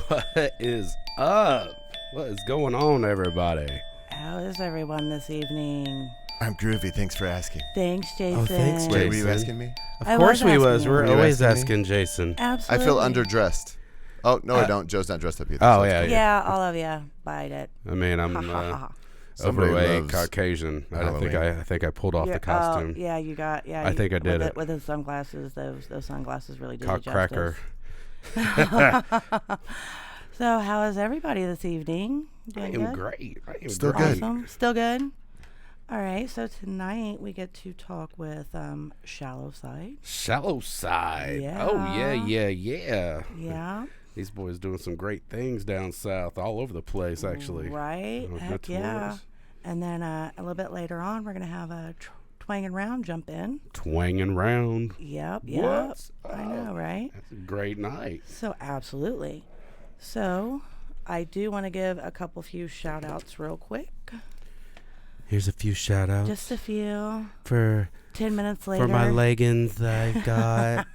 What is up? What is going on, everybody? How is everyone this evening? I'm groovy. Thanks for asking. Thanks, Jason. Oh, thanks, Wait, Jason. were you asking me? Of course we was. asking We're you. Were you always asking asking Jason. Absolutely. I feel underdressed. Oh, no, I don't. Joe's not dressed up either. Oh, so it's yeah, cool. Yeah, all of you. Bite it. I mean, I'm Somebody overweight, loves Caucasian. I Halloween. think I pulled off the costume. Oh, yeah, you got. Yeah, I think I did it. With the sunglasses. Those sunglasses really did Cock cracker. So, how is everybody this evening? I Doing am good? great. I am Still great. good. Awesome. Still good. All right. So tonight we get to talk with Shallow Side. Shallow side. Yeah. Oh yeah. Yeah. These boys doing some great things down south, all over the place, actually. Right. Good Heck yeah. tours. And then a little bit later on, we're gonna have a Twang and Round jump in. Twanging round. Yep. What? I know, right? That's a great night. So absolutely. So I do want to give a few shout outs real quick. Here's a few shout outs Just a few. for 10 minutes later. for my leggings that I got.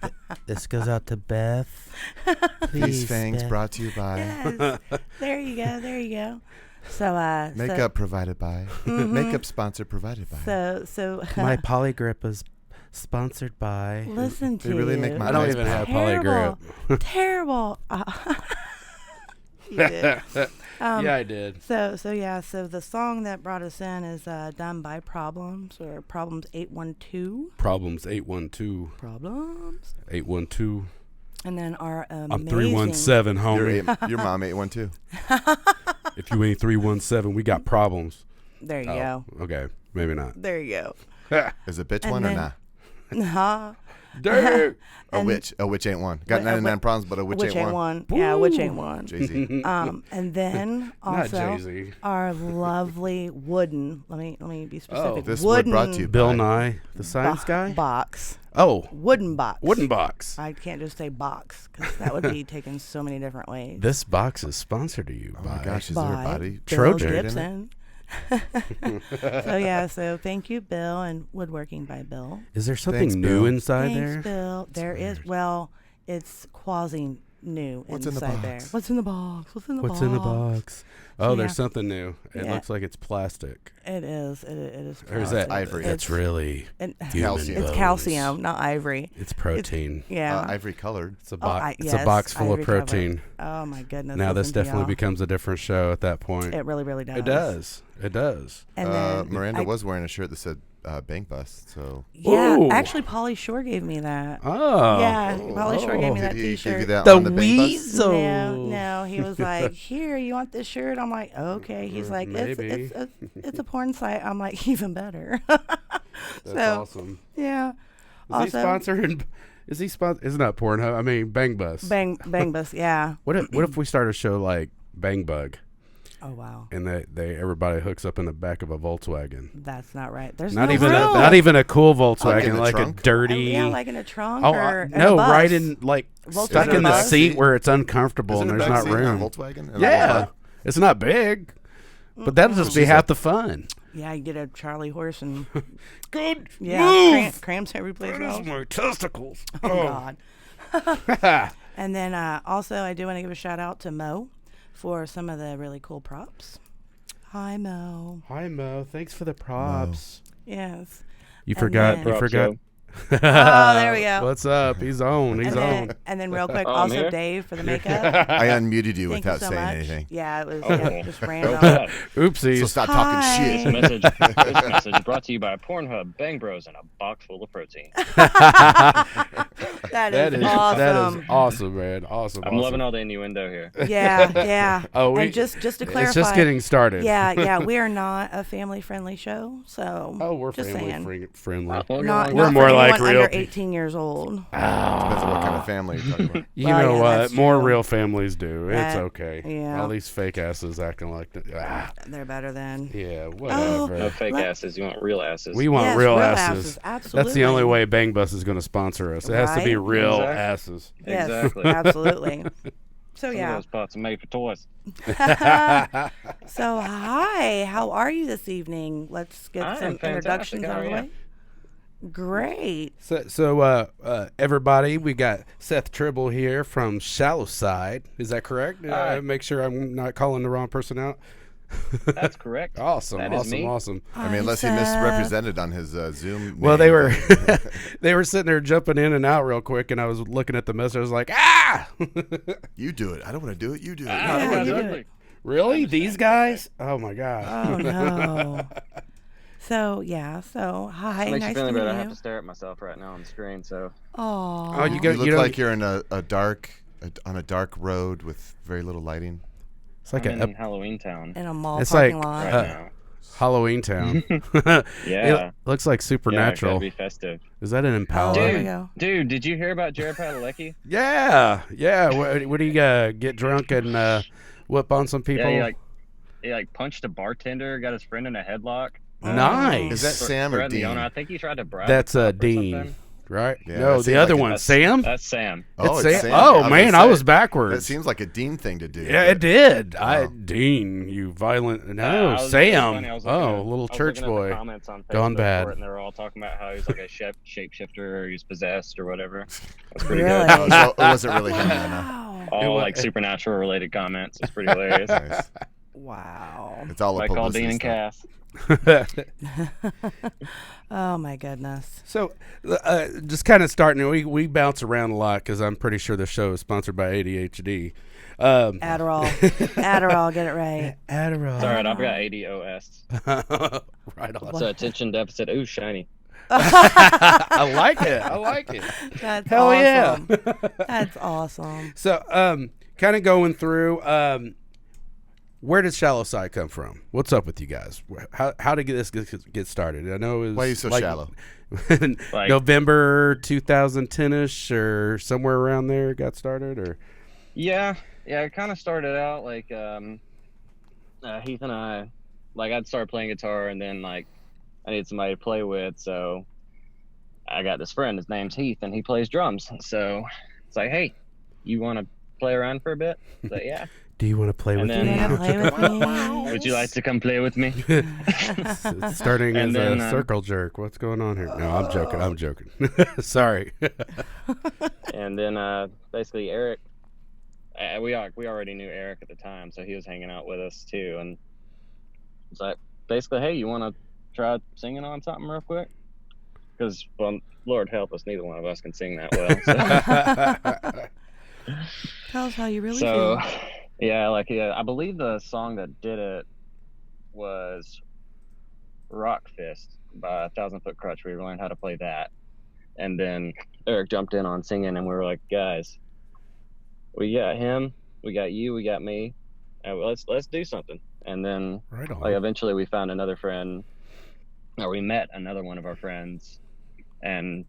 This goes out to Beth. These Please, fangs Beth. brought to you by Yes. There you go. There you go. So Makeup provided by. Makeup sponsor provided by. So My Polygrip is sponsored by. listen to They really you. make my I don't eyes even have Terrible. Polygrip. Terrible. You did. Yeah, I did. So the song that brought us in is done by Problems, or Problems 812. Problems 812. Problems. 812. And then our amazing. I'm 317, homie. Your mom ate one too. If you ain't 317, we got problems. There you go. Okay, maybe not. There you go. Is it bitch And one or then- nah? Nah. Dirt. A witch ain't one. Got Wait, 99 problems, but a witch Which ain't one. Yeah, which ain't one. Jay-Z. And then Not also Jay-Z. our lovely wooden. Let me be specific. This wood brought to you Bill by. Nye, the science guy. box. Oh, Wooden box. wooden box. I can't just say box because that would be taken so many different ways. This box is sponsored to you Oh by. my gosh, is there a By body? Bill Trojan. Gibson. So thank you, Bill, and woodworking by Bill. Is there something Thanks, new Bill. inside Thanks, there? Bill. There is. Well, it's quasi new What's in the inside there. box? What's in the box? What's in the box? What's in the box? Oh, Yeah. there's something new. It Yeah. looks like it's plastic. It is. It is. Or is that plastic. ivory? That's really It- human Calcium. It's bones. calcium, not ivory. It's protein. Yeah. Ivory colored. It's a Oh, box. It's yes, a box full of ivory covered. protein. Oh my goodness. Now this listen to definitely y'all. becomes a different show at that point. It really, really does. It does. It does. And then Miranda was wearing a shirt that said Bang Bust, so. Yeah, Ooh. actually, Polly Shore gave me that. Oh. Yeah, Polly Shore gave me Did that he give T-shirt. you that The on the Bang Bust? weasel. No, he was like, "Here, you want this shirt?" I'm like, "Okay." He's like, Maybe. "It's a porn site." I'm like, "Even better." That's awesome. Yeah. Is Also, he sponsored? Is he sponsored? It's not Pornhub. I mean, Bang Bus. Bang Bus. Yeah. What if we start a show like Bang Bug, Oh wow, and they everybody hooks up in the back of a Volkswagen? that's not right. There's Not no even room. not even a cool in Volkswagen, the like trunk? a dirty. Yeah, like in a trunk oh or in a no, bus. right in like Volkswagen stuck in the bus? seat where it's uncomfortable Isn't and it there's not backseat in a room. Volkswagen? Yeah, it's not big, but that'll just be half the fun. Yeah, you get a Charlie horse and Good yeah, cramps every place else. my testicles. Oh God. And then also, I do want to give a shout out to Mo for some of the really cool props. Hi, Mo. Hi Mo, thanks for the props. Yes. You And forgot. then- You Props, forgot. Joe. Oh, there we go. What's up? He's on. He's And then real quick, I'm also here. Dave for the makeup. I unmuted you Thank without you so saying much. anything. Yeah, it was Oh. just Oh, random. God. Oopsies. So stop Hi. talking This shit. message brought to you by Pornhub Bang Bros and a box full of protein. That That is is awesome. awesome, man. Awesome. I'm loving all the innuendo here. Yeah. Oh, and just to clarify, it's just getting started. yeah, we are not a family-friendly show, so Oh, we're just saying. family friendly. Well, you're Not, like- We're not more for like anyone real under pe- 18 years old. Depends on what kind of family you're talking about. You Well, know yeah, what? that's More true. real families do. It's That- okay. yeah. All these fake asses acting like that. They're better than. Yeah, No whatever. fake Let- asses. You want real asses. We want Yes, real real asses. asses, absolutely. That's the only way Bang Bus is going to sponsor us. It has to be Right? real Exactly. asses. Yes, Exactly. absolutely. So Some of yeah. those pots are made for toys. So hi, how are you this evening? Let's get I some am fantastic. introductions How out of are the you? way. Great. So everybody, we got Seth Tribble here from Shallow Side. Is that correct? Hi. Make sure I'm not calling the wrong person out. That's correct. Awesome, That is me. awesome. I mean, unless he misrepresented on his Zoom. Well, name, they were but- they were sitting there jumping in and out real quick, and I was looking at the message. I was like, ah! You do it. I don't want to do it. You do it. Ah, Yeah, you do exactly. Really? These guys? Oh my god! Oh no. So hi, Makes nice you to feel meet better. I have you. to stare at myself right now on the screen. So Oh, Oh, you You go. look You like you're in a dark on a dark road with very little lighting. It's like I'm a in Halloween Town in a mall It's parking like, lot. right now. Halloween Town. Yeah. It looks like Yeah, Supernatural. gotta be festive. Is that an Impala? There we Dude, go. dude, did you hear about Jared Padalecki? Yeah. What do you get drunk and whip on some people? Yeah, he punched a bartender, got his friend in a headlock. Nice. Is that Sam or Threatened the Dean? owner. I think he tried to bribe. That's the cop or Dean, something. right? Yeah, no, that the seems other like one, that's- Sam. That's Sam. Oh, It's it's Sam. Sam. Oh was man, gonna I was say, backwards. That seems like a Dean thing to do. Yeah, but- it did. Wow. Dean, you violent. I No, was- it was Sam. funny, I was Oh, looking a at- little I was church looking at the boy. comments on Gone Facebook bad. for it, and they were all talking about how he's like a shapeshifter or he's possessed or whatever. That's pretty Really? good. So it wasn't really him then. huh? Wow. All was- like supernatural related comments. It's pretty hilarious. Nice. Wow. It's all a Like all publicity Dean and stuff. Cass. Oh my goodness. So, just kind of starting, we bounce around a lot because I'm pretty sure the show is sponsored by ADHD. Adderall. Adderall, get it right. Adderall. It's all right. I've got ADOS. Right on. So attention deficit. Ooh, shiny. I like it. I like it. That's Hell awesome. yeah. That's awesome. So, kind of going through, where did Shallow Side come from? What's up with you guys? How did this get started? I know it was Why are you so shallow? Like- November 2010ish or somewhere around there it got started, or Yeah. It kind of started out like Heath and I, like I'd started playing guitar and then like I needed somebody to play with, so I got this friend. His name's Heath and he plays drums. So it's like, hey, you want to play around for a bit? So yeah. do you want to play with And me? then- You wanna play with me? Would you like to come play with me? It's starting as And then, a circle jerk. What's going on here? No, I'm joking. I'm joking. Sorry. And then basically Eric, we already knew Eric at the time, so he was hanging out with us too. And it's like basically, hey, you want to try singing on something real quick? Because well, Lord help us, neither one of us can sing that well. Tell us how you really So, feel. yeah, I believe the song that did it was Rock Fist by 1,000 Foot Crutch. We learned how to play that. And then Eric jumped in on singing, and we were like, guys, we got him, we got you, we got me, and let's do something. And then Right on. like eventually we found another friend, or we met another one of our friends, and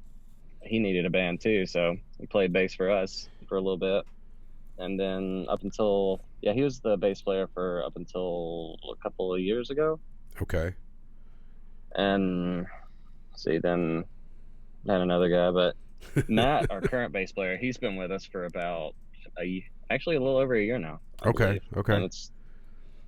he needed a band too, so he played bass for us for a little bit. And then up until he was the bass player for up until a couple of years ago. Okay. And see, then had another guy, but Matt, our current bass player, he's been with us for about actually a little over a year now. I Okay. believe. And Okay. it's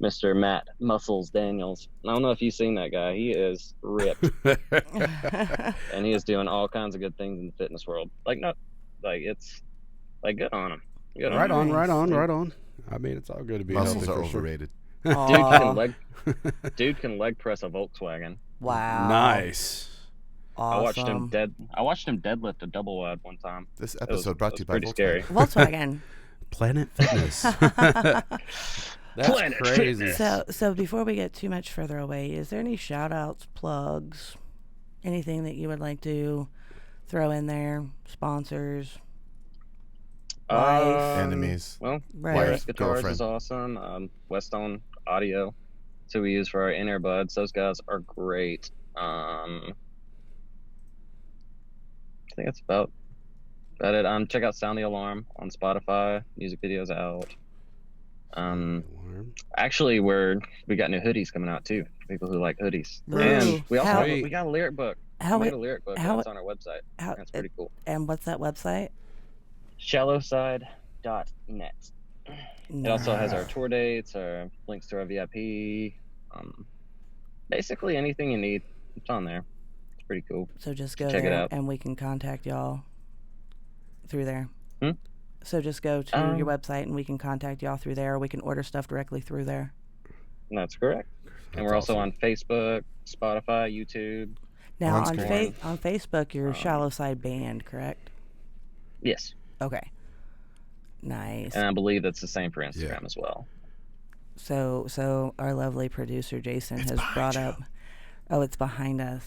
Mr. Matt Muscles Daniels. I don't know if you've seen that guy. He is ripped, and he is doing all kinds of good things in the fitness world. It's like good on him. Good Right on him. on. Right on. Right on. I mean, it's all good to be Muscles healthy are for sure. overrated. Aw, Dude can leg press a Volkswagen. wow. Nice. Awesome. I watched him deadlift a double wide one time. This was- episode brought to you it by was pretty scary. Volkswagen. Volkswagen. Planet Fitness. That's Planet crazy. Fitness. So before we get too much further away, is there any shout outs, plugs, anything that you would like to throw in there? Sponsors? Wife. Enemies. Well, Right. Wireless Wife, Guitars girlfriend. is awesome. Westone Audio. That's who we use for our in-ear buds. Those guys are great. I think that's about it. Check out Sound the Alarm on Spotify. Music videos out. Actually, we got new hoodies coming out too for people who like hoodies. Ooh. And we also How- we got a lyric book. How We we, made a lyric book how- that's on our website. how, That's pretty cool. and what's that website? Shallowside.net. It also has our tour dates, our links to our VIP, basically anything you need. It's on there. pretty cool. So just go Check it there out. and we can contact y'all through there. Hmm? So just go to your website and we can contact y'all through there, or we can order stuff directly through there. That's correct. And That's we're also awesome. on Facebook, Spotify, YouTube. Now On on screen. on Facebook, you're Shallow Side Band, correct? Yes. Okay. Nice. And I believe that's the same for Instagram Yeah. as well. So our lovely producer Jason has brought up. Oh, it's behind us.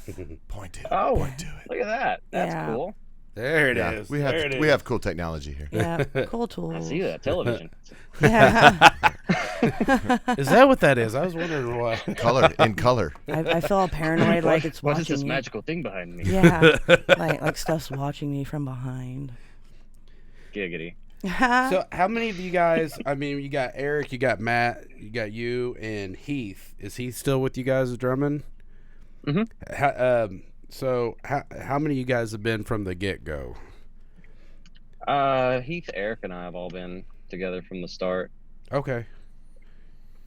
Point to it. Oh, Point to it. look at that. That's Yeah. cool. There it is. We There have it we is. have cool technology here. Yeah, cool tools. I see that. Television. Yeah. Is that what that is? I was wondering why. Color in color. I feel all paranoid, like it's What watching is this you. magical thing behind me? Yeah, like stuff's watching me from behind. Giggity. So, how many of you guys? I mean, you got Eric, you got Matt, you got you, and Heath. Is he still with you guys drumming? Mhm. So, how many of you guys have been from the get go? Heath, Eric, and I have all been together from the start. Okay.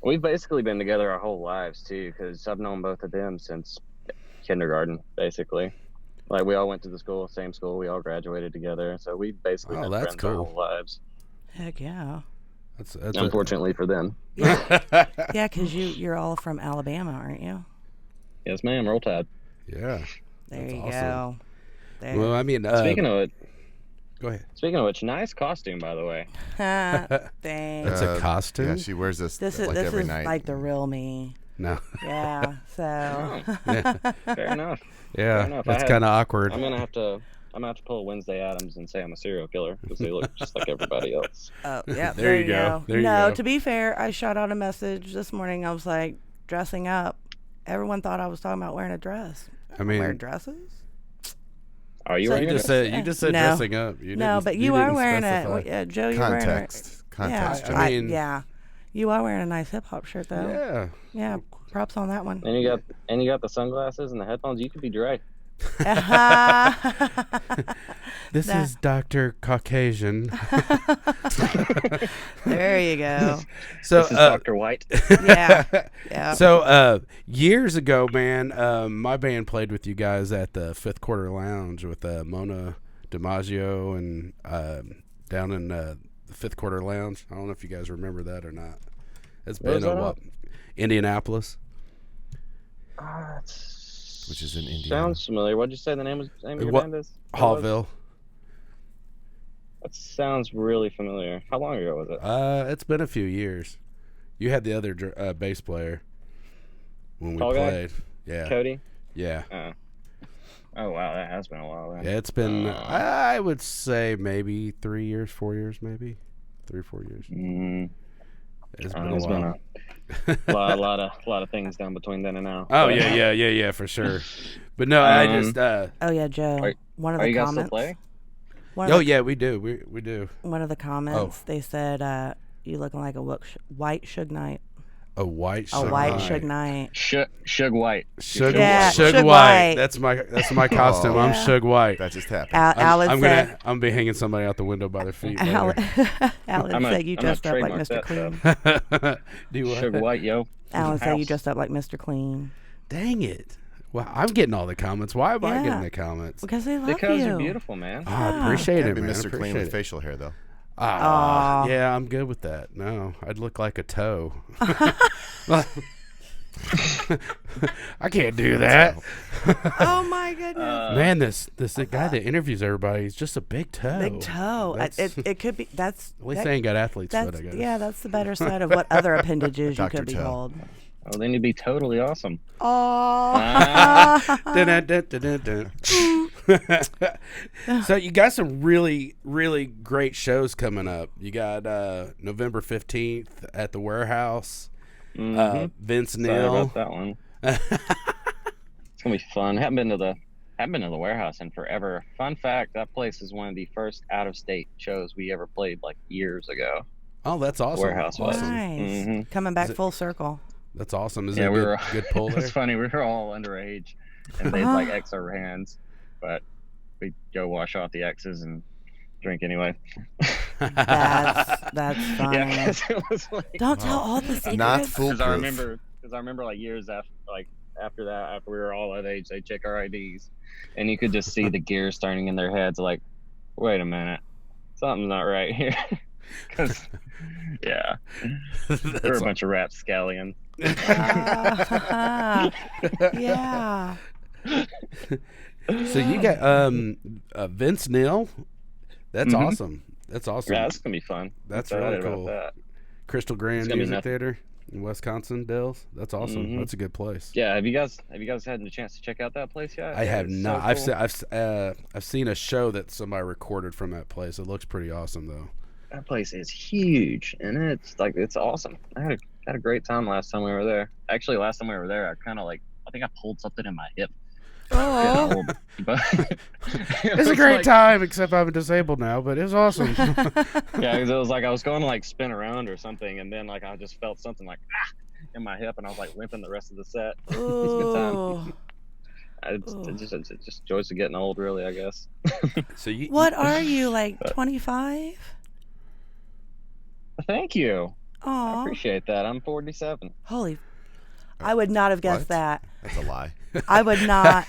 We've basically been together our whole lives too, because I've known both of them since kindergarten, basically. Like we all went to the same school, we all graduated together, so we've basically Oh, been that's friends our cool. whole lives. Heck yeah. That's Unfortunately for them. Yeah, because you're all from Alabama, aren't you? Yes, ma'am. Roll Tide. Yeah. There That's you awesome. go. There. Well, I mean, Speaking of it, go ahead. which, nice costume by the way. Thanks. That's a costume? Yeah, she wears this, This is like this every is night. like the real me. No. Yeah. So. Fair enough. Yeah. enough. That's I had- kind of awkward. I'm gonna have to pull a Wednesday Addams and say I'm a serial killer because they look just like everybody else. Oh, yeah. There you go. There you no, go. to be fair, I shot out a message this morning. I was like, dressing up. Everyone thought I was talking about wearing a dress. I Wear mean, dresses? Are you So wearing you a just dress? said you just said No. dressing up. You No, didn't- but you are didn't wearing specify. Joe, you're wearing Context. Context. Yeah, I mean- yeah. You are wearing a nice hip hop shirt though. Yeah. Yeah, props on that one. And you got the sunglasses and the headphones. You could be Dre. This That- is Dr. Caucasian. There you go. So, This is Dr. White. Yeah. Yeah. So years ago, man, my band played with you guys at the Fifth Quarter Lounge with Mona DiMaggio and down in the Fifth Quarter Lounge. I don't know if you guys remember that or not. It's Where's been a that while. Indianapolis. Which is in Indiana. Sounds familiar. What'd you say the name of your What- band is? Hallville. That sounds really familiar. How long ago was it? It's been a few years. You had the other bass player when we Tall guy? played. Yeah. Cody? Yeah. Oh, wow. That has been a while then. Yeah, it's been, I would say maybe 3 years, 4 years, maybe 3 or 4 years. Mm, It's been a there's while. been a lot of things done between then and now. Oh But, yeah, for sure. But no, I just. Oh yeah, Joe. One of Are the you guys still comments. play? One of Oh the, yeah, we do. We do. one of the comments. They said, "You looking like a white Suge Knight." A white. A white Suge Knight. Shug White. Suge, Yeah, Suge Suge White. White. That's my costume. I'm Yeah. Suge White. That just happened. Alan I'm said. gonna be hanging somebody out the window by their feet. Alan, later. Alan said you dressed up like Mr. trademark Clean. Do what? Shug White, yo. Alan said you House. dressed up like Mr. Clean Dang it! Well, I'm getting all the comments. Why am I Yeah. getting the comments? because they love Because you. you're beautiful, man. Oh, I appreciate Can't it, be man. Mr. Clean Appreciate with it. facial hair though. Ah, Aw. yeah, I'm good with that. No, I'd look like a toe. I can't do that. Oh my goodness. Man, this guy that interviews everybody is just a big toe. Big toe. That's- It could be. That's. At least that- they ain't got athlete's foot, that's I guess. yeah. That's the better side of what other appendages you Dr. could be Toe. called. Oh, then you'd be totally awesome. Oh. Dun-dun-dun-dun-dun. So you got some really, really great shows coming up. You got November 15th at the Warehouse. Vince Sorry Neil. about that one. It's gonna be fun. Haven't been to the Warehouse in forever. Fun fact: that place is one of the first out-of-state shows we ever played, like years ago. Oh, that's awesome. Warehouse was. Awesome. Nice. Mhm. Coming back Is it- full circle. That's awesome. Is Yeah, it a we good, were. good pull there? It's funny. We were all underage, and they'd like X our hands, but we'd go wash off the X's and drink anyway. That's funny. Yeah, 'cause it was like. Don't tell all the secrets. Not Because foolproof. I remember like years after after that, after we were all of age, they check our IDs, and you could just see the gears turning in their heads. Like, wait a minute, something's not right here. Because, yeah, we're a bunch of rapscallions. Yeah. So you got Vince Neil. That's awesome. That's awesome. Yeah, that's gonna be fun. That's I'm really excited cool. about that. Crystal Grand gonna be Music nothing. Theater in Wisconsin Dells. That's awesome. That's a good place. Yeah, have you guys had a chance to check out that place yet? I have It's not. so cool. I've seen a show that somebody recorded from that place. It looks pretty awesome though. That place is huge, and it's awesome. I had a great time last time we were there. Actually, last time we were there, I think I pulled something in my hip. Oh. Getting old, but It's a great time, except I'm disabled now, but it was awesome. Yeah, because it was like I was going to like spin around or something, and then like I just felt something like in my hip, and I was like limping the rest of the set. It was a good time. It's just joys of getting old, really, I guess. So you, What are you, like 25? Thank you. I Oh, appreciate that. I'm 47. holy! I would not have guessed What? that. That's a lie. I would not.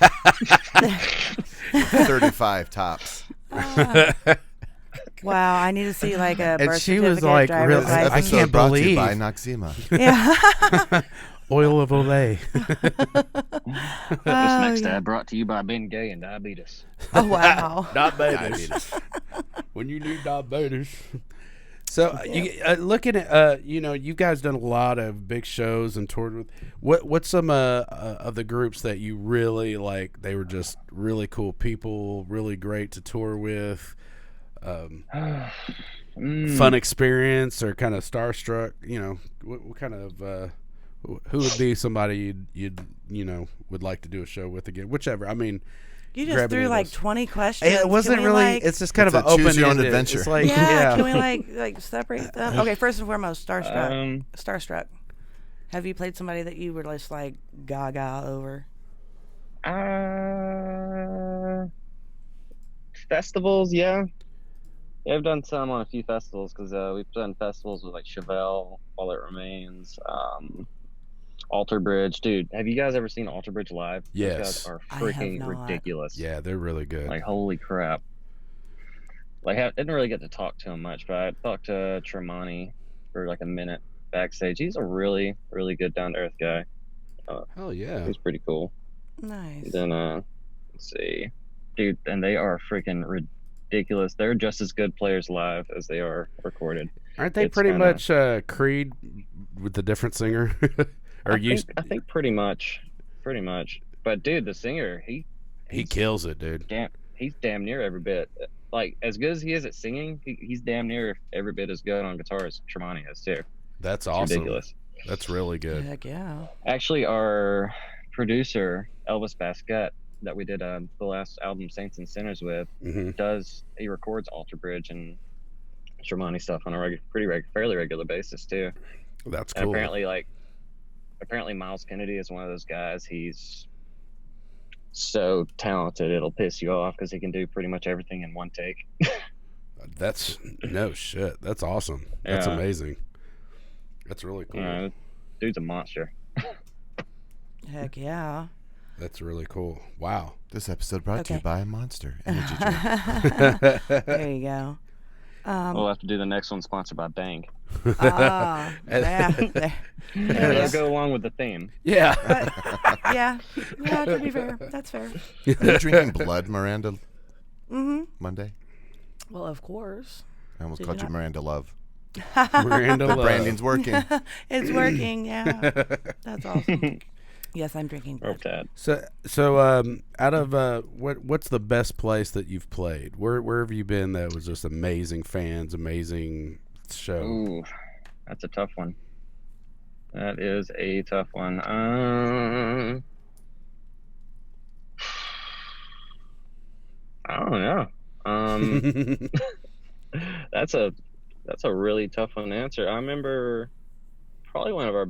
35 tops. Wow, I need to see like a And birth she was certificate, like, driver's really- I license. can't brought to you believe- by Noxzema. Yeah. oil of Olay. This next ad brought to you by being gay and diabetes. Oh wow. Diabetes. When you need diabetes. So you looking at you guys done a lot of big shows and toured with. What's some of the groups that you really like? They were just really cool people, really great to tour with. Fun experience or kind of starstruck. What kind of who would be somebody you'd would like to do a show with again? Whichever. I mean. You just Grab any threw of like those. 20 questions. It wasn't Can we, really. like- It's just kind It's of a an choose your own open-ended. adventure. It's like yeah. Can we like separate them? Okay, first and foremost, starstruck. Starstruck. Have you played somebody that you were just like gaga over? Festivals, yeah. I've done some on a few festivals because we've done festivals with like Chevelle, While It Remains, Alter Bridge. Dude, have you guys ever seen Alter Bridge live? Yes. Those guys are I have freaking not. ridiculous. Yeah, they're really good. Like, holy crap. Like, I didn't really get to talk to him much, but I talked to Tremonti for like a minute backstage. He's a really, really good down-to-earth guy. Hell yeah. He's pretty cool. Nice. Then, let's see. Dude, and they are freaking ridiculous. They're just as good players live as they are recorded. Aren't they It's pretty kinda- much Creed with a different singer? Or I think pretty much. But dude, the singer, he he's kills it, dude. he's damn near every bit. Like, as good as he is at singing, he's damn near every bit as good on guitar as Tremonti is too. That's It's awesome. ridiculous. That's really good. Heck yeah. Actually, our producer Elvis Basquette, that we did the last album Saints and Sinners with, Hmm. he records Alter Bridge and Tremonti stuff on a fairly regular basis too. That's And cool. apparently Miles Kennedy is one of those guys. He's so talented it'll piss you off because he can do pretty much everything in one take. That's no shit. That's awesome. That's Yeah. amazing. That's really cool. Dude's a monster. Heck yeah. That's really cool. Wow. This episode brought to you Okay. by Monster Energy Drink. There you go. We'll have to do the next one sponsored by Bang. Yeah. There. It'll go along with the theme. Yeah. Yeah. Yeah, to be fair. That's fair. Are you drinking blood, Miranda Mm-hmm. Monday? Well, of course. I almost Did called you you not? Miranda Love. Miranda Love. Branding's working. It's working, yeah. That's awesome. Yes, I'm drinking blood. Rope Tide. So out of what's the best place that you've played? Where have you been that was just amazing fans, amazing show? Ooh, that's a tough one. That is a tough one. I don't know. That's a really tough one to answer. I remember probably one of the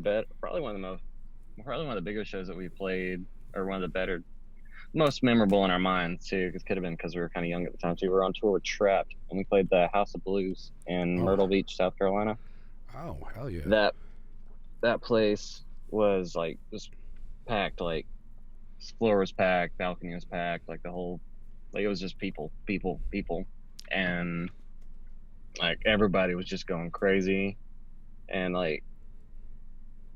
bigger shows that we played, or one of the better, most memorable in our minds too. It could have been because we were kind of young at the time. So we were on tour with Trapped, and we played the House of Blues in Myrtle Beach, South Carolina. Oh hell yeah! That place was like just packed. Like floor was packed, balcony was packed, like the whole, like it was just people, and like everybody was just going crazy. And like,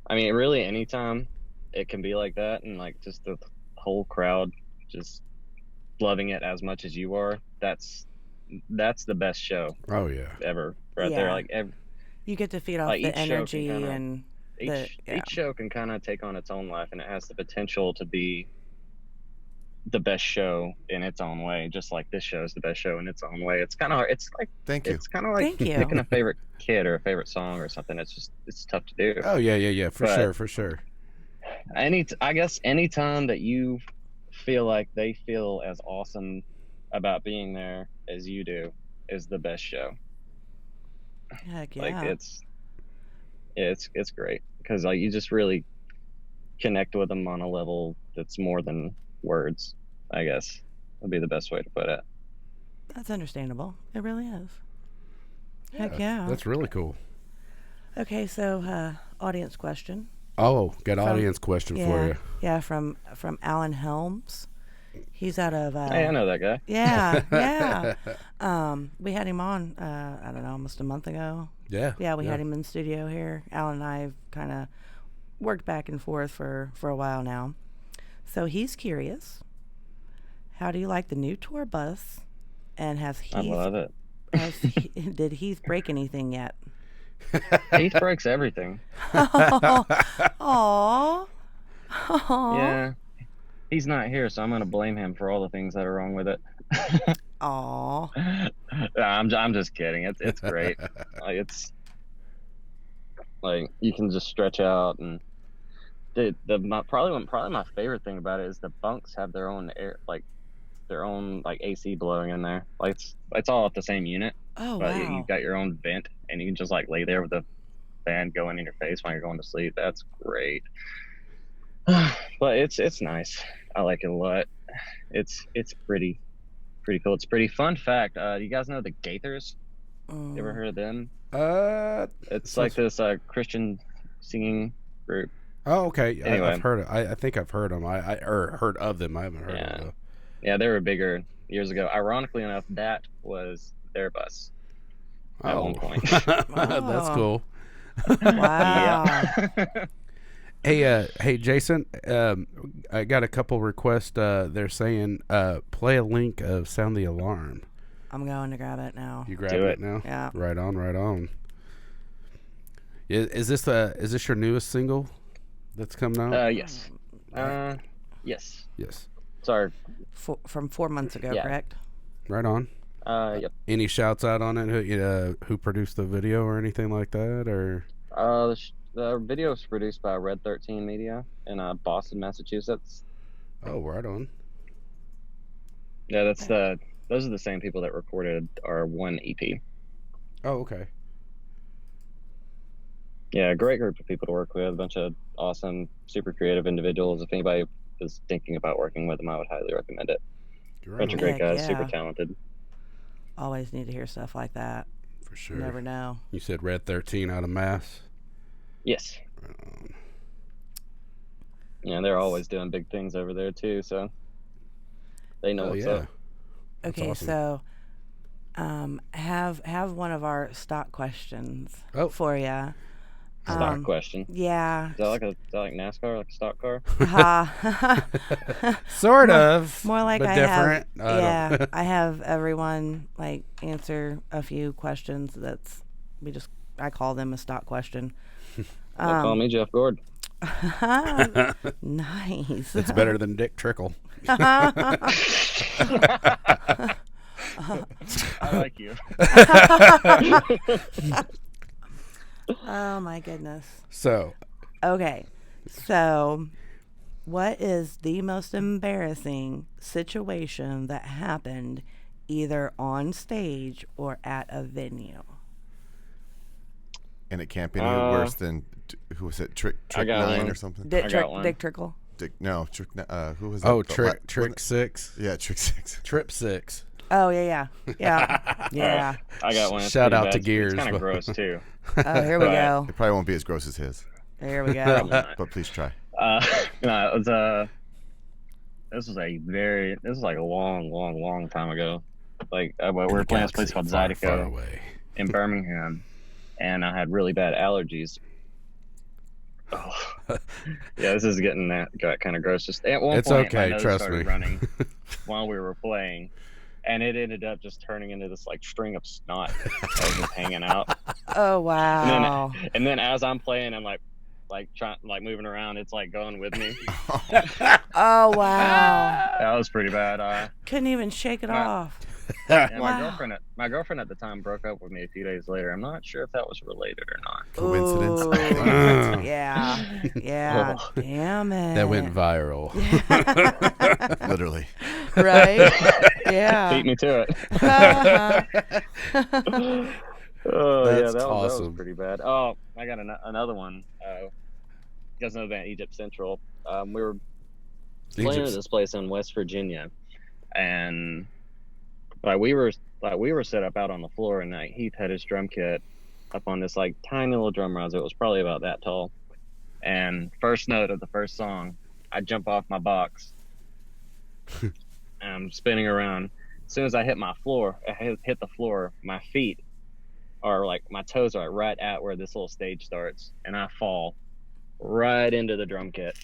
I mean, really, anytime it can be like that, and like just the whole crowd just loving it as much as you are. That's the best show Oh yeah. ever, right there. Yeah. Like You get to feed off Like, the each show can energy kinda- and each show can kind of take on its own life, and it has the potential to be the best show in its own way. Just like this show is the best show in its own way. It's kind of hard. It's like Thank you. it's kind of like Thank you. picking a favorite kid or a favorite song or something. It's tough to do. Oh yeah. For sure. I guess anytime that you feel like they feel as awesome about being there as you do is the best show. Heck yeah. Like it's great because like you just really connect with them on a level that's more than words. I guess would be the best way to put it. That's understandable. It really is. Heck yeah. That's really cool. Okay, so audience question. Oh, got an From- audience question for you. Yeah, from Alan Helms. He's out of Hey, I know that guy. yeah. We had him on I don't know, almost a month ago. Yeah. Yeah, we had him in the studio here. Alan and I have kind of worked back and forth for a while now. So he's curious. How do you like the new tour bus? And has I Heath love it. did Heath break anything yet? Heath breaks everything. Aww. Yeah. He's not here, so I'm gonna blame him for all the things that are wrong with it. Aww. I'm just kidding. It's great. Like it's like you can just stretch out, and probably my favorite thing about it is the bunks have their own air, like their own like AC blowing in there. Like it's all at the same unit, Oh but wow. you've got your own vent, and you can just like lay there with the fan going in your face when you're going to sleep. That's great. But it's nice. I like it a lot. It's pretty cool. It's pretty fun fact. You guys know the Gaithers? You ever heard of them? It's like this Christian singing group. Oh, okay. Anyway. I've heard it. I think I've heard them. Or heard of them. I haven't heard of them. Yeah, they were bigger years ago. Ironically enough, that was their bus at one point. That's cool. Wow. Hey, Jason. I got a couple requests. They're saying play a link of "Sound the Alarm." I'm going to grab it now. You grabbing Do it it. now? Yeah. Right on. Is this your newest single that's coming out? Yes. Yes. Yes. Sorry. From 4 months ago, Yeah. correct? Right on. Yep. Any shouts out on it? Who produced the video or anything like that? Or The video was produced by Red 13 Media in Boston, Massachusetts. oh, right on. Yeah, those are the same people that recorded our one EP. Oh, okay. Yeah, great group of people to work with. A bunch of awesome, super creative individuals. If anybody is thinking about working with them, I would highly recommend it. Right Bunch on. of great Heck guys, yeah. super talented. Always need to hear stuff like that. For sure. You never know. You said Red 13 out of Mass. Yes. Right on. Yeah, they're always doing big things over there too, so they know Oh what's yeah. up. That's Okay, awesome. so have one of our stock questions Oh. for you. Stock question. Yeah. Is that like NASCAR, like a stock car? Sort of. More like but I different. have. I have everyone like answer a few questions. I call them a stock question. They call me Jeff Gord. Nice. It's better than Dick Trickle. I like you. Oh my goodness. So, Okay. So, what is the most embarrassing situation that happened either on stage or at a venue? And it can't be any worse than who was it? Trick I got 9 one. or something. Dick, I got one. Dick Trickle? No, Trick. Who was oh, it? Trick 6. Yeah, Trick 6. Trip 6. Oh yeah. Yeah. I got one. It's Shout pretty out bad. to Gears, It's kind but- of gross too. Oh, here we go. It probably won't be as gross as his, Here we go. Probably not. but please try. No, it was this was like a long time ago. Like we were playing this place called far Zydeco away. in Birmingham, and I had really bad allergies. Oh. Yeah, this is getting got kind of gross. Just at one It's point, okay, my nose trust started me. running while we were playing, and it ended up just turning into this like string of snot that was just hanging out. Oh wow. And then as I'm playing, I'm like trying moving around. It's like going with me. Oh wow. That was pretty bad. Couldn't even shake it off. Yeah, Wow. my girlfriend at the time broke up with me a few days later. I'm not sure if that was related or not. Coincidence? Ooh. Yeah. Yeah. Oh. Damn it. That went viral. Literally. Right? Yeah. Beat me to it. Oh That's yeah, that was awesome. pretty bad. Oh, I got another one. You guys know the band Egypt Central. We were playing at this place in West Virginia, and we were set up out on the floor, and Heath had his drum kit up on this like tiny little drum riser. It was probably about that tall. And first note of the first song, I jump off my box, and I'm spinning around. As soon as I hit the floor, my feet are like, my toes are right at where this little stage starts, and I fall right into the drum kit.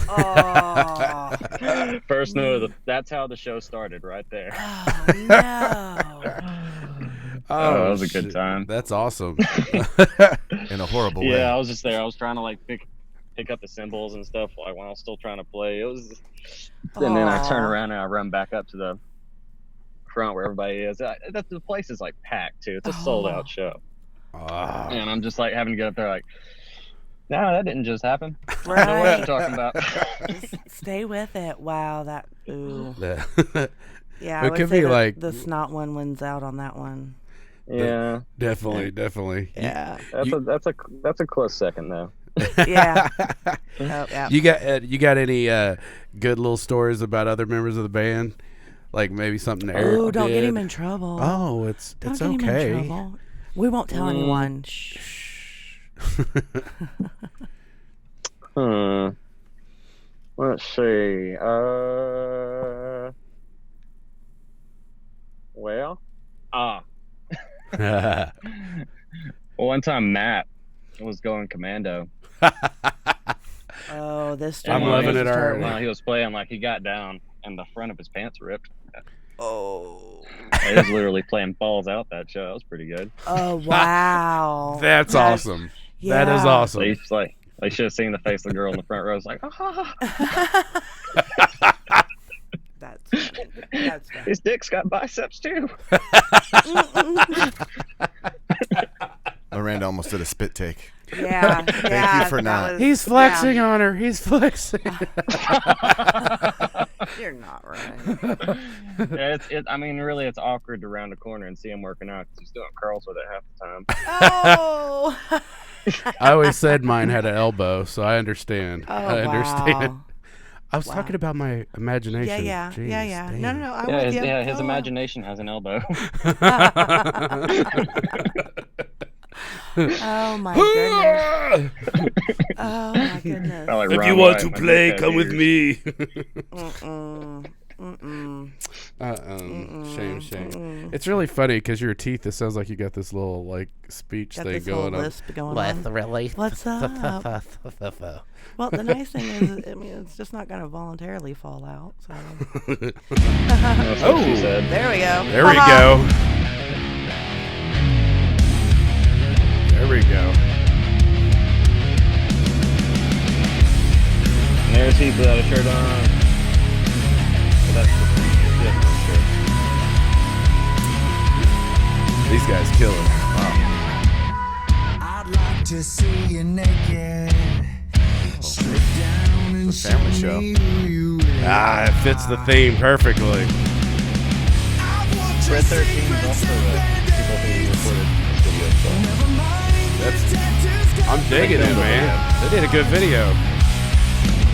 Oh. First note of that's how the show started, right there. Oh no. Oh, that was a good time. That's awesome. In a horrible way. Yeah, I was just there. I was trying to like pick up the cymbals and stuff like when I was still trying to play. It was, and then I turn around and I run back up to the front where everybody is. The place is like packed too. It's a sold out show, and I'm just like having to get up there like, no, that didn't just happen. Right. I know what you're talking about. Just stay with it. Wow, that ooh. Yeah. Yeah, It I would could say be like the snot one wins out on that one. Yeah, definitely. Yeah. that's a close second though. Yeah. Oh, yeah. You got any good little stories about other members of the band? Like maybe something Eric Oh, don't did? get him in trouble. Oh, it's Don't get okay. him in trouble. We won't tell anyone. Shh. Let's see. Well, one time Matt was going commando. Oh, this I'm story loving is it already. While he was playing, like he got down and the front of his pants ripped. Oh. He was literally playing balls out that show. That was pretty good. Oh, wow. That's awesome. Yeah. That is awesome. So he's like, they should have seen the face of the girl in the front row. It's like, ah. That's funny. That's funny. His dick's got biceps too. Miranda almost did a spit take. Yeah. Thank you for not. He's flexing on her. He's flexing. You're not right. Yeah, I mean, really, it's awkward to round a corner and see him working out because he's doing curls with it half the time. Oh. I always said mine had an elbow, so I understand. Oh, I understand. Wow. I was talking about my imagination. Yeah. Jeez, Yeah. damn. No. I'm with you. His imagination has an elbow. Oh my goodness. Oh my goodness. Like If Ron you want White, to my play, dick come has with ears. me. Shame. It's really funny because your teeth, it sounds like you got this little like speech Got thing this going little on. lisp going on. Really? What's up? Well, the nice thing is, I mean, it's just not going to voluntarily fall out. So That's what she said. there we go. There we go. There we go. And there's Heath without a shirt on. Well, that's the shirt. These guys kill it. Wow. I'd like to see you naked. Strip down and It's a family show show. me who you really It fits the theme perfectly. Red 13 is also the people who recorded this video. So. I'm digging it, man. They did a good video.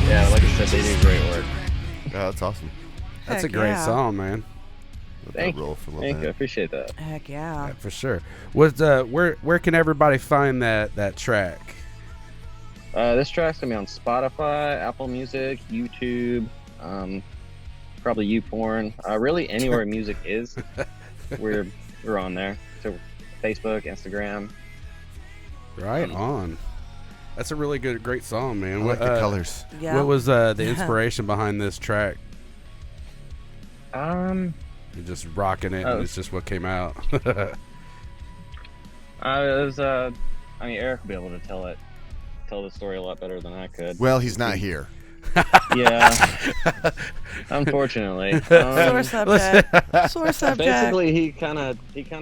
Yeah, like I said, they do great work. Yeah, that's awesome. That's Heck a great yeah. song, man. Let Thank that roll for a little Thank you. I bit. appreciate that. Heck yeah. Yeah, for sure. Where can everybody find that track? This track's gonna be on Spotify, Apple Music, YouTube, probably YouPorn. Really, anywhere music is, we're on there. So Facebook, Instagram. Right on. That's a really great song, man. I like the colors. Yeah. What was the inspiration behind this track? Um, You're just rocking it, and it's just what came out. it was I mean, Eric will be able to tell the story a lot better than I could. Well, he's not here. Yeah, unfortunately. Sore subject. Sore subject. Basically, he kind of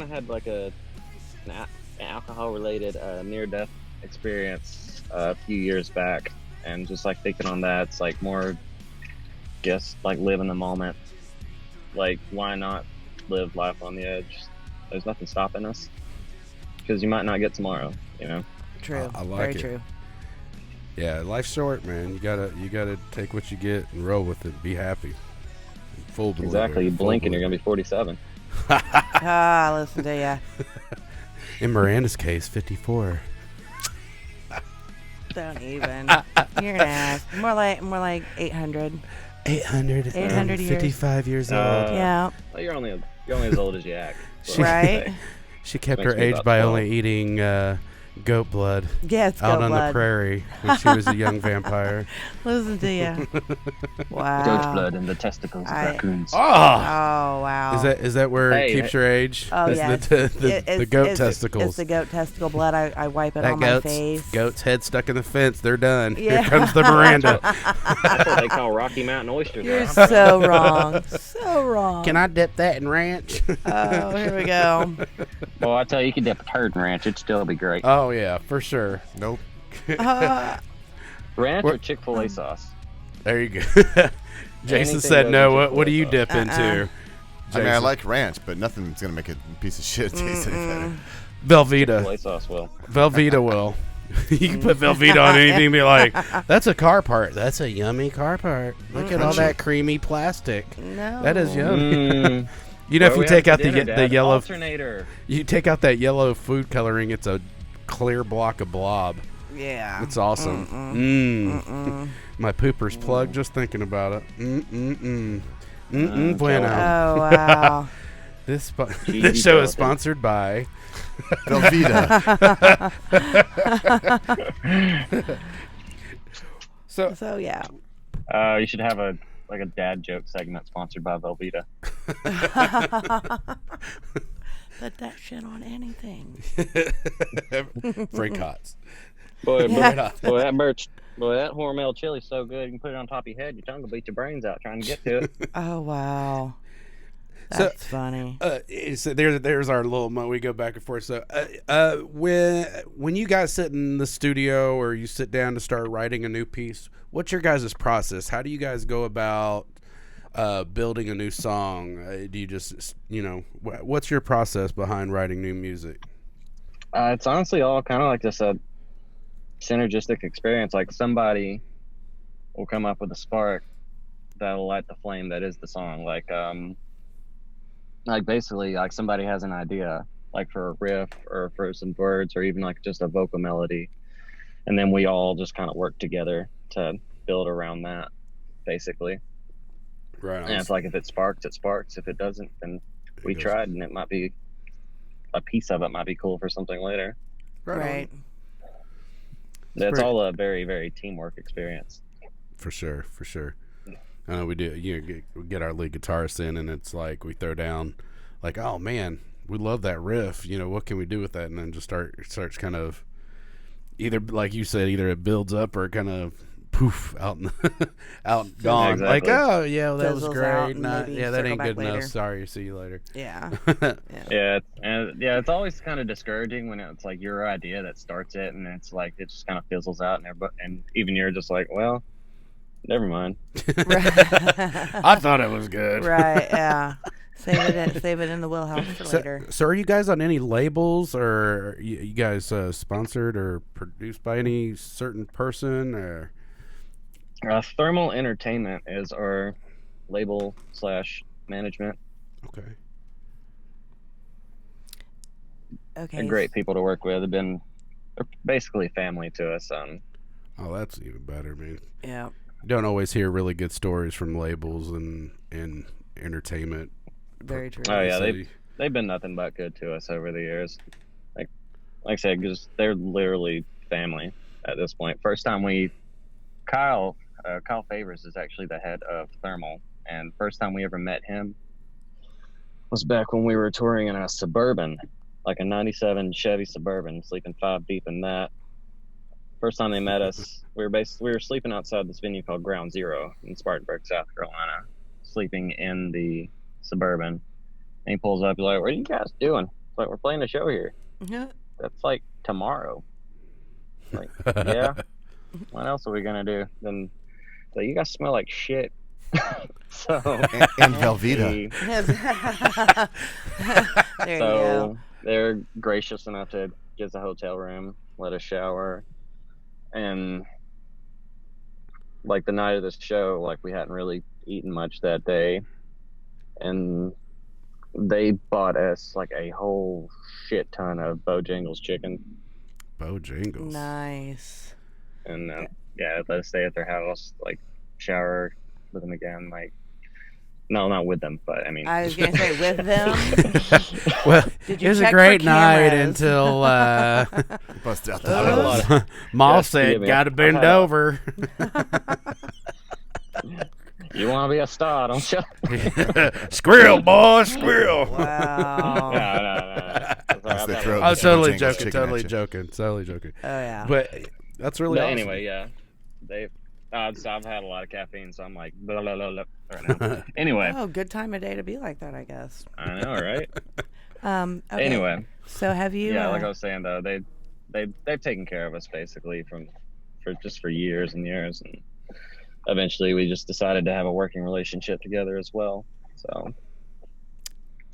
had like an alcohol related near death experience a few years back, and just like thinking on that, it's like more just like live in the moment. Like, why not live life on the edge? There's nothing stopping us, because you might not get tomorrow, you know. True. I like Very it. true. Yeah, life's short, man. You gotta take what you get and roll with it. Be happy. Full believer. Exactly. You blink and you're gonna be 47. Listen to ya. In Miranda's case, 54. Don't even. You're an ass. More like 800. 855 years old. Yeah. Well, you're only as old as you act. So Right. She kept Makes her me age about by 12. only eating goat blood Yeah, it's out goat on the blood. prairie when she was a young vampire. Listen to ya. Wow. Goat blood in the testicles of raccoons. Oh, Oh wow. Is that where Hey, it keeps your age? Oh, Is yeah. the goat testicles. It's the goat testicle blood. I wipe it That on my face. goat's head stuck in the fence. They're done. Yeah. Here comes the Miranda. That's what they call Rocky Mountain oysters. You're right? so wrong. So wrong. Can I dip that in ranch? Oh, here we go. Well, I tell you, you could dip a turd in ranch. It'd still be great. oh yeah, for sure. Nope. Ranch what- or Chick-fil-A sauce? There you go. Jason Anything said goes no. with What do you Chick-fil-A dip into? I mean, I Jason. like ranch, but nothing's gonna make a piece of shit taste any better. Velveeta. Chick-fil-A sauce will. Velveeta will. You can put Velveeta on anything and be like, that's a car part. That's a yummy car part. Look at all Crunchy. that creamy plastic. No. That is yummy. Mm. You know, What if we you take have out for dinner, the Dad? yellow, Alternator. you take out that yellow food coloring, it's a clear block of blob. Yeah. It's awesome. My pooper's plugged just thinking about it. Bueno. Oh wow. This Cheesy this show is gelatin. sponsored by. Velveeta. So yeah. You should have a dad joke segment sponsored by Velveeta. Put that shit on anything. Frank Cots. Boy, Yeah. boy, that Hormel chili's so good. You can put it on top of your head. Your tongue will beat your brains out trying to get to it. Oh wow. So- That's funny. So there's our little moment. We go back and forth. So when you guys sit in the studio or you sit down to start writing a new piece, what's your guys' process? How do you guys go about building a new song? Do you just, what's your process behind writing new music? It's honestly all kind of like just a synergistic experience. Like, somebody will come up with a spark that'll light the flame that is the song. Like basically, like somebody has an idea, like for a riff or for some words or even like just a vocal melody, and then we all just kind of work together to build around that, basically. Right. And it's like, if it sparks, it sparks. If it doesn't, then we goes. tried, and it might be a piece of it might be cool for something later. Right. It's pretty- all a very, very teamwork experience. For sure. We do. We get our lead guitarist in, and it's like we throw down, like, oh man, we love that riff. What can we do with that? And then just starts kind of either, like you said, either it builds up or it kind of poof out gone. Exactly. Like, oh yeah, well, that was Fizzles great. out and Not, maybe yeah, that circle ain't back good enough. later. Sorry, see you later. Yeah. It's always kind of discouraging when it's like your idea that starts it, and it's like it just kind of fizzles out, and even you're just like, well, never mind. I thought it was good. Right. Yeah. Save it in the wheelhouse for later. So are you guys on any labels, or you guys sponsored or produced by any certain person, or? Thermal Entertainment is our label / management. Okay. Okay. They're great people to work with. They're basically family to us. Oh, that's even better, man. Yeah. You don't always hear really good stories from labels and entertainment. Very true. Oh yeah, City. they've been nothing but good to us over the years. Like I said, because they're literally family at this point. First time Kyle Favors is actually the head of Thermal, and first time we ever met him was back when we were touring in a Suburban, like a '97 Chevy Suburban, sleeping 5 deep in that. First time they met us, we were sleeping outside this venue called Ground Zero in Spartanburg, South Carolina, sleeping in the Suburban. And he pulls up, he's like, "What are you guys doing?" It's like, "We're playing a show here." Yeah. That's like tomorrow. Like, yeah. What else are we gonna do? Then, so you guys smell like shit. So and Velveeta. There you so go. they're gracious enough to give us a hotel room, let us shower, and like the night of the show, like we hadn't really eaten much that day, and they bought us like a whole shit ton of Bojangles chicken, Bojangles. Nice. and yeah, let us stay at their house, like shower with them again, like. No, not with them, but I mean. I was gonna say with them. Well, Did it you was a check great for night cameras? until Bust out I had a lot the of- Maul Yes, said, yeah, man. "Got to bend I had a- over." You want to be a star, don't you? Squirrel, boy, squirrel. Wow. No. As they Sorry, throw I was Bojangles totally chicken joking, at totally you. joking, totally joking. Oh yeah. But that's really But awesome. anyway, yeah, so I've had a lot of caffeine, so I'm like blah, blah, blah, blah, right now. Anyway, Oh, good time of day to be like that, I guess. I know, right? Okay. Anyway, So have you? yeah, like I was saying though, they've taken care of us basically for years and years, and eventually we just decided to have a working relationship together as well. So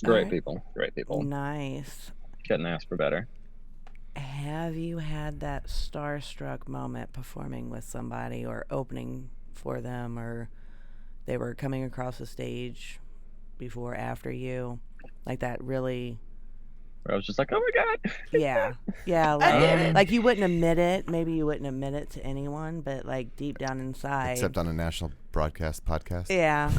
great Alright. people. Nice. Couldn't ask for better. Have you had that starstruck moment performing with somebody or opening for them, or they were coming across the stage before, after you, like that really? Where I was just like, oh my god. Yeah, yeah. Like you wouldn't admit it. Maybe you wouldn't admit it to anyone, but like deep down inside. Except on a national broadcast podcast. Yeah,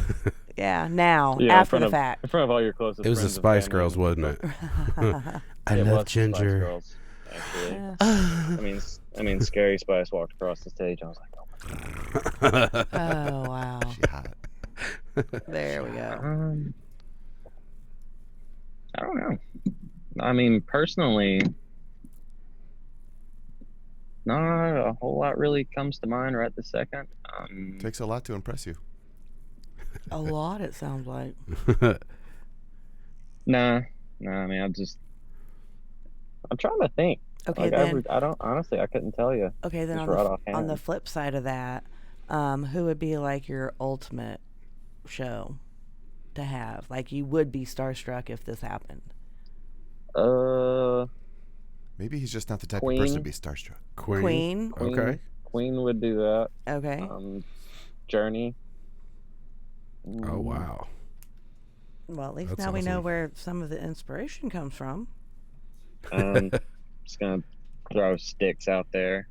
yeah. Now, Yeah, after in the front fact. of all your closest It was the friends and Spice family. Girls, wasn't it? I It love was the Spice ginger. Girls, actually. Yeah. I mean, Scary Spice walked across the stage. I was like, oh my god. Oh wow. She hot. There we go. I don't know. I mean, personally, not a whole lot really comes to mind right this second. Takes a lot to impress you. A lot, it sounds like. Nah. I mean, I'm trying to think. Okay, Like, then. I don't honestly. I couldn't tell you. Okay, then Just on right the, offhand. on the flip side of that, who would be like your ultimate show to have? Like you would be starstruck if this happened. Maybe he's just not the type Queen. of person to be starstruck. Queen. Okay. Queen would do that. Okay. Journey. Oh wow. Well, at least That's now we know awesome. where some of the inspiration comes from. Just gonna throw sticks out there.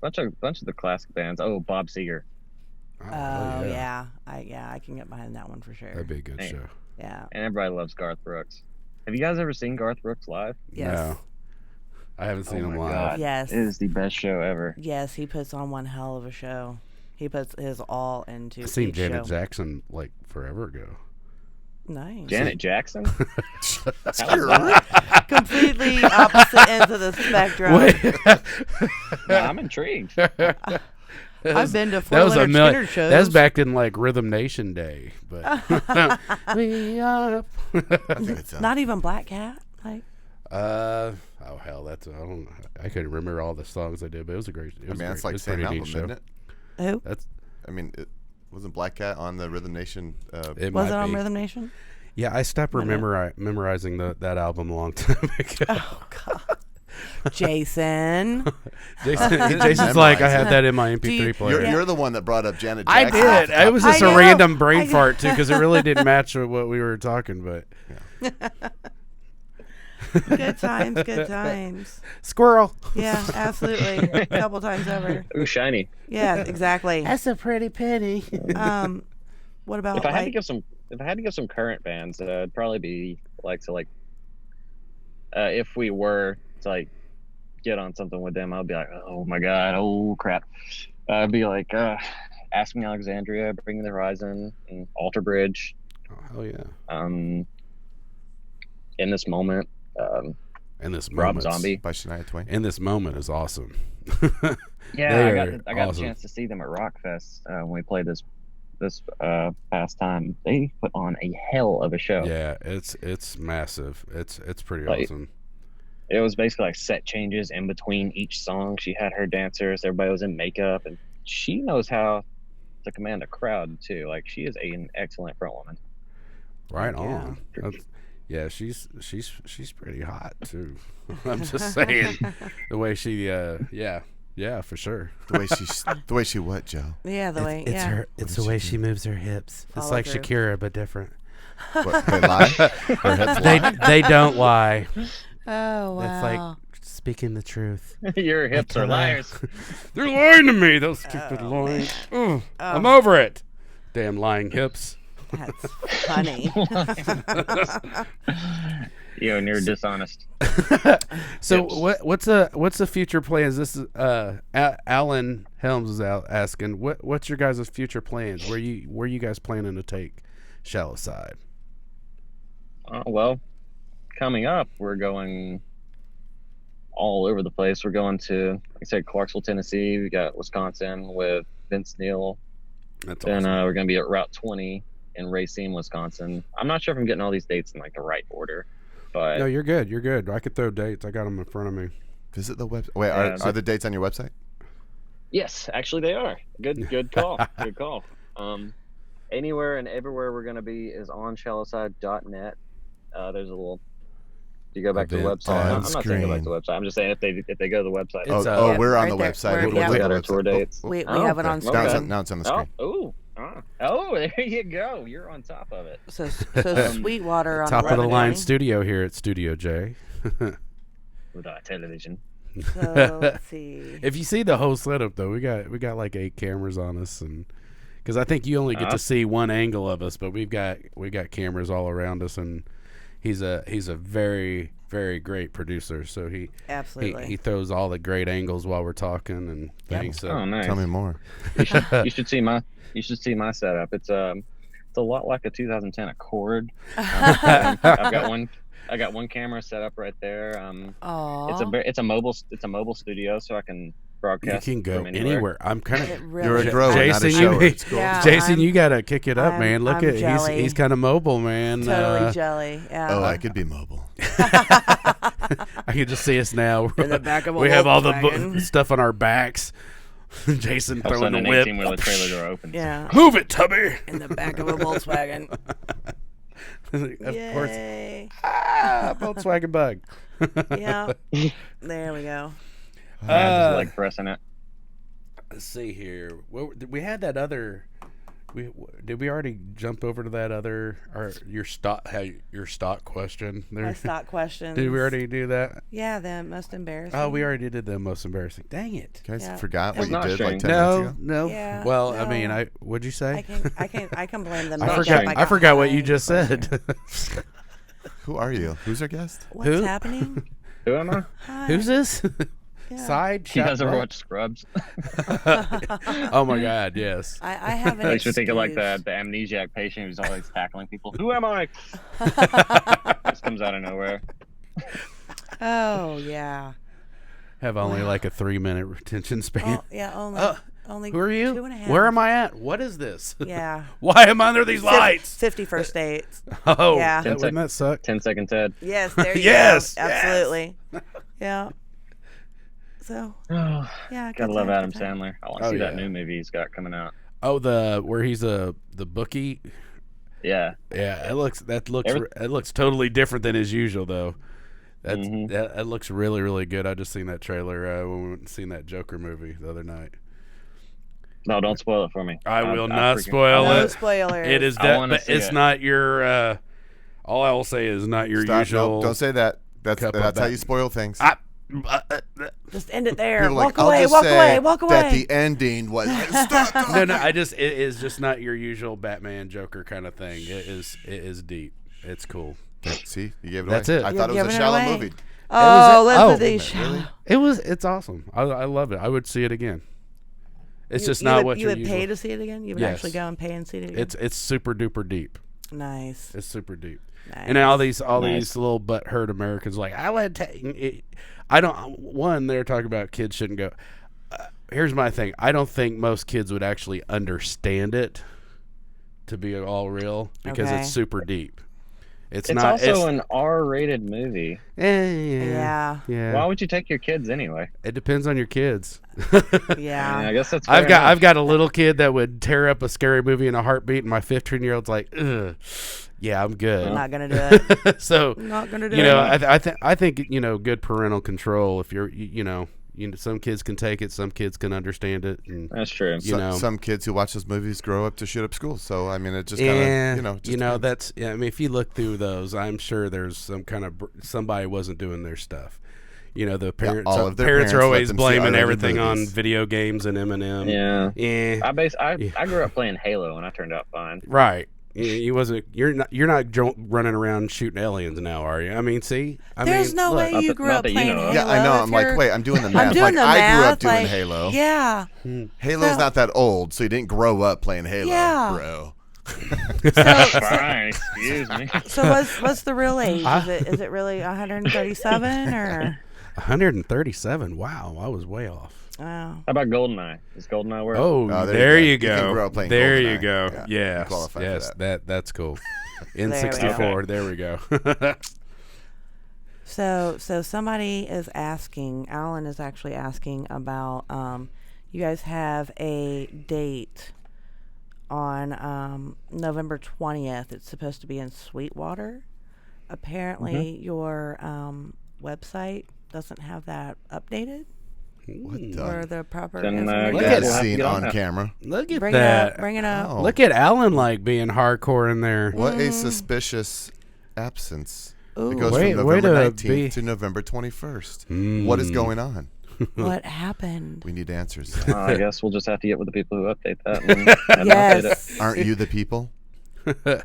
Bunch of the classic bands. Oh, Bob Seger. Oh yeah. I can get behind that one for sure. That'd be a good Hey. show. Yeah. And everybody loves Garth Brooks. Have you guys ever seen Garth Brooks live? Yes. No, I haven't seen Oh him my live. God. Yes. It is the best show ever. Yes, he puts on one hell of a show. He puts his all into I seen each Janet show. Jackson like forever ago. Nice. Janet Jackson? Completely opposite ends of the spectrum. No, I'm intrigued. I've been to That four was a Leonard million. Skinner shows. That's back in like Rhythm Nation day, but we up. I think it's Not even Black Cat. Like, Oh hell, that's I couldn't remember all the songs I did, but it was a great. It I was mean, great. that's It like was the a same pretty album, neat show. isn't it? who? That's I mean, it wasn't Black Cat on the Rhythm Nation. it. Was might it on be. Rhythm Nation? Yeah, I stopped memorizing that album a long time ago. Oh God. Jason. Jason's like, I have that in my Do you- MP3 player. You're the one that brought up Janet I Jackson. did. It was just I a know. random brain I- fart too, because it really didn't match with what we were talking. But Good times, good times. Squirrel. Yeah, absolutely. A couple times over. Ooh, shiny. Yeah, exactly. That's a pretty penny. What about If I had to like? give some current bands, it'd probably be if we were to like get on something with them, I'd be like, oh my god, oh crap. I'd be like, Asking Alexandria, Bring Me the Horizon, and Alter Bridge. Oh, hell yeah. In This Moment, And this Rob moment. Zombie. By Shania Twain. In This Moment is awesome. Yeah, I got awesome. a chance to see them at Rockfest when we played this past time. They put on a hell of a show. Yeah, it's massive. It's pretty Like, awesome. It was basically like set changes in between each song. She had her dancers. Everybody was in makeup, and she knows how to command a crowd too. Like, she is an excellent front woman. Right Yeah. on. Yeah, she's pretty hot too. I'm just saying the way she yeah, for sure. The way she what, Joe? Yeah, the way. It's Yeah. her. It's the way she moves her hips. It's Follow like through. Shakira, but different. What, they lie? Her heads lie? They don't lie. Oh wow. It's like speaking the truth. Your hips are Come on. liars. They're lying to me. Those stupid lying. Ugh, I'm over it. Damn lying hips. That's funny. You and you're dishonest. So Hips. what's the future plans? This is Alan Helms is out asking what's your guys' future plans? Where you guys planning to take Shallow Side? Well, coming up, we're going all over the place. We're going to, like I said, Clarksville, Tennessee. We got Wisconsin with Vince Neil. That's Then awesome. we're going to be at Route 20 in Racine, Wisconsin. I'm not sure if I'm getting all these dates in like the right order, but No, you're good. You're good. I could throw dates. I got them in front of me. Visit the website. Wait, Yeah, are the dates on your website? yes, actually they are. Good call. Good call. Anywhere and everywhere we're going to be is on shallowside.net. There's a little. You go back to the Event website. I'm not saying go back screen. to the website. I'm just saying if they go to the website. Oh, It's, oh, we're on right the there. website. We're- We'll yeah. click We on got the our tour website. dates. we Oh, have it okay. on Now, screen. it's on, now it's on the screen. There you go. You're on top of it. So Sweetwater on Top the of the line 11. studio here at Studio J. With our television. So let's see. If you see the whole setup though, we got like 8 cameras on us, and because I think you only get to see one angle of us, but we got cameras all around us, and he's a very very great producer. So Absolutely. he throws all the great angles while we're talking and things. So Oh, nice. Tell me more. You should see my setup. It's a lot like a 2010 Accord. I got one camera set up right there. Aw. It's a mobile studio, so I can you broadcast. can go from anywhere. anywhere. I'm kind It of really You're a is. grower, not a Jason, shower. you- It's cool. Yeah. Jason, I'm- you gotta kick it up, I'm- man. Look I'm at jelly. he's kind of mobile, man. Totally jelly. Yeah. Oh, I could be mobile. I can just see us now. In the back of a we have all the Volkswagen. stuff on our backs. Jason All of a throwing sudden, the an whip. 18-wheeler trailer door opens. Yeah. Move it, Tubby. In the back of a Volkswagen. Of course. Yay. Volkswagen bug. Yeah. There we go. I just like pressing it. Let's see here. We had that other. Did we already jump over to that other your stock question there? My stock questions. Did we already do that? Yeah, the most embarrassing. Oh, we already did the most embarrassing. Dang it. You guys Yeah. forgot what It's you not did like strange. 10 minutes No, ago? no. Yeah, Well, no. I mean, what'd you say? I can blame the I makeup. forgot. I got forgot what you behind. just said. Who are you? Who's our guest? What's Who? happening? Who am I? Hi. Who's this? Yeah. Side. You shot guys ever what? watch Scrubs? Oh my God, yes. I have an Makes me think of like excuse. the amnesiac patient who's always tackling people. Who am I? This comes out of nowhere. Oh yeah. Have only like a 3-minute retention span. Oh yeah. Only. Who are you? 2.5. Where am I at? What is this? Yeah. Why am I under these lights? 50 first dates. Oh, Yeah. wouldn't that suck? 10 seconds Ted. Yes. There you Yes, go. Absolutely. Yeah. So Oh, yeah. gotta good love time, Adam good time. Sandler. I want to Oh, see that yeah. new movie he's got coming out. Oh, where he's the bookie. Yeah. Yeah, it looks Every- it looks totally different than his usual though. Mhm. That looks really really good. I just seen that trailer when we went and seen that Joker movie the other night. No, don't spoil it for me. I will I not freaking- spoil No it. spoilers. It is I wanna but see it's it. not your. All I will say is not your Stop. usual. No, don't say that. That's how you spoil things. Just end it there. People are Walk like, away. I'll just Walk say away. Walk away. that the ending was. No, it is just not your usual Batman Joker kind of thing. It is deep. It's cool. See, you gave it That's away. it. I You're thought it was a giving it shallow away. movie. Oh, Oh, Elizabeth. Really? It's awesome. I love it. I would see it again. It's just you not would, what you you're would usual. pay to see it again. You would Yes. actually go and pay and see it again. It's super duper deep. Nice. It's super deep. Nice. And all these Nice. little butthurt Americans like I would take. I don't. One, they're talking about kids shouldn't go. Here's my thing. I don't think most kids would actually understand it to be all real because Okay. it's super deep. It's It's not. also an R-rated movie. Yeah. Yeah. Why would you take your kids anyway? It depends on your kids. Yeah. I guess that's. I've fair enough. got a little kid that would tear up a scary movie in a heartbeat, and my 15-year-old's like, ugh, yeah, I'm good. I'm not gonna do it. So Not gonna do you know, it. I think good parental control. If you're some kids can take it, some kids can understand it, and That's true. Some kids who watch those movies grow up to shoot up schools. So I mean, it just yeah, kind of depends. that's I mean, if you look through those, I'm sure there's some kind of somebody wasn't doing their stuff. The parents, all of their parents are parents let always them see blaming R-rated everything on movies. video games and Eminem. Yeah. Yeah, I grew up playing Halo and I turned out fine. right. You're not running around shooting aliens now, are you? I mean, see, There's no look, way Not you that- grew not up that you playing know Halo. of. Yeah, I know. if I'm like, you're- wait, I'm doing the math. I'm doing like the I grew math. up doing like, Halo. Yeah. Halo's So- not that old, so you didn't grow up playing Halo, Yeah. bro. Fine, excuse me. So what's the real age? Is it really 137 or? 137. Wow, I was way off. Wow. How about GoldenEye? Is GoldenEye work? Oh, Oh, there you You can go. grow up playing There you GoldenEye. go. Yeah, you Yes, qualify for yes, that's cool. There we N64. There we go. So somebody is asking. Alan is actually asking about. You guys have a date on November 20th. It's supposed to be in Sweetwater. Apparently, your website doesn't have that updated What or the? the proper Then, information. Look That at we'll have to scene get on that. camera. Look at Bring that. it up. Bring it up. Oh. Look at Alan like being hardcore in there. What a suspicious absence. Ooh. It goes Way- from way November to 19th be- to November 21st. What is going on? What happened? We need answers. I guess we'll just have to get with the people who update that. And update it. Yes. Aren't you the people? That's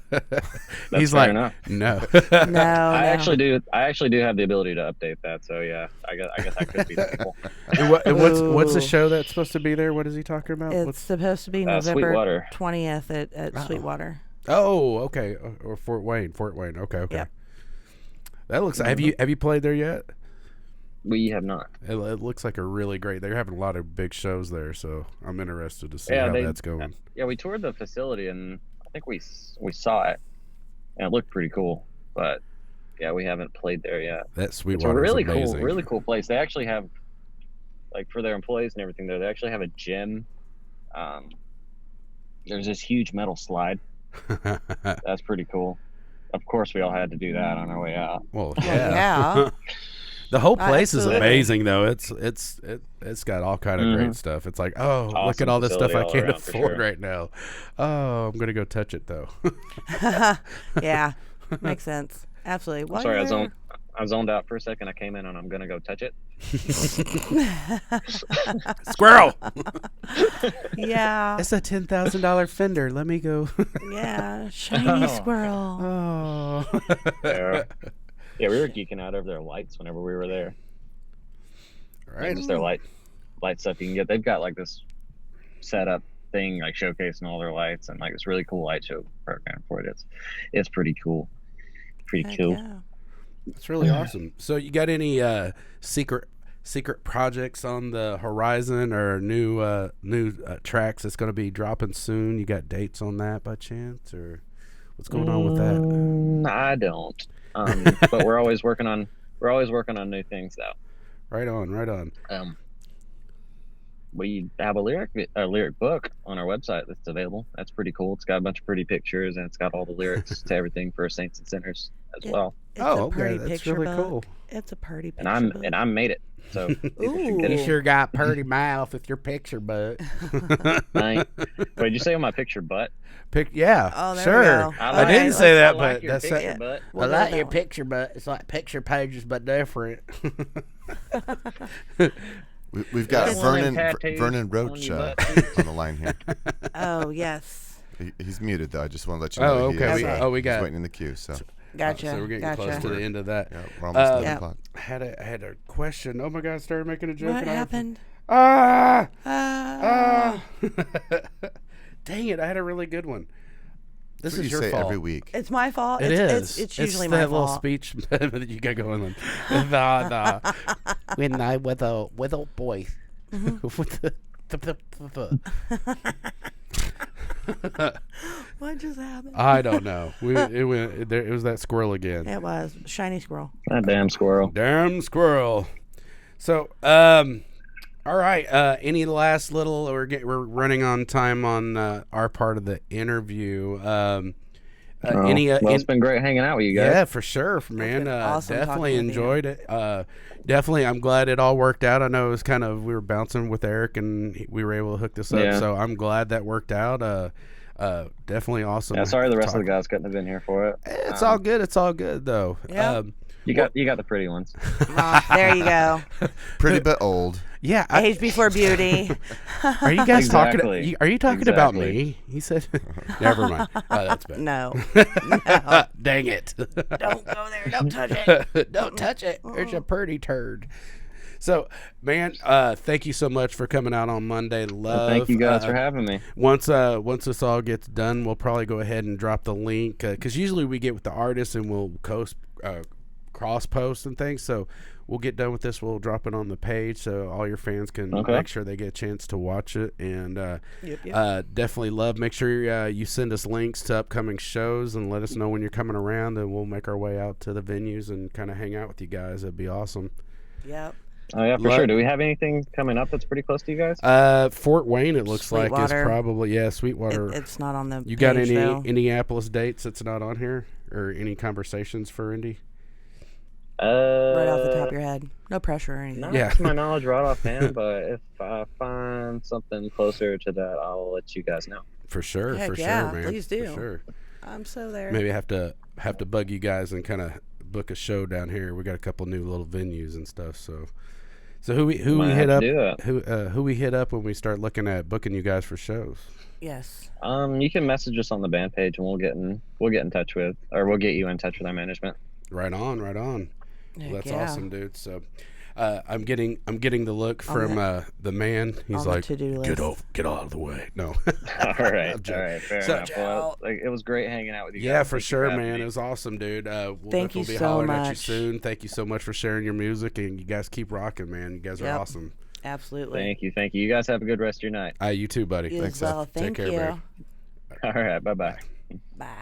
He's fair like, enough. no. No. I actually do have the ability to update that. So yeah, I guess I could be the people. And what's the Ooh. show that's supposed to be there? What is he talking about? It's What's- supposed to be November Sweetwater. 20th at Sweetwater. oh, okay. Or Fort Wayne. Okay, okay. Yep. That looks. Have you played there yet? We have not. It looks like a really great. They're having a lot of big shows there, so I'm interested to see Yeah, how they- that's going. Yeah, we toured the facility and I think we saw it, and it looked pretty cool. But yeah, we haven't played there yet. That It's a Sweetwater really is amazing. really cool place. They actually have, like, for their employees and everything there, they actually have a gym. There's this huge metal slide. That's pretty cool. Of course, we all had to do that on our way out. Well, Well, yeah. yeah. The whole place is Absolutely. amazing, though. It's got all kind of great stuff. It's like, oh, look Awesome at all this stuff I facility all can't around, for afford sure. right now. Oh, I'm gonna go touch it though. Yeah. Makes sense. Absolutely. While Sorry, you're I zoned out for a second. I came in and I'm gonna go touch it. Squirrel. Yeah. It's a $10,000 Fender. Let me go. Yeah. Shiny squirrel. Oh. Yeah, we were geeking out over their lights whenever we were there. Right. Just their light stuff you can get. They've got like this setup thing, like showcasing all their lights and like this really cool light show program for it. It's pretty cool. Pretty Heck cool. yeah. It's really awesome. So, you got any secret projects on the horizon or new tracks that's going to be dropping soon? You got dates on that by chance, or what's going on with that? I don't. But we're always working on new things though. Right on. we have a lyric book on our website that's available. That's pretty cool. It's got a bunch of pretty pictures, and it's got all the lyrics to everything for Saints and Sinners as well. It's Oh, a okay, pretty that's picture really book. cool. It's a pretty picture And book. I made it. So Ooh. get You it. sure got purty mouth with your picture butt. Wait, did you say on my picture butt? Yeah, Oh, there we sure. go. I All didn't right, say I that, like but your that's picture it. butt. We'll I go like with your that picture butt. It's like picture pages, but different. We've got It's Vernon tattoos Vernon on Roach your butt. on the line here. one. Oh, yes. He's muted though. I just want to let you know. Oh, that okay. Okay. We he's got. waiting in the queue. So Gotcha. So we're getting gotcha. close to the end of that. yeah, we're almost at 11 Yep. o'clock. I had a question. Oh my God! I started making a joke. What and I- happened? Ah! Ah. Dang it! I had a really good one. This That's what is you your say fault. every week. It's my fault. It is. It's usually it's my that little fault. speech that you got going on. When I with a boy. With the What just happened? I don't know. It was that squirrel again. It was shiny squirrel. That damn squirrel. Damn squirrel. So, all right. Any last little? We're running on time on our part of the interview. It's been great hanging out with you guys. Yeah, for sure, man. been awesome Definitely talking with you. enjoyed it. Definitely, I'm glad it all worked out. I know it was we were bouncing with Eric, and we were able to hook this up. Yeah. So I'm glad that worked out. Definitely awesome. Yeah, sorry the rest of the guys couldn't have been here for it. It's all good. It's all good though. Yeah. You got the pretty ones. Oh, there you go. Pretty but old. Yeah. Age before beauty. Are you guys Exactly. talking? Are you talking about Exactly. me? He said. Never mind. Oh, that's bad. No. No. Dang it. Don't go there. Don't touch it. Don't touch it. There's a pretty turd. So, man, thank you so much for coming out on Monday Love. Thank you guys for having me. Once this all gets done, we'll probably go ahead and drop the link because usually we get with the artists and we'll cross post and things. So we'll get done with this. We'll drop it on the page so all your fans can make sure they get a chance to watch it. And definitely love. Make sure you send us links to upcoming shows and let us know when you're coming around, and we'll make our way out to the venues and kind of hang out with you guys. It'd be awesome. Yep. Oh yeah, for sure. Do we have anything coming up that's pretty close to you guys? Fort Wayne, it looks like, is Sweetwater. probably Sweetwater. It's not on the You got page, any though. Indianapolis dates that's not on here, or any conversations for Indy? Right off the top of your head. No pressure or anything. Not Yeah. to my knowledge right offhand, but if I find something closer to that, I'll let you guys know. For sure, Heck for yeah, sure, man. please do. For sure. I'm so there. Maybe have to bug you guys and kind of book a show down here. We got a couple new little venues and stuff. So who we Might hit have up? to do it. Who we hit up when we start looking at booking you guys for shows? Yes. You can message us on the band page, and we'll get in touch with, or we'll get you in touch with our management. Right on. Well, Heck that's yeah. awesome, dude. So, I'm getting the look from the man. He's on the like, to-do list. get out of the way. No. All right, I'm joking. all right, fair So- enough. Well, it was great hanging out with you. Yeah, guys. for Thank you sure, having man. me. It was awesome, dude. We'll Thank you definitely be so hollering at you much. soon. Thank you so much for sharing your music, and you guys keep rocking, man. You guys are Yep. awesome. Absolutely. Thank you. You guys have a good rest of your night. You too, buddy. You Thanks, as well. Seth. Thank Take care, you. bro. All right, bye. Bye.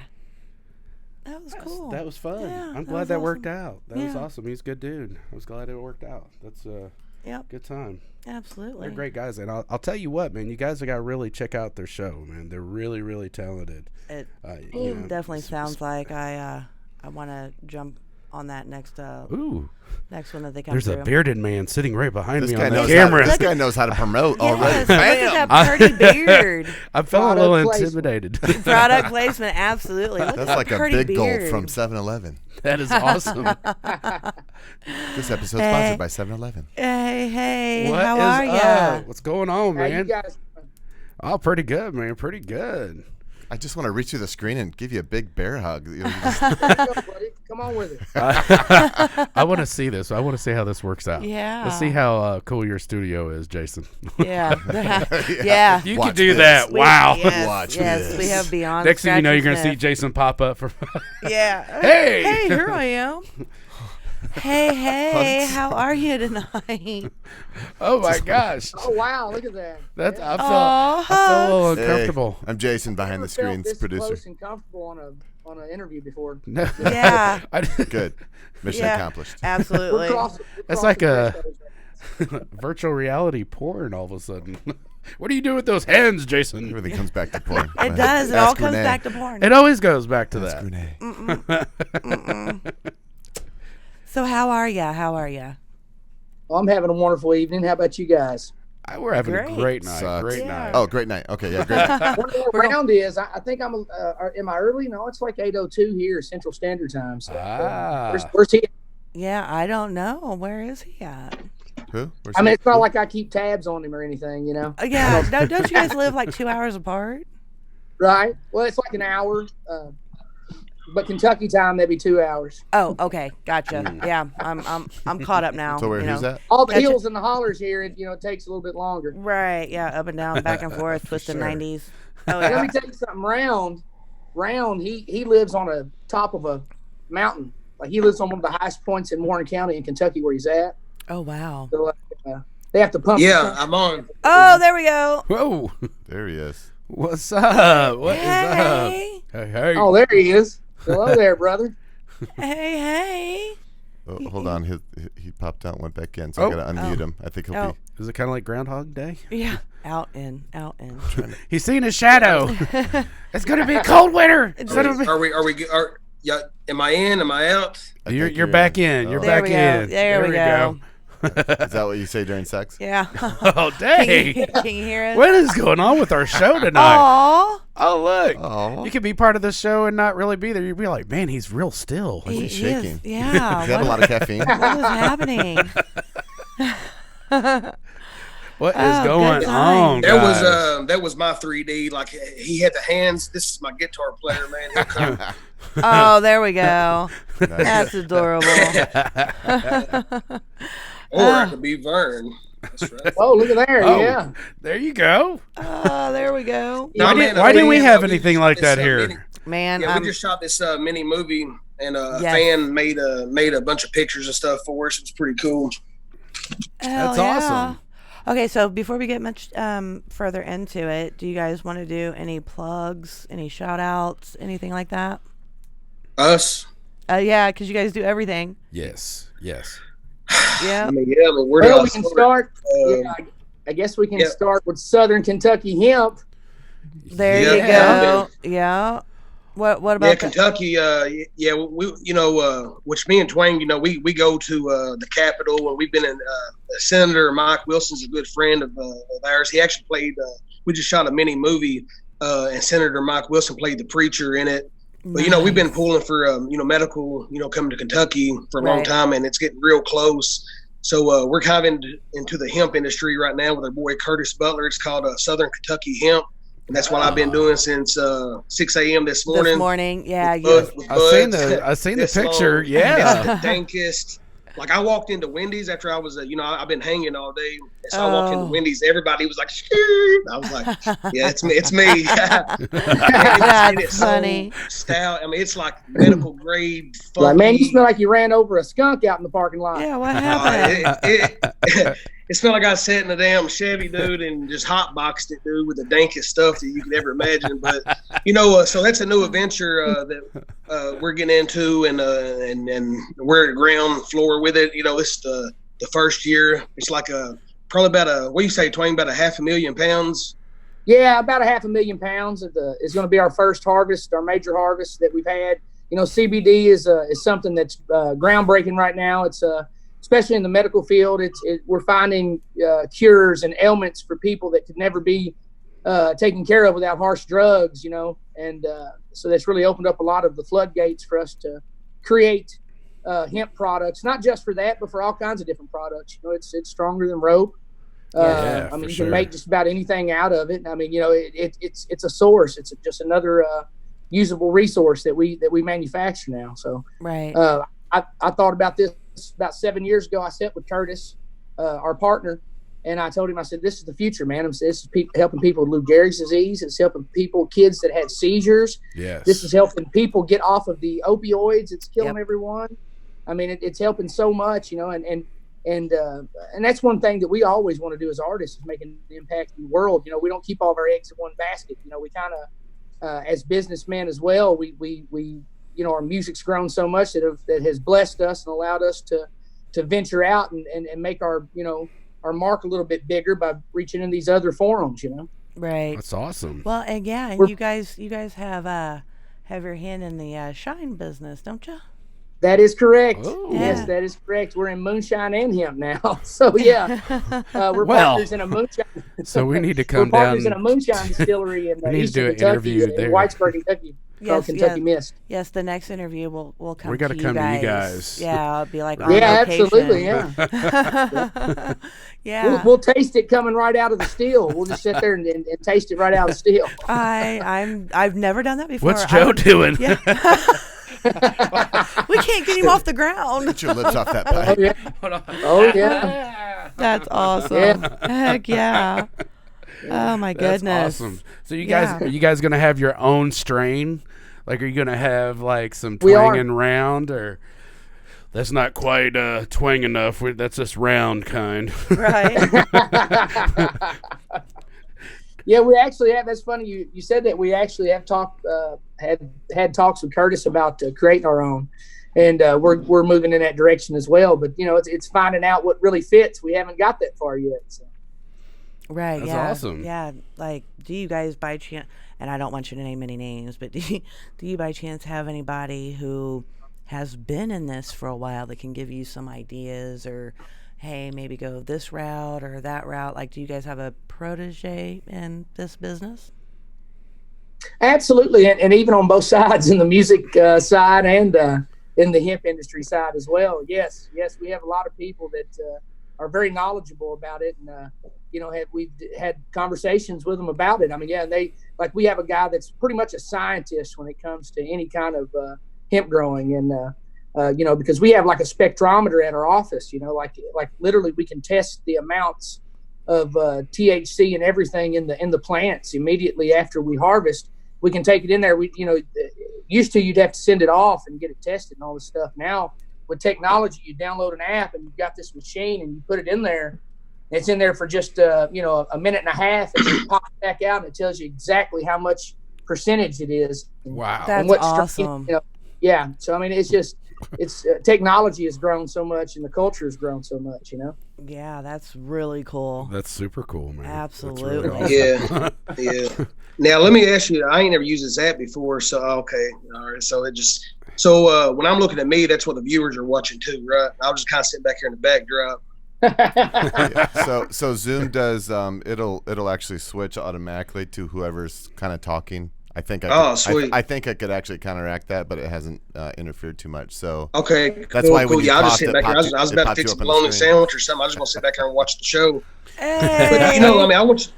That was cool. That was fun. Yeah, I'm that glad was that worked awesome. out. That was Yeah. awesome. He's a good dude. I was glad it worked out. That's a Yep. good time. Absolutely. They're great guys, and I'll tell you what, man. You guys have got to really check out their show, man. They're really, really talented. It You know, definitely sounds like I want to jump on that next Ooh, next one that they come there's through. a bearded man sitting right behind This me guy on the knows camera. this guy knows how to promote already. Yes, look at Bam! that pretty beard. I'm feeling a little Product intimidated. Product placement, absolutely. Look at That's that like a pretty big beard. gulp from 7-Eleven. That is awesome. This episode's Hey. sponsored by 7-Eleven. Hey, What how is are up? ya? What's going on, How you man? guys? Oh, pretty good, man. Pretty good. I just want to reach through the screen and give you a big bear hug. You know, you just- Go, buddy. Come on with it. I want to see this. I want to see how this works out. Yeah. Let's see how cool your studio is, Jason. Yeah. Yeah. You Watch could do this. that. Wow. Yes, Watch yes, this. we have beyond. Next thing you know, you're going to see Smith. Jason pop up from. Yeah. Hey! Hey, here I am. Hey, how are you tonight? Oh my gosh. Oh wow, look at that. That's I feel Aw, I feel a little Hey, uncomfortable. I'm Jason behind Never the felt screens this producer. close and comfortable on an interview before. Yeah. I- Good. Mission Yeah. accomplished. Absolutely. We're That's like a- thresholds. Virtual reality porn all of a sudden. What do you do with those hands, Jason? Everything comes back to porn. It does. It all comes Renee. back to porn. It always goes back to Ask that. Renee. So how are ya? How are ya? Well, I'm having a wonderful evening. How about you guys? We're having a Great. great night. Sucks. Great Yeah. night. Oh, great night. Okay, yeah, great night. What the round is, I think I'm, am I early? No, it's like 8:02 here, Central Standard Time. So, Ah. where's he? Yeah, I don't know. Where is he at? Who? Where's I mean, he? it's not like I keep tabs on him or anything, you know? Yeah. Don't you guys live like 2 hours apart? Right? Well, it's like an hour. But Kentucky time, that'd be 2 hours. Oh, okay. Gotcha. Yeah, I'm caught up now. So where? you Who's know. that? All the Gotcha. hills and the hollers here, it takes a little bit longer. Right. Yeah. Up and down, back and forth, twisting sure. 90s. Oh, Let yeah. me tell you something. Round, he lives on a top of a mountain. Like he lives on one of the highest points in Warren County in Kentucky where he's at. Oh, wow. So they have to pump. Yeah, I'm on. Oh, there we go. Whoa. There he is. What's up? What is up? Hey. Hey, hey. Oh, there he is. Hello there, brother. Hey, hey. Oh, hold on. He popped out and went back in, so Oh. I got to unmute him. I think he'll Oh. be. Is it kind of like Groundhog Day? Yeah. Out in. He's seen a shadow. It's gonna be a cold winter. It's gonna be. Yeah, am I in? Am I out? I You're think you're back in. in. You're Oh. There back we go. in. There we go. Is that what you say during sex? Yeah. Oh, Can dang. you hear us? What is going on with our show tonight? Aw. Oh, look. Oh, You could be part of the show and not really be there. You'd be like, man, he's real still. He- He shaking? is. Yeah. he's had a lot of caffeine. What is happening? What is Oh, going good time. on, guys? That was my 3D. Like he had the hands. This is my guitar player, man. He'll come. Oh, there we go. Nice. That's adorable. Or it could be Vern. That's right. Oh, look at there. Oh. Yeah. There you go. Oh, there we go. No, man, Why didn't we man, have we anything just like shot this, that here? mini- Man, Yeah, we just shot this mini movie, and a Yes. fan made a bunch of pictures and stuff for us. It was pretty cool. hell That's yeah. awesome. Okay, so before we get much further into it, do you guys want to do any plugs, any shout outs, anything like that? Us. Yeah, because you guys do everything. Yes. Yes. Yeah. We're Well, not we can start. Yeah, I guess we can yeah. start with Southern Kentucky hemp. There Yeah. you go. Yeah. What Yeah, about that? Kentucky. Which me and Twang, we go to the Capitol, and we've been in. Senator Mike Wilson's a good friend of ours. He actually played. We just shot a mini movie, and Senator Mike Wilson played the preacher in it. But we've been pulling for medical, coming to Kentucky for a long Right. time, and it's getting real close. So we're kind of into the hemp industry right now with our boy Curtis Butler. It's called Southern Kentucky Hemp. And that's what I've been doing since 6 a.m. this morning. This morning, yeah. With You, I seen the picture. Yeah. It's the dankest. Like I walked into Wendy's after I was, I've been hanging all day. And so I walked into Oh. Wendy's. Everybody was like, "Shit." I was like, yeah, it's me. It's me. That's so funny. stout. I mean, it's like medical grade. Funky. Like, man, you smell like you ran over a skunk out in the parking lot. yeah, what happened? It smelled like I sat in a damn Chevy, dude, and just hotboxed it, dude, with the dankest stuff that you could ever imagine. But so that's a new adventure that we're getting into, and we're at ground floor with it. It's the first year. It's like probably about what do you say, Twang? About 500,000 pounds. Yeah, about 500,000 pounds is going to be our first harvest, our major harvest that we've had. CBD is something that's groundbreaking right now. It's especially in the medical field. We're finding cures and ailments for people that could never be taken care of without harsh drugs. And so that's really opened up a lot of the floodgates for us to create hemp products, not just for that, but for all kinds of different products. It's stronger than rope. Yeah, I mean, for you sure. can make just about anything out of it. I mean, it's a source. It's just another usable resource that we manufacture now. So Right. I thought about this about 7 years ago. I sat with Curtis, our partner, and I told him, I said, this is the future, man. This is helping people with Lou Gehrig's disease. It's helping kids that had seizures. Yes. This is helping people get off of the opioids. It's killing Yep. everyone. I mean, it's helping so much, and that's one thing that we always want to do as artists is make an impact in the world. We don't keep all of our eggs in one basket. We kind of, as businessmen as well, we our music's grown so much that has blessed us and allowed us to to venture out and make our our mark a little bit bigger by reaching in these other forums. Right. That's awesome. Well, and yeah, and you guys have your hand in the shine business, don't you? That is correct. Oh. Yes, Yeah. that is correct. We're in moonshine and hemp now. So yeah, we're Well, partners in a moonshine. So we need to We're come partners down. in a moonshine distillery in We need to eastern do an Kentucky, interview in there. Whitesburg, Kentucky. Called Kentucky Mist. Yes, the next interview will come. We gotta to come you to guys. you guys. Yeah, I'll be like on Yeah, location. absolutely. Yeah. Yeah. We'll taste it coming right out of the still. We'll just sit there and taste it right out of the still. I've never done that before. What's Joe doing? Yeah. We can't get him off the ground. Get your lips off that Oh pipe. yeah. Oh yeah. That's awesome. Yeah. Heck yeah. Oh my That's goodness. awesome. So you guys, are you guys gonna have your own strain? Like, are you gonna have like some We twang are. and round, or that's not quite twang enough? That's just round kind. Right. Yeah, we actually have. That's funny. You said that. We actually have had talks with Curtis about creating our own, and we're moving in that direction as well. But it's finding out what really fits. We haven't got that far yet. So. Right. That's yeah. awesome. Yeah. Like, do you guys by chance? And I don't want you to name any names, but do you by chance have anybody who has been in this for a while that can give you some ideas, or hey, maybe go this route or that route? Like, do you guys have a protege in this business? Absolutely, and even on both sides, in the music side and in the hemp industry side as well. Yes, we have a lot of people that are very knowledgeable about it, and we've had conversations with them about it. I mean, yeah, we have a guy that's pretty much a scientist when it comes to any kind of hemp growing, and because we have like a spectrometer at our office, like literally we can test the amounts of THC and everything in the plants immediately after we harvest. We can take it in there. Used to you'd have to send it off and get it tested and all this stuff. Now with technology, you download an app and you've got this machine and you put it in there. It's in there for just a minute and a half, and it pops back out and it tells you exactly how much percentage it is. Wow. That's awesome. Yeah. So I mean, it's technology has grown so much and the culture has grown so much. Yeah, that's really cool. That's super cool, man. Absolutely. That's really awesome. Yeah. Now let me ask you. I ain't never used this app before, so okay, all right. So when I'm looking at me, that's what the viewers are watching too, right? I'll just kind of sit back here in the backdrop. Yeah. So Zoom does it'll actually switch automatically to whoever's kind of talking. I think sweet. I think I could actually counteract that, but it hasn't interfered too much. So okay, that's why when you I'll just popped sit it, back here. I was about to fix a bologna sandwich or something. I was just gonna sit back here and watch the show. Hey. But I mean, I want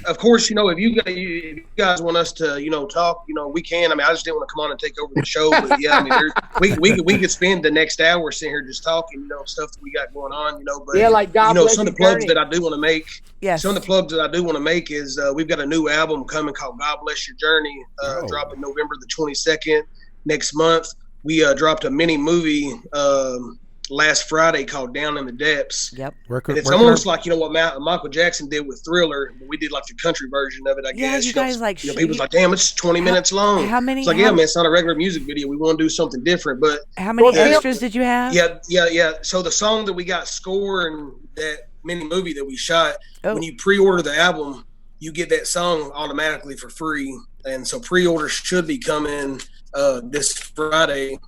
of course, if you guys want us to talk, we can. I mean, I just didn't want to come on and take over the show, but yeah, I mean, we could spend the next hour sitting here just talking, stuff that we got going on, But yeah, like God bless some of the your plugs journey. that I do want to make. Yes. Some of the plugs that I do want to make is we've got a new album coming called God Bless Your Journey, dropping November the 22nd next month. We dropped a mini movie last Friday called Down in the Depths. Yep. And it's almost like what Michael Jackson did with Thriller, but we did like the country version of it. I Yeah, guess you guys people's like, damn, it's 20 minutes long. How many? It's like, yeah, man, it's not a regular music video. We want to do something different. But How many extras did you have? yeah. So the song that we got score and that mini movie that we shot, when you pre-order the album, you get that song automatically for free. And so pre-orders should be coming this Friday.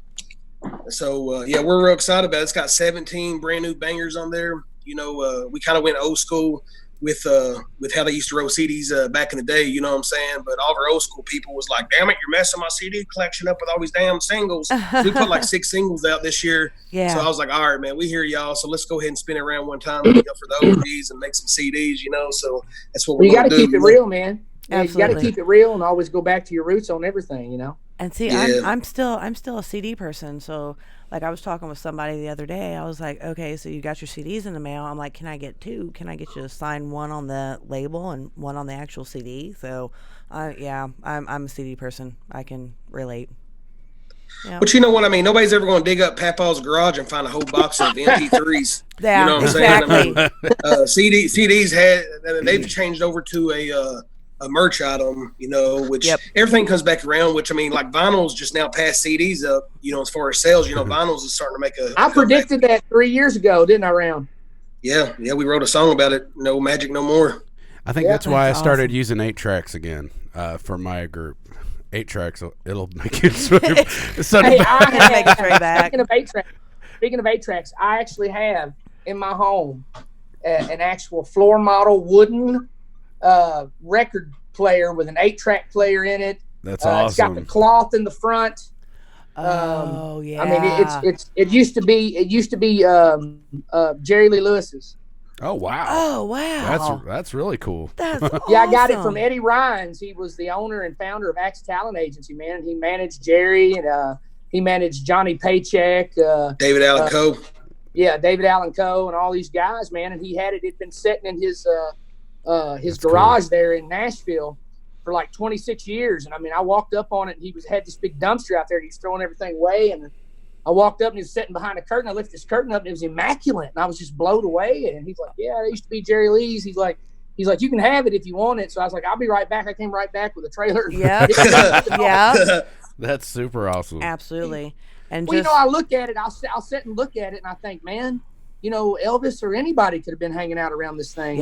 So we're real excited about it. It's got 17 brand new bangers on there. We kind of went old school with how they used to roll CDs back in the day. You know what I'm saying? But all of our old school people was like, "Damn it, you're messing my CD collection up with all these damn singles." So we put like 6 singles out this year. Yeah. So I was like, "All right, man, we hear y'all. So let's go ahead and spin it around one time for the OGs and make some CDs." So that's what we're You got going to to do. keep it real, man. Yeah, you got to Absolutely. keep it real and always go back to your roots on everything. And see, Yeah. I'm still a CD person. So like I was talking with somebody the other day. I was like, okay, so you got your CDs in the mail. I'm like, can I get 2? Can I get you to sign one on the label and one on the actual CD? So, I'm a CD person. I can relate. Yeah. But you know what I mean? Nobody's ever going to dig up Papa's garage and find a whole box of MP3s. Yeah, you know what I'm exactly. saying? CDs they've changed over to a merch item, you know, which Yep. everything comes back around, which I mean, like vinyl's just now passed CDs up, you know, as far as sales, you know, vinyl's is starting to make a I predicted that 3 years ago, didn't I, Round? Yeah, we wrote a song about it. No Magic No More. I think that's why I started using 8-tracks again for my group. 8-tracks, it'll make it sort of Hey, Make it straight back. Speaking of 8-tracks, I actually have in my home an actual floor model wooden record player with an 8-track player in it. That's awesome. It's got the cloth in the front. Oh yeah. I mean, it used to be Jerry Lee Lewis's. Oh wow. Oh wow. That's really cool. That's awesome. Yeah, I got it from Eddie Rhines. He was the owner and founder of Axe Talent Agency, man. He managed Jerry and he managed Johnny Paycheck. David Allen Coe. Yeah, David Allen Coe and all these guys, man. And he had it. It'd been sitting in his That's garage cool. there in Nashville for like 26 years. And I mean, I walked up on it and he had this big dumpster out there. And he was throwing everything away. And I walked up and he was sitting behind a curtain. I lifted this curtain up and it was immaculate. And I was just blown away. And he's like, yeah, it used to be Jerry Lee's. He's like, you can have it if you want it. So I was like, I'll be right back. I came right back with a trailer. Yeah. Yeah. That's super awesome. Absolutely. And Well, just I look at it. I'll sit and look at it and I think, man, Elvis or anybody could have been hanging out around this thing,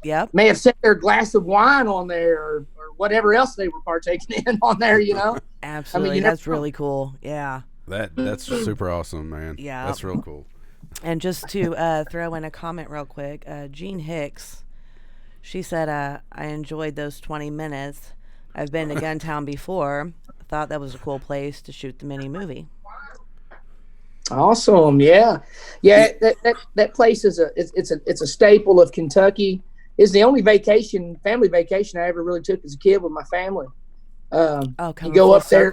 Yep. May have set their glass of wine on there or whatever else they were partaking in on there, Absolutely. I mean, That's really cool. Yeah. That's super awesome, man. Yeah. That's real cool. And just to throw in a comment real quick, Jean Hicks, she said, I enjoyed those 20 minutes. I've been to Guntown before. Thought that was a cool place to shoot the mini movie. Awesome. Yeah. That place is a staple of Kentucky. It's the only family vacation I ever really took as a kid with my family. You go up there.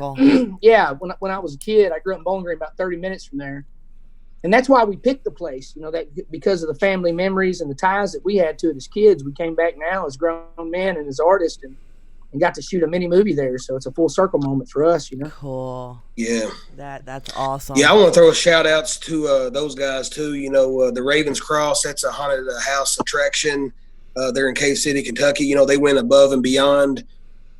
Yeah. When I was a kid, I grew up in Bowling Green, about 30 minutes from there. And that's why we picked the place, that because of the family memories and the ties that we had to it as kids. We came back now as grown men and as artists and got to shoot a mini movie there. So it's a full circle moment for us, Cool. Yeah. That's awesome. Yeah, I want to throw shout outs to those guys too. The Ravens Cross, that's a haunted house attraction. They're in Cave City, Kentucky. They went above and beyond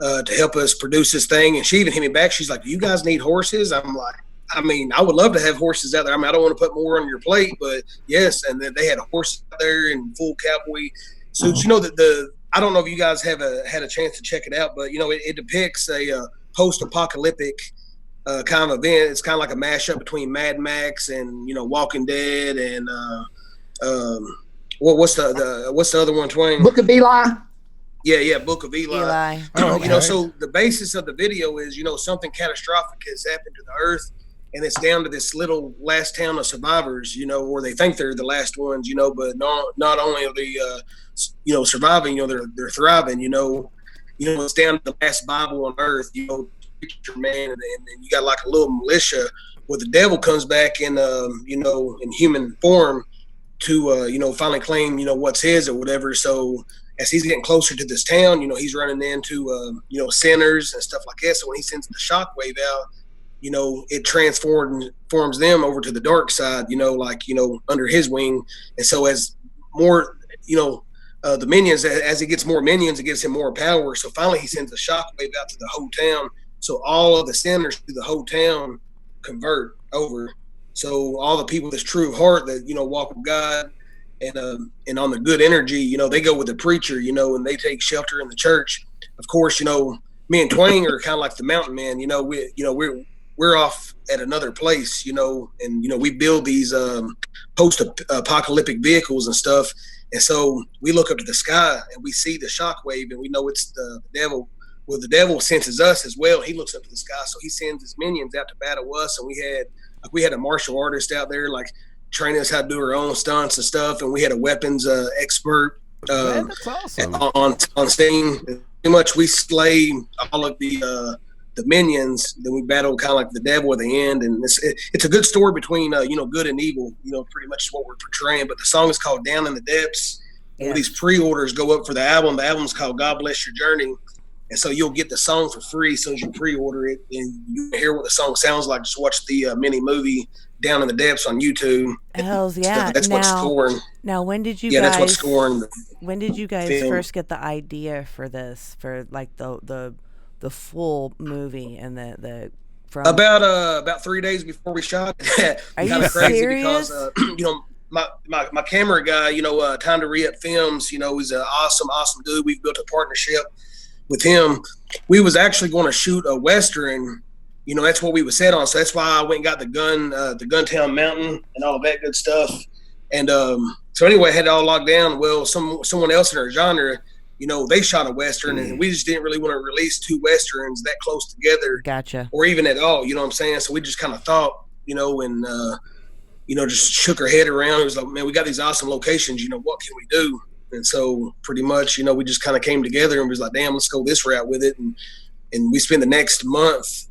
to help us produce this thing. And she even hit me back. She's like, "Do you guys need horses?" I'm like, I mean, I would love to have horses out there. I mean, I don't want to put more on your plate, but yes. And then they had a horse out there in full cowboy suits. That I don't know if you guys have had a chance to check it out, but it depicts a post-apocalyptic kind of event. It's kind of like a mashup between Mad Max and Walking Dead and what's the other one, Twang? Book of Eli. Yeah, Book of Eli. Oh, okay. So the basis of the video is something catastrophic has happened to the earth, and it's down to this little last town of survivors, where they think they're the last ones, but not only are they surviving, they're thriving, it's down to the last Bible on earth, preacher man, and you got like a little militia where the devil comes back in in human form to finally claim what's his or whatever. So as he's getting closer to this town, he's running into sinners and stuff like that. So when he sends the shockwave out, it transforms them over to the dark side, under his wing. And so as more, the minions, as he gets more minions, it gives him more power. So finally he sends a shockwave out to the whole town. So all of the sinners through the whole town convert over. So all the people that's true of heart that, walk with God and on the good energy, they go with the preacher, and they take shelter in the church. Of course, me and Twang are kind of like the mountain man, we're off at another place, and we build these post-apocalyptic vehicles and stuff. And so we look up to the sky and we see the shockwave and we know it's the devil. Well, the devil senses us as well. He looks up to the sky, so he sends his minions out to battle us. And we had a martial artist out there, like training us how to do our own stunts and stuff. And we had a weapons expert that's awesome. on scene. Pretty much, we slay all of the minions. Then we battle kind of like the devil at the end. And it's a good story between good and evil. Pretty much what we're portraying. But the song is called "Down in the Depths." And these pre-orders go up for the album. The album's called "God Bless Your Journey." And so you'll get the song for free as soon as you pre-order it, and you can hear what the song sounds like. Just watch the mini movie Down in the Depths on YouTube. Hells yeah! That's what's scoring. Now, when did you Yeah, guys? that's what's scoring. When did you guys film. first get the idea for this? For like the full movie and the from About 3 days before we shot it. Are you Kind of crazy serious? because my camera guy, Time to Re-Up Films, he's an awesome dude. We've built a partnership with him. We was actually going to shoot a Western, that's what we was set on. So that's why I went and got the Guntown Mountain and all of that good stuff. And so anyway, I had it all locked down. Well, someone else in our genre, they shot a Western, and we just didn't really want to release two Westerns that close together. Gotcha. Or even at all, you know what I'm saying? So we just kind of thought, and just shook our head around. It was like, man, we got these awesome locations, what can we do? And so pretty much, we just kind of came together and was like, damn, let's go this route with it. And we spent the next month,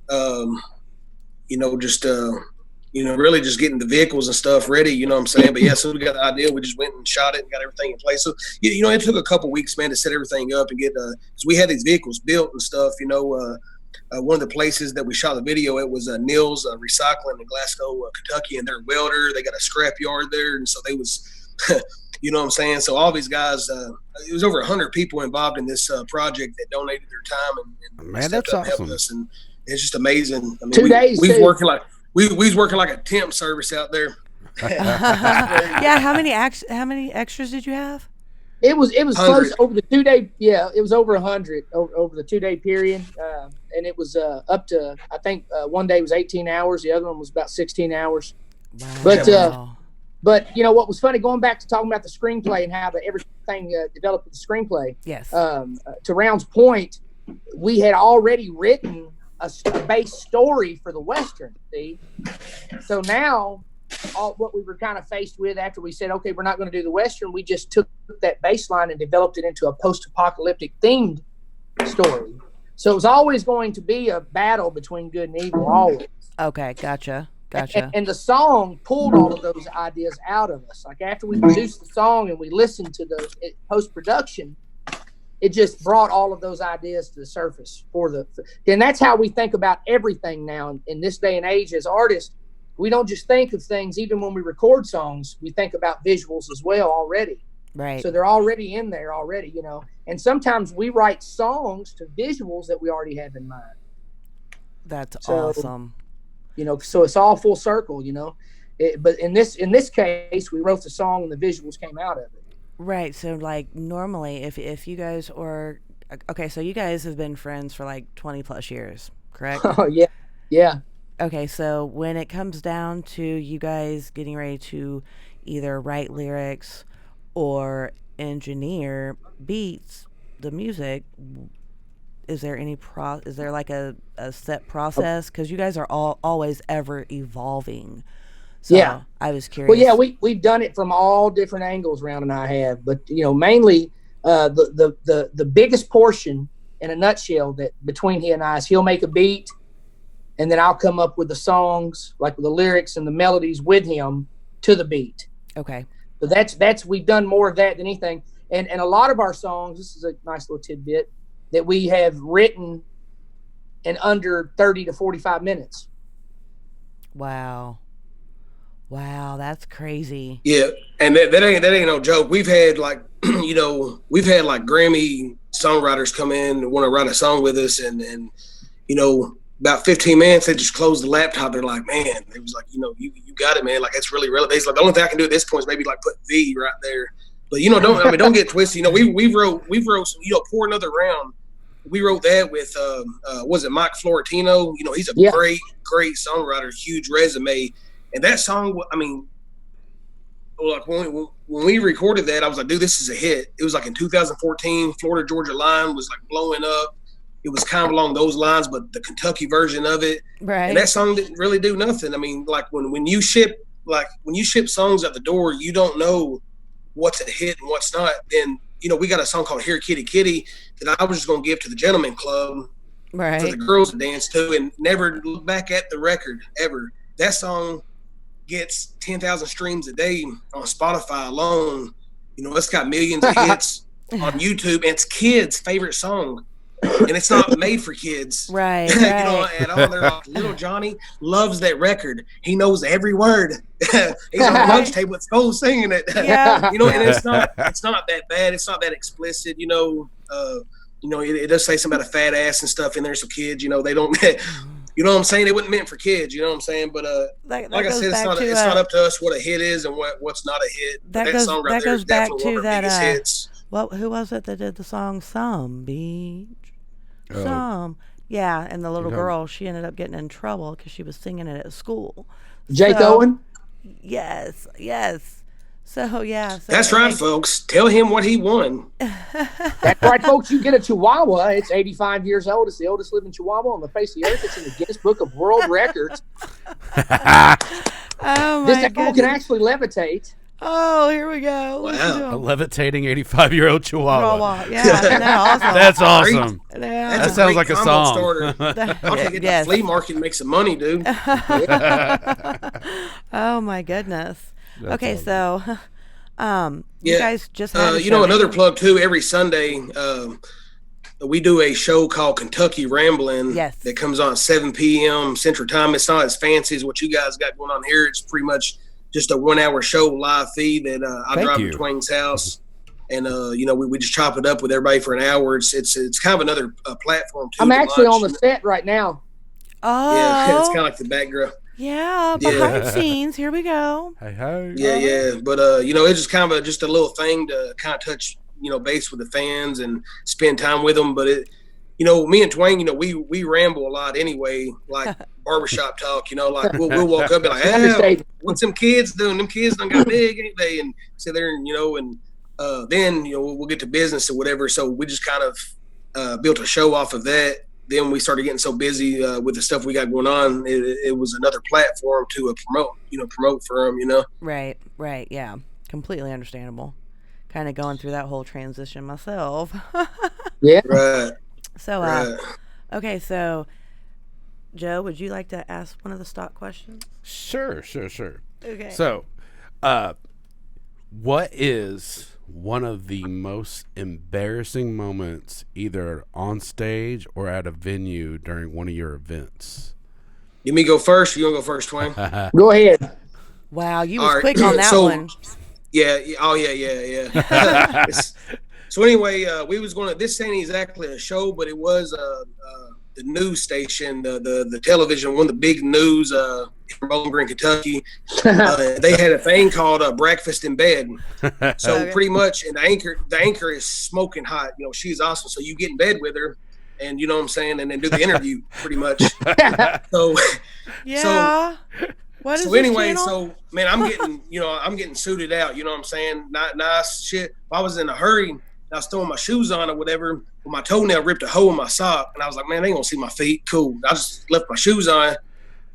really just getting the vehicles and stuff ready, you know what I'm saying? But yeah, so we got the idea, we just went and shot it and got everything in place. So, it took a couple weeks, man, to set everything up and get, so we had these vehicles built and stuff, one of the places that we shot the video at was Neil's Recycling in Glasgow, Kentucky, and they're a welder. They got a scrap yard there. And so they was, you know what I'm saying? So all these guys, it was over 100 people involved in this project that donated their time and Man, stepped that's up and helped awesome. us. And it's just amazing. I mean, 2 days. we was working like we was working like a temp service out there. Yeah. How many extras did you have? It was 100. close over the 2 day. Yeah, it was over 100 over the 2 day period, and it was up to, I think one day was 18 hours, the other one was about 16 hours. Wow. But what was funny, going back to talking about the screenplay and how everything developed with the screenplay. Yes. To Round's point, we had already written a base story for the Western. See, so now what we were kind of faced with after we said, okay, we're not going to do the Western, we just took that baseline and developed it into a post-apocalyptic themed story. So it was always going to be a battle between good and evil, always. Okay. Gotcha. And the song pulled all of those ideas out of us. Like after we produced the song and we listened to the post-production, it just brought all of those ideas to the surface and that's how we think about everything now in this day and age as artists. We don't just think of things, even when we record songs, we think about visuals as well already. Right. So they're already in there already, and sometimes we write songs to visuals that we already have in mind. That's awesome. So it's all full circle, but in this case, we wrote the song and the visuals came out of it. Right. So like normally if you guys are, okay, so you guys have been friends for like 20 plus years, correct? Oh yeah. Yeah. Okay, so when it comes down to you guys getting ready to either write lyrics or engineer beats, the music, is there like a set process? Because you guys are always ever evolving. So yeah. I was curious. Well, yeah, we've done it from all different angles, Round and I have, but mainly the biggest portion in a nutshell that between he and I is he'll make a beat. And then I'll come up with the songs, like with the lyrics and the melodies with him to the beat. Okay. So that's we've done more of that than anything. And a lot of our songs, this is a nice little tidbit, that we have written in under 30 to 45 minutes. Wow, that's crazy. Yeah, and that ain't no joke. We've had like Grammy songwriters come in and want to write a song with us, and about 15 minutes, they just closed the laptop. They're like, man, it was like, you got it, man. Like, that's really relevant. It's like, the only thing I can do at this point is maybe like put V right there. But, don't get twisted. We wrote some, Pour Another Round. We wrote that with, was it Mike Florentino? He's a great songwriter, huge resume. And that song, I mean, like when we recorded that, I was like, dude, this is a hit. It was like in 2014, Florida Georgia Line was like blowing up. It was kind of along those lines, but the Kentucky version of it, right? And that song didn't really do nothing. I mean, like when you ship songs out the door, you don't know what's a hit and what's not. Then we got a song called "Here Kitty Kitty" that I was just gonna give to the Gentleman Club, right, for the girls to dance to, and never look back at the record ever. That song gets 10,000 streams a day on Spotify alone. It's got millions of hits on YouTube, and it's kids' favorite song. and it's not made for kids. Right, You know, right. at all. They're like, little Johnny loves that record. He knows every word. He's on the lunch table at school singing it. Yeah. You know, and it's not that bad. It's not that explicit. You know, it does say something about a fat ass and stuff in there. So kids, you know, they don't. You know what I'm saying? It wasn't meant for kids. You know what I'm saying? But That like I goes said, it's back not up to us what a hit is and what's not a hit. That But goes- song that right there goes is back definitely to one of our that, biggest hits. who was it that did the song Some Beach? Oh. Some. Yeah, and the little Yeah. girl, she ended up getting in trouble because she was singing it at school. Jake So- Owen. Yes, yes. So, yeah. So That's it right, makes- folks. Tell him what he won. That's right, folks. You get a Chihuahua. It's 85 years old. It's the oldest living Chihuahua on the face of the earth. It's in the Guinness Book of World Records. Oh, This my animal can goodness. actually levitate. Oh, here we go. Look at Wow. A him. levitating 85-year-old Chihuahua. Chihuahua. Yeah, isn't that awesome? That's awesome. Yeah. That That's sounds great like a combo song. starter. I'll take it to the Yes. flea market and make some money, dude. Oh, my goodness. That's Okay, awesome. so you Yeah. guys just had a You know, show. another plug too. Every Sunday, we do a show called Kentucky Ramblin'. Yes. That comes on at 7 p.m. Central Time. It's not as fancy as what you guys got going on here. It's pretty much just a 1 hour show live feed that I Thank drive you. to Twang's house. And you know, we just chop it up with everybody for an hour. It's kind of another platform too. I'm to actually watch. on the set right now. Yeah, it's Oh, kind of like the background. yeah, Yeah. behind scenes. Here we go. Hey, hey. Yeah. But you know, it's just kind of just a little thing to kind of touch, you know, base with the fans and spend time with them. But it, you know, me and Twang, you know, we ramble a lot anyway, like barbershop talk. You know, like we'll walk up and be like, hey, Understatement. what's them kids doing? Them kids done got big, ain't they? And sit there and, you know, and then, you know, we'll get to business or whatever. So we just kind of built a show off of that. Then we started getting so busy with the stuff we got going on. It was another platform to promote for them, you know? Right, right. Yeah, completely understandable. Kind of going through that whole transition myself. Yeah. Right. So, Right. okay, so Joe, would you like to ask one of the stock questions? Sure. Okay. So, what is one of the most embarrassing moments either on stage or at a venue during one of your events? You me go first? You want to go first, Twang? Go ahead. Wow, you All was right. quick on that So- one. Yeah. Oh, yeah. So anyway, we was going to. This ain't exactly a show, but it was the news station, the television, one of the big news from Bowling Green, Kentucky. They had a thing called breakfast in bed. So Okay. pretty much, and the anchor is smoking hot. You know, she's awesome. So you get in bed with her, and you know what I'm saying, and then do the interview pretty much. So. Yeah. What is So this anyway, channel? so man, I'm getting suited out. You know what I'm saying? Not nice shit. If I was in a hurry, and I was throwing my shoes on or whatever, well, my toenail ripped a hole in my sock, and I was like, man, they ain't gonna see my feet. Cool. I just left my shoes on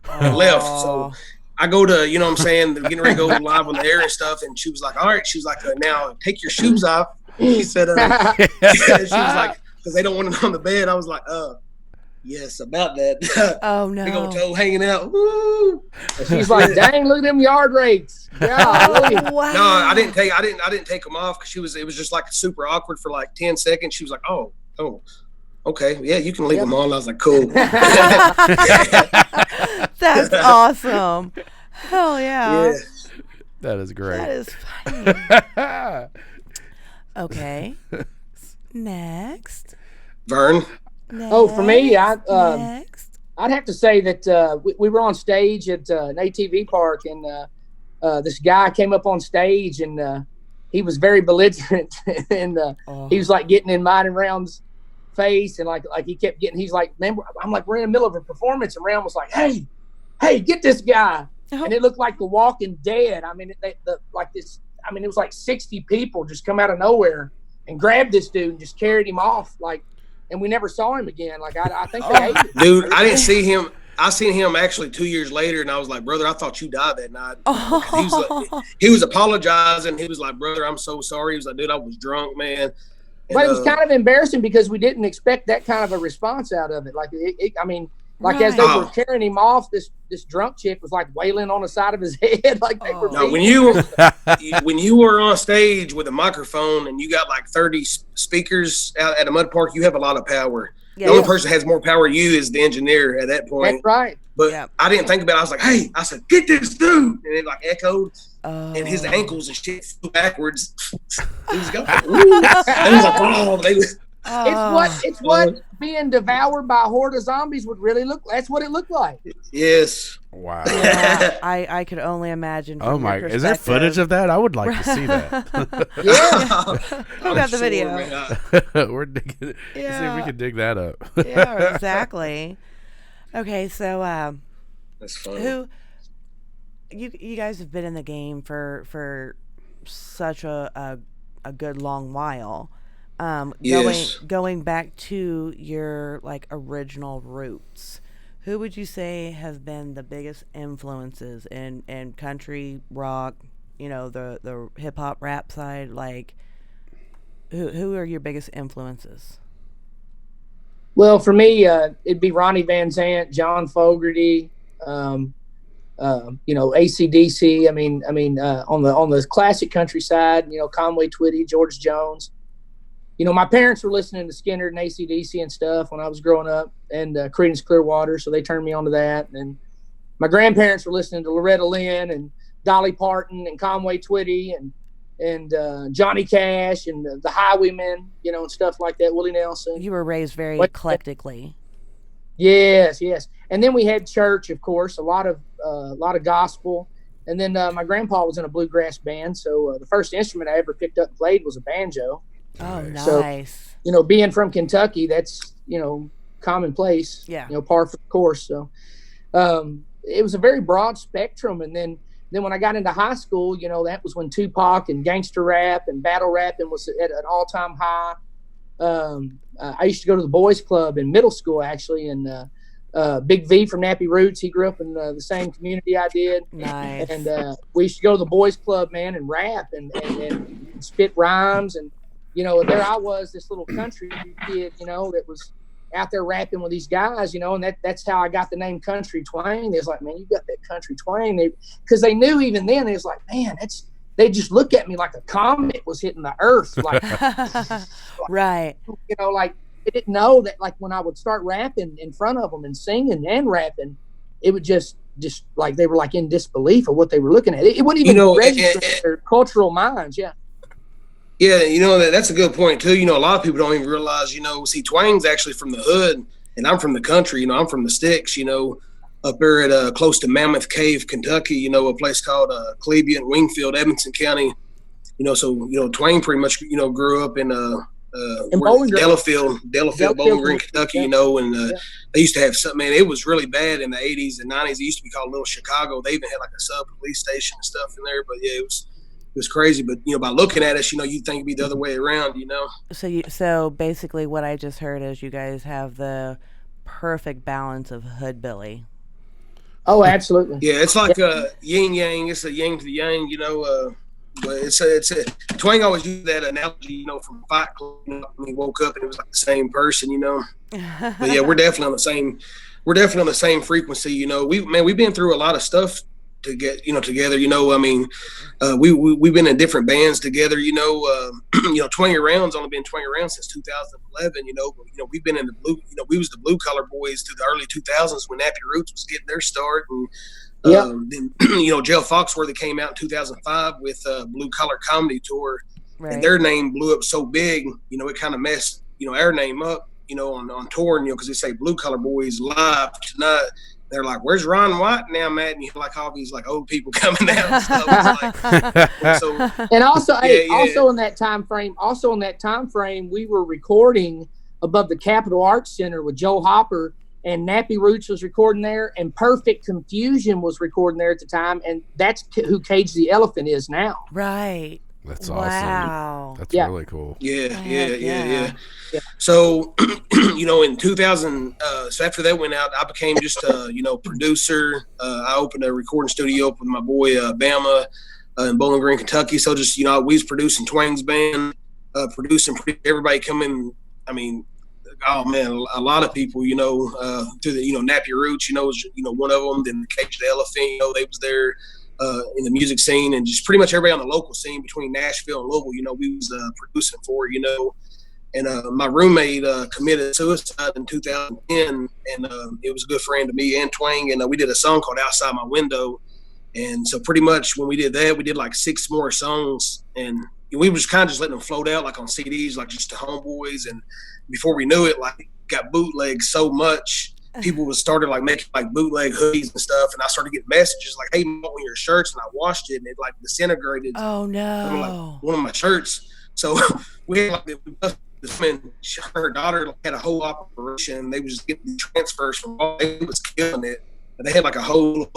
and left. So I go to, you know what I'm saying, getting ready to go live on the air and stuff, and she was like, all right. She was like, now take your shoes off. She said, she was like, because they don't want it on the bed. I was like, yes, about that. Oh Big old no. toe hanging out. Woo. She's like, dang, look at them yard rates. Golly. Oh, wow. No, I didn't take them off because it was just like super awkward for like 10 seconds. She was like, oh, okay, yeah, you can leave them on. I was like, cool. That's awesome. Hell yeah. Yeah. That is great. That is funny. Okay. Next. Vern. Oh, for me, Next. I'd have to say that we were on stage at an ATV park, and this guy came up on stage, and he was very belligerent, and he was like getting in mine and Round's face, and like he kept getting. He's like, man, I'm like, we're in the middle of a performance, and Round was like, hey, get this guy, and it looked like The Walking Dead. I mean, it was like 60 people just come out of nowhere and grabbed this dude and just carried him off, like. And we never saw him again. Like I think they hated him. Dude, I didn't see him. I seen him actually 2 years later, and I was like, brother, I thought you died that night. He was apologizing. He was like, brother, I'm so sorry. He was like, dude, I was drunk, man. And, But it was kind of embarrassing because we didn't expect that kind of a response out of it. Like, as they were carrying him off, this drunk chick was like wailing on the side of his head, like they were. No, beating when you were on stage with a microphone and you got like 30 speakers out at a mud park, you have a lot of power. The only person that has more power than you is the engineer at that point. That's right. But I didn't think about it. I was like, hey, I said, get this dude. And it like echoed. And his ankles and shit flew backwards. He was going, ooh. And he was like, oh, It's what being devoured by a horde of zombies would really look. That's what it looked like. Yes. Wow. Yeah, I could only imagine. Oh my! Is there footage of that? I would like to see that. Who got the video? We're digging. See if we can dig that up. Yeah, exactly. Okay, so that's funny. Who you guys have been in the game for such a good long while. Going back to your like original roots, who would you say has been the biggest influences in country rock, the hip hop rap side? Like who are your biggest influences? Well, for me, it'd be Ronnie Van Zant, John Fogerty, AC/DC. I mean, on the classic country side, Conway Twitty, George Jones. My parents were listening to Skinner and AC/DC and stuff when I was growing up, and Creedence Clearwater, so they turned me on to that. And my grandparents were listening to Loretta Lynn and Dolly Parton and Conway Twitty and Johnny Cash and the Highwaymen, and stuff like that. Willie Nelson. You were raised very eclectically. Yes. And then we had church, of course, a lot of gospel. And then my grandpa was in a bluegrass band, so the first instrument I ever picked up and played was a banjo. Oh, nice. So, being from Kentucky, that's, commonplace, par for the course. So it was a very broad spectrum. And then when I got into high school, that was when Tupac and gangster rap and battle rapping was at an all-time high. I used to go to the boys club in middle school, actually, and Big V from Nappy Roots, he grew up in the same community I did. Nice. And we used to go to the boys club, man, and rap and spit rhymes. And, there I was, this little country kid, that was out there rapping with these guys, and that's how I got the name Country Twang. They was like, man, you got that country twang. Because they knew even then, they was like, man, they just look at me like a comet was hitting the earth. Like, right. Like they didn't know that, like, when I would start rapping in front of them and singing and rapping, it would just like they were like in disbelief of what they were looking at. It wouldn't even register their cultural minds. Yeah. Yeah, that's a good point too. A lot of people don't even realize, see, Twang's actually from the hood and I'm from the country. I'm from the sticks, up there at close to Mammoth Cave, Kentucky, a place called Cleveland, Wingfield, Edmonson County. So Twang pretty much, grew up in Delafield, Bowling Green, Kentucky, and they used to have something, man, it was really bad in the 80s and 90s. It used to be called Little Chicago. They even had like a sub police station and stuff in there, but yeah, it was crazy. But by looking at us, you'd think it'd be the other way around. So basically, what I just heard is you guys have the perfect balance of hoodbilly. Oh, absolutely. Yeah, it's like a yin yang. It's a yang to the yang. But it's a Twang always used that analogy. From Fight Club. When he woke up and it was like the same person. But yeah, we're definitely on the same. We're definitely on the same frequency. We've been through a lot of stuff to get together. We've been in different bands together. Twang Around's only been Twang Around since 2011. But we've been in the blue. We was the Blue Collar Boys through the early 2000s when Nappy Roots was getting their start, and then Jail Foxworthy came out in 2005 with Blue Collar Comedy Tour, right. And their name blew up so big, it kind of messed our name up, on tour, because they say Blue Collar Boys live tonight. They're like, "Where's Ron White now, Matt?" And you like all these like old people coming out and stuff. And also, also in that time frame, we were recording above the Capitol Arts Center with Joe Hopper, and Nappy Roots was recording there, and Perfect Confusion was recording there at the time, and that's who Cage the Elephant is now. Right. That's awesome. Wow. That's really cool. Yeah. So, in 2000, so after that went out, I became just a, producer. I opened a recording studio up with my boy, Bama, in Bowling Green, Kentucky. So just, we was producing Twang's band, producing everybody coming. I mean, oh man, a lot of people, through the, Nappy Roots, was, one of them. Then Cage the Elephant, they was there. In the music scene, and just pretty much everybody on the local scene between Nashville and Louisville, we was producing for, And my roommate committed suicide in 2010, and it was a good friend to me and Twang, and we did a song called Outside My Window. And so pretty much when we did that, we did like 6 more songs, and we were just kind of just letting them float out like on CDs, like just to homeboys. And before we knew it, like got bootlegged so much, people was started like making like bootleg hoodies and stuff. And I started getting messages like, "Hey, one of your shirts," and I washed it and it like disintegrated. Oh no! Like, one of my shirts. So we had like this woman, her daughter had a whole operation. They was just getting transfers from all. They was killing it. And they had like a whole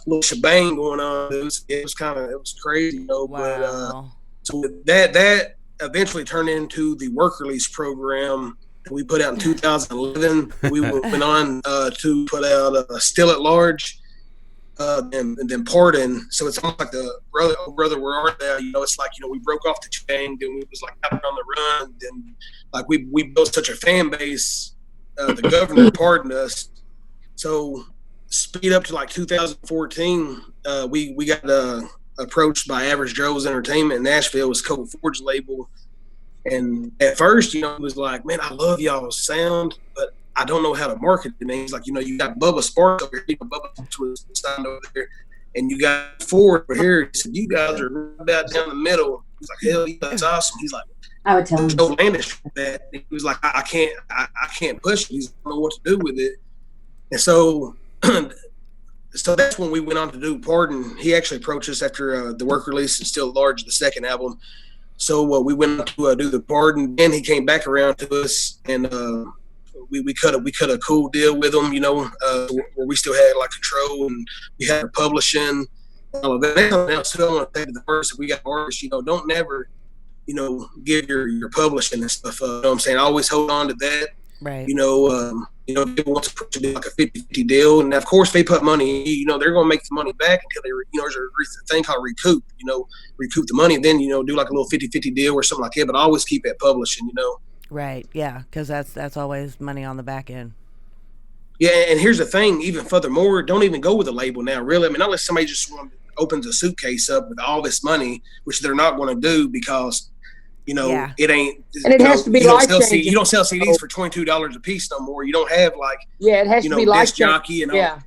little shebang going on. It was crazy, you know. Wow. But so that eventually turned into the work release program that we put out in 2011. We went on to put out Still at Large, and then Pardon. So it's almost like the brother, where art thou? You know, it's like, you know, we broke off the chain, then we was like out on the run, then like we built such a fan base. The governor pardoned us. So speed up to like 2014, we got approached by Average Joe's Entertainment in Nashville. It was Code Forge label. And at first, you know, it was like, "Man, I love y'all's sound, but I don't know how to market it." And he's like, "You know, you got Bubba Spark over here, Bubba was signed over there, and you got Ford over here." He said, "You guys are right about down the middle." He's like, "Hell yeah, that's awesome." He's like, I would tell him. Joe Landish for that. He was like, I can't push it. He don't know what to do with it." And so that's when we went on to do Pardon. He actually approached us after the work release and Still Large, the second album. So we went on to do the Pardon. Then he came back around to us, and we cut a cool deal with him, you know, where we still had like control, and we had our publishing. All of that. Now, still, I want to say to the first, if we got artists, you know, don't never, you know, give your publishing and stuff up. You know what I'm saying? Always hold on to that. Right. You know, people want to do like a 50-50 deal, and of course they put money. You know, they're going to make the money back until they, you know, there's a thing called recoup. You know, recoup the money, and then, you know, do like a little 50-50 deal or something like that. But always keep that publishing. You know. Right. Yeah, because that's always money on the back end. Yeah, and here's the thing. Even furthermore, don't even go with a label now. Really, I mean, unless somebody just opens a suitcase up with all this money, which they're not going to do because, you know, it ain't. And it has to be life-changing. You don't sell CDs for $22 a piece no more. You don't have like, it has to be disc jockey and all. Yeah.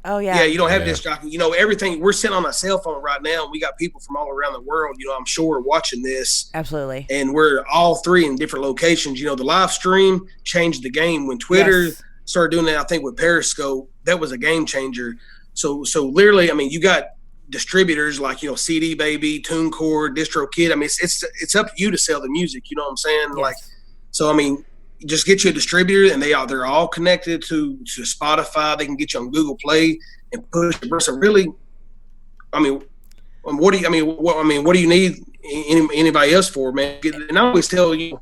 Oh yeah. Yeah, you don't have disc jockey. You know, everything. We're sitting on a cell phone right now, and we got people from all around the world, you know, I'm sure, watching this. Absolutely. And we're all three in different locations. You know, the live stream changed the game. When Twitter started doing that, I think with Periscope, that was a game changer. So literally, I mean, you got distributors like, you know, CD Baby, TuneCore, DistroKid. I mean, it's up to you to sell the music. You know what I'm saying? Yes. Like, so I mean, just get you a distributor, and they're all connected to Spotify. They can get you on Google Play and push it. So really, I mean, what do you need anybody else for, man? And I always tell you,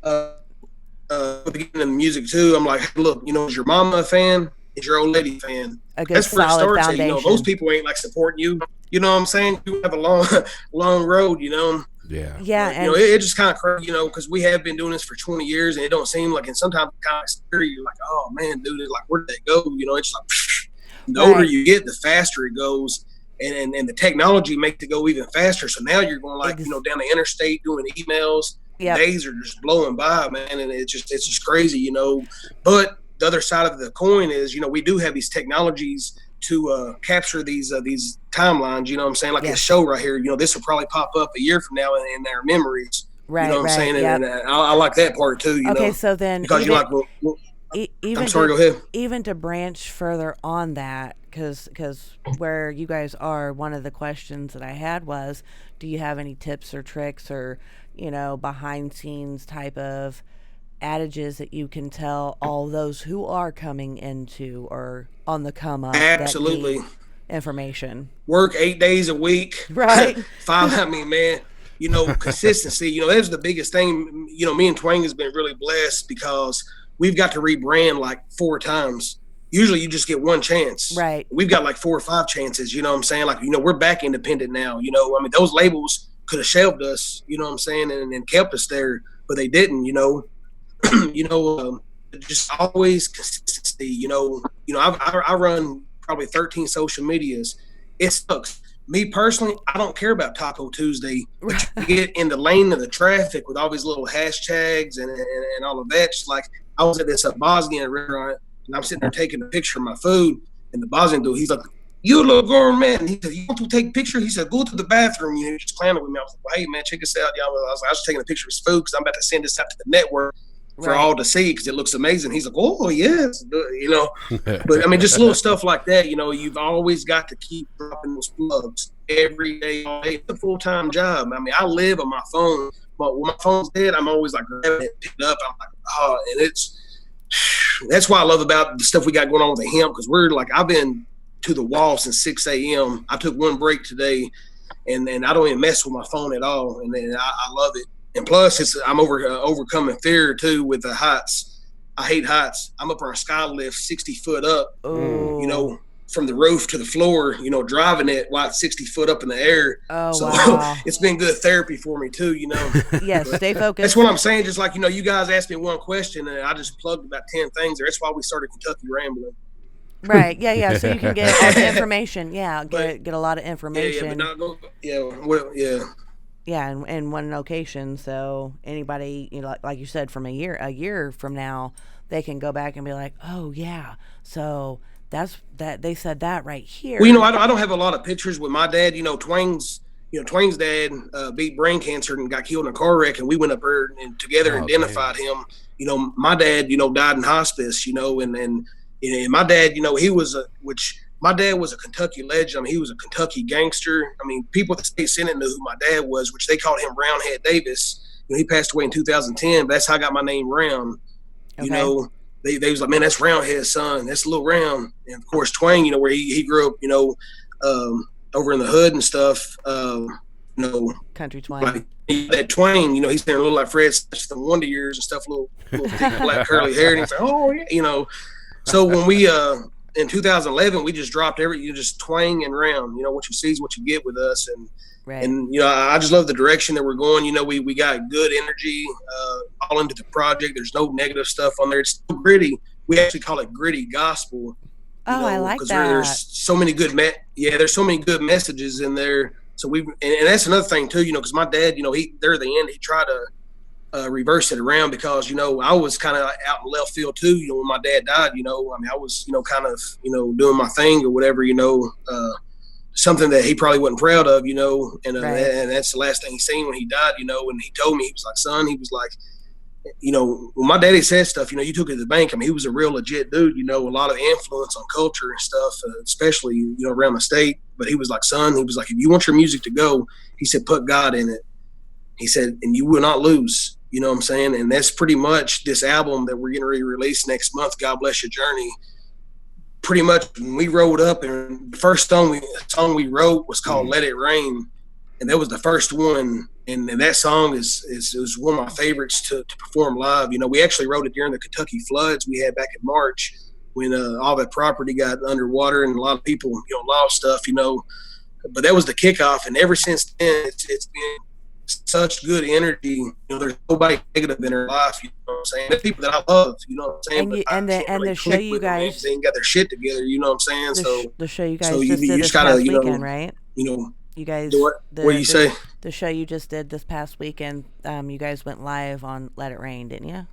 getting into music too, I'm like, look, you know, is your mama a fan? Is your old lady a fan? That's where it starts. Foundation. You know, those people ain't like supporting you. You know what I'm saying? You have a long road, you know. Yeah. Yeah. And, you know, it just kind of crazy, you know, because we have been doing this for 20 years, and it don't seem like, and sometimes it's kind of scary. You're like, oh man, dude, like, where did they go? You know, it's like, the older you get, the faster it goes. And the technology makes it go even faster. So now you're going like, you know, down the interstate doing emails. Yep. Days are just blowing by, man. And it's just crazy, you know. But the other side of the coin is, you know, we do have these technologies to capture these timelines, you know what I'm saying? Like this show right here, you know, this will probably pop up a year from now in our memories. Right, you know what I'm saying? Yep. And I like that part too, you know. Okay, so then because you're like, even I'm sorry, go ahead. Even to branch further on that, because where you guys are, one of the questions that I had was, do you have any tips or tricks or, you know, behind scenes type of adages that you can tell all those who are coming into or on the come up? Absolutely. That need information. Work 8 days a week. Right. 5. I mean, man, you know, consistency. You know, that's the biggest thing. You know, me and Twang has been really blessed because we've got to rebrand like 4 times. Usually you just get one chance. Right. We've got like 4 or 5 chances. You know what I'm saying? Like, you know, we're back independent now. You know, I mean, those labels could have shelved us, you know what I'm saying, and kept us there, but they didn't, you know. You know, just always consistency. You know, I run probably 13 social medias. It sucks. me personally, I don't care about Taco Tuesday, but you get in the lane of the traffic with all these little hashtags and all of that. Just like I was at this Bosnian restaurant, and I'm sitting there taking a picture of my food, and the Bosnian dude, he's like, "You look gourmet." And he said, "You want to take a picture?" He said, "Go to the bathroom." You know, just clowning with me. I was like, well, "Hey man, check this out, y'all." I was just taking a picture of his food because I'm about to send this out to the network for all to see because it looks amazing. He's like, "Oh yes," you know. But I mean, just little stuff like that. You know, you've always got to keep dropping those plugs every day, all day. It's a full-time job. I mean, I live on my phone, but when my phone's dead, I'm always like grabbing it, picking it up. I'm like, oh, and that's why I love about the stuff we got going on with him because we're like, I've been to the wall since 6 a.m. I took one break today, and I don't even mess with my phone at all, and then I love it. And plus, I'm overcoming fear too with the heights. I hate heights. I'm up on a sky lift 60 foot up, you know, from the roof to the floor, you know, driving it while it's 60 foot up in the air. Oh, so wow. It's been good therapy for me too, you know. Yes, stay focused. That's what I'm saying. Just like, you know, you guys asked me one question and I just plugged about 10 things there. That's why we started Kentucky Rambling. Right. Yeah. So you can get all the information. Yeah. Get a lot of information. Yeah, in one location. So anybody, you know, like you said, from a year from now, they can go back and be like, oh yeah, so that's that. They said that right here. Well, you know, I don't have a lot of pictures with my dad. You know, Twang's dad beat brain cancer and got killed in a car wreck, and we went up there and together identified him. You know, my dad, you know, died in hospice. You know, and my dad, you know, my dad was a Kentucky legend. I mean, he was a Kentucky gangster. I mean, people at the state senate knew who my dad was, which they called him Roundhead Davis. You know, he passed away in 2010, but that's how I got my name Round. Okay. You know, they was like, man, that's Roundhead's son. That's Little Round. And of course, Twang, you know, where he grew up, you know, over in the hood and stuff. You know, country Twang. Like, that Twang, you know, he's there a little like Fred the Wonder Years and stuff, little thick black curly hair. And he's like, oh yeah, you know. So when we in 2011, we just dropped just Twang and Round. You know, what you see is what you get with us. And you know, I just love the direction that we're going. You know, we got good energy all into the project. There's no negative stuff on there. It's still gritty. We actually call it gritty gospel. Oh, I like that. There's so many good there's so many good messages in there. So and that's another thing too. You know, because my dad, you know, there at the end, he tried to reverse it around because, you know, I was kind of out in left field too, you know, when my dad died. You know, I mean, I was, you know, kind of, you know, doing my thing or whatever, you know, something that he probably wasn't proud of, you know, and that's the last thing he seen when he died, you know. And he told me, he was like, son, he was like, you know, when my daddy said stuff, you know, you took it to the bank. I mean, he was a real legit dude, you know, a lot of influence on culture and stuff, especially, you know, around the state. But he was like, son, he was like, if you want your music to go, he said, put God in it. He said, and you will not lose. You know what I'm saying? And that's pretty much this album that we're getting ready to release next month, God Bless Your Journey. Pretty much when we rolled up, and the first song we wrote was called Let It Rain. And that was the first one. And that song is one of my favorites to perform live. You know, we actually wrote it during the Kentucky floods we had back in March when all that property got underwater and a lot of people, you know, lost stuff, you know. But that was the kickoff. And ever since then, it's been such good energy. You know, there's nobody negative in her life. You know what I'm saying? There's people that I love. You know what I'm saying? And the show you guys, they ain't got their shit together. You know what I'm saying? The show you guys so just did this past weekend, right? You know, you guys. What do you say? The show you just did this past weekend. You guys went live on Let It Rain, didn't you?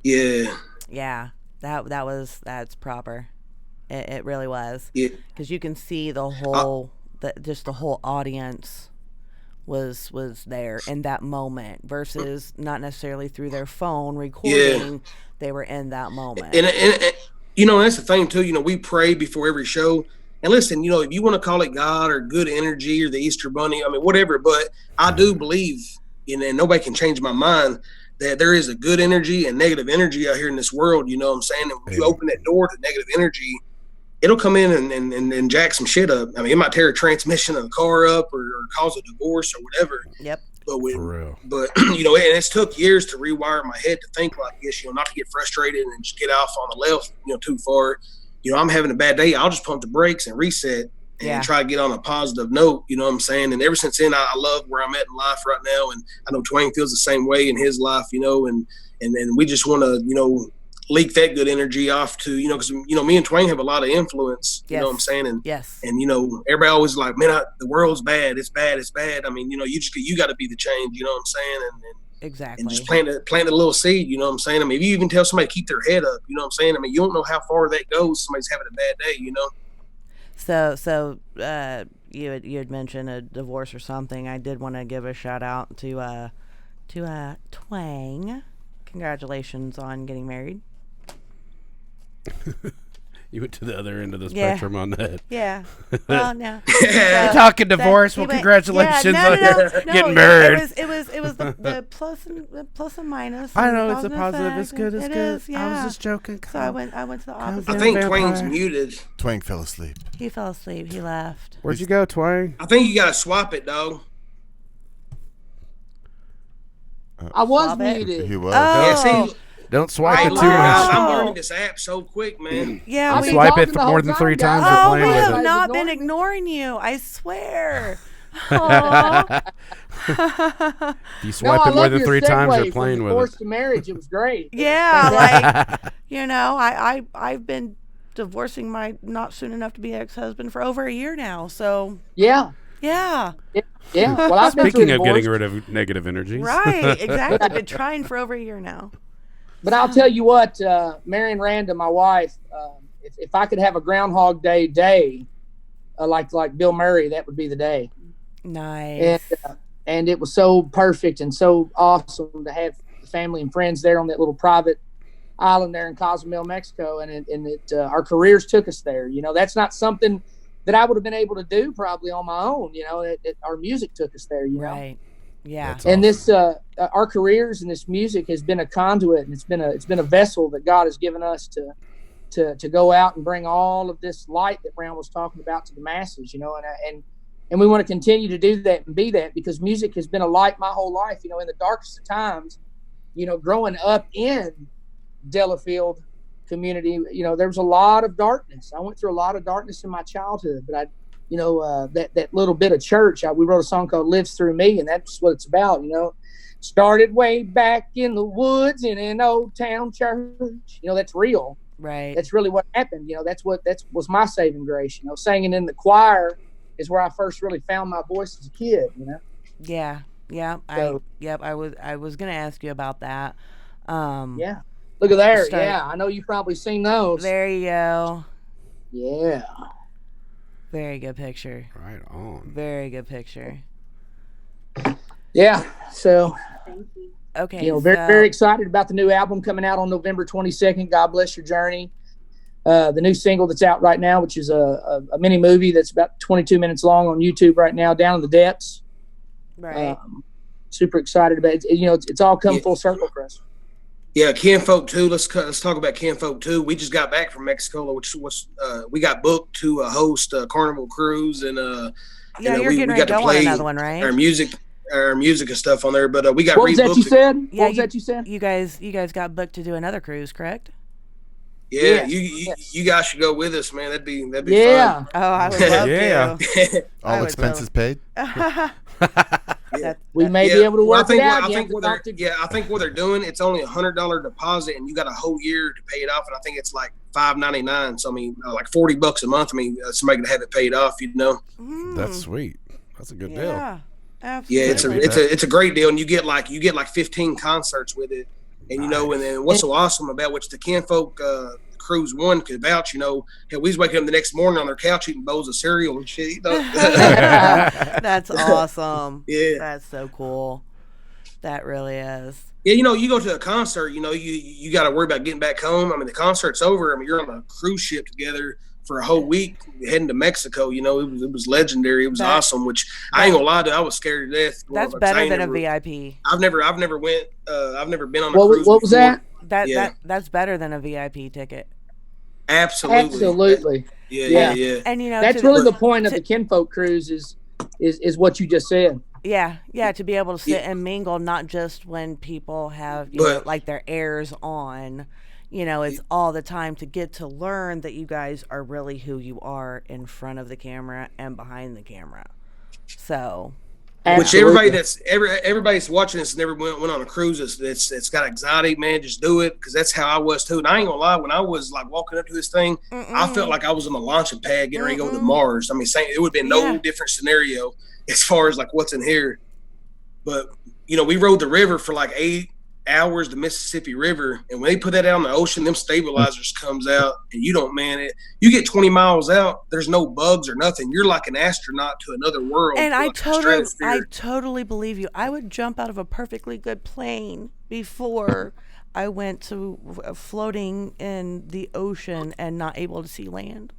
Yeah. Yeah. That's proper. It really was. Yeah. Because you can see the whole the whole audience was there in that moment versus not necessarily through their phone recording. Yeah. They were in that moment. And you know, that's the thing too. You know, we pray before every show. And listen, you know, if you want to call it God or good energy or the Easter Bunny, I mean, whatever. But I do believe, and nobody can change my mind, that there is a good energy and negative energy out here in this world. You know what I'm saying? And when you open that door to negative energy, it'll come in and jack some shit up. I mean, it might tear a transmission of a car up or cause a divorce or whatever. Yep. But you know, and it's took years to rewire my head to think like this, you know, not to get frustrated and just get off on the left, you know, too far. You know, I'm having a bad day, I'll just pump the brakes and reset and try to get on a positive note, you know what I'm saying? And ever since then, I love where I'm at in life right now. And I know Twang feels the same way in his life, you know, and we just want to, you know, leak that good energy off to, because, me and Twang have a lot of influence, you know what I'm saying? And, yes. and, everybody always like, man, the world's bad. It's bad. It's bad. I mean, you got to be the change, you know what I'm saying? Exactly. And just plant a little seed, you know what I'm saying? I mean, if you even tell somebody to keep their head up, you know what I'm saying? I mean, you don't know how far that goes. Somebody's having a bad day, So you had mentioned a divorce or something. I did want to give a shout out to Twang. Congratulations on getting married. You went to the other end of the spectrum on that. Yeah. Well, no. You're talking divorce. Well, congratulations on getting married. It was the plus and minus. I and know it's a positive positive. effect, It's good. and It's it good. is, yeah. I was just joking. So I went to the opposite. I think Vampire. Twang's muted. Twang fell asleep. He fell asleep. He left. Where'd you go, Twang? I think you got to swap it, dog. I was Swap it? muted. He was. Oh. Yeah, see, Don't swipe hey, it too look, guys, much. I'm learning this app so quick, man. Yeah, I've we been Swipe talking it the more whole than time, 3 times. guys. You're Oh, playing we with have it. not Ignoring been me. ignoring you. I swear. Aw. If you No, swipe I it more love than your 3 times, segue you're playing from with divorce it. to marriage. It was great. Yeah, like I've been divorcing my not soon enough to be ex-husband for over a year now. So Yeah. yeah, Yeah. Well, I've been Speaking of divorced, getting rid of negative energies. right, exactly. I've been trying for over a year now. but I'll tell you what, Miranda, my wife, if I could have a Groundhog Day, like Bill Murray, that would be the day. Nice. And it was so perfect and so awesome to have family and friends there on that little private island there in Cozumel, Mexico, and our careers took us there. That's not something that I would have been able to do probably on my own. Our music took us there. Right. Yeah. That's And awesome. this, our careers and this music has been a conduit, and it's been a vessel that God has given us to go out and bring all of this light that Brown was talking about to the masses. And we want to continue to do that and be that, because music has been a light my whole life. In the darkest of times, growing up in Delafield community, there was a lot of darkness. I went through a lot of darkness in my childhood, but that little bit of church, we wrote a song called Lives Through Me, and that's what it's about. Started way back in the woods in an old town church. That's real. Right. That's really what happened. That was my saving grace. Singing in the choir is where I first really found my voice as a kid. Yeah. Yeah. So- I was gonna ask you about that. Yeah. Look at there. Start- Yeah, I know you've probably seen those. There you go. Yeah. Very good picture. Right on. Very good picture. Yeah. So, Okay. very, so- very excited about the new album coming out on November 22nd. God Bless Your Journey. The new single that's out right now, which is a mini movie that's about 22 minutes long on YouTube right now, Down in the Depths. Right. Super excited about it. It's all come full circle for us. Yeah, Kinfolk 2. Let's talk about Kinfolk 2. We just got back from Mexico, which was we got booked to host a Carnival cruise, and yeah, you're we getting ready got to to go on play another one, right? our music and stuff on there. But we got What was that you rebooked. said? Yeah, What was that you said? You guys got booked to do another cruise, correct? Yeah, Yes. you guys should go with us, man. That'd be Yeah. Oh, I would love Yeah. to. I All would expenses paid. We may be able to work it out. I think what they're doing, it's only $100 deposit, and you got a whole year to pay it off. And I think it's like $5.99. So I mean, like $40 a month. I mean, somebody could have it paid off. That's sweet. That's a good deal. Yeah, absolutely. Yeah, it's a great deal, and you get like 15 concerts with it. And and then what's so awesome about which the Kinfolk cruise one could vouch, hell, we was waking up the next morning on their couch eating bowls of cereal and shit. That's awesome. Yeah. That's so cool. That really is. Yeah, you go to a concert, you got to worry about getting back home. I mean, the concert's over. I mean, you're on a cruise ship together for a whole week heading to Mexico. It was legendary. It was awesome. Which I ain't gonna lie to, I was scared to death. That's better than a VIP. I've never went. I've never been on a What cruise. was before. that? That's better than a VIP ticket. Absolutely. Yeah. And That's really the point of the Kinfolk cruise is what you just said. Yeah, to be able to sit and mingle, not just when people have like their airs on. It's all the time to get to learn that you guys are really who you are in front of the camera and behind the camera. So Which Absolutely. everybody's watching this never went on a cruise. It's got anxiety, man. Just do it, because that's how I was too. And I ain't gonna lie, when I was like walking up to this thing, I felt like I was on a launching pad getting ready to go to Mars. I mean, it would have been no different scenario as far as like what's in here. But we rode the river for like 8 hours, the Mississippi River, and when they put that out in the ocean, them stabilizers comes out, and you get 20 miles out, there's no bugs or nothing. You're like an astronaut to another world. And like I totally believe you. I would jump out of a perfectly good plane before I went to floating in the ocean and not able to see land.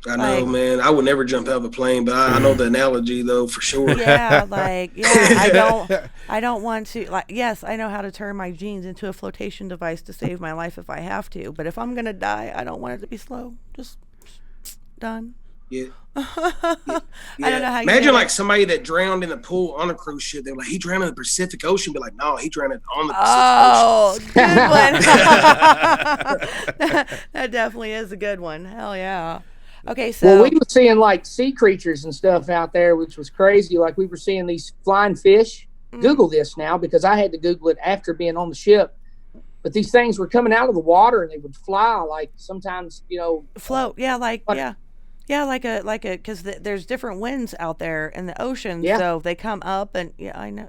I know, man. I would never jump out of a plane, but I know the analogy though for sure. Yeah, I don't want to. Like, yes, I know how to turn my jeans into a flotation device to save my life if I have to. But if I'm gonna die, I don't want it to be slow. Just done. Yeah. I don't know how. Imagine like somebody that drowned in the pool on a cruise ship. They're like, he drowned in the Pacific Ocean. Be like, no, he drowned on the Pacific Ocean. Oh, good one. That definitely is a good one. Hell yeah. Okay, so well, we were seeing like sea creatures and stuff out there, which was crazy. Like we were seeing these flying fish. Google this now, because I had to Google it after being on the ship. But these things were coming out of the water and they would fly, like sometimes, float. Yeah, like because there's different winds out there in the ocean, so they come up and I know,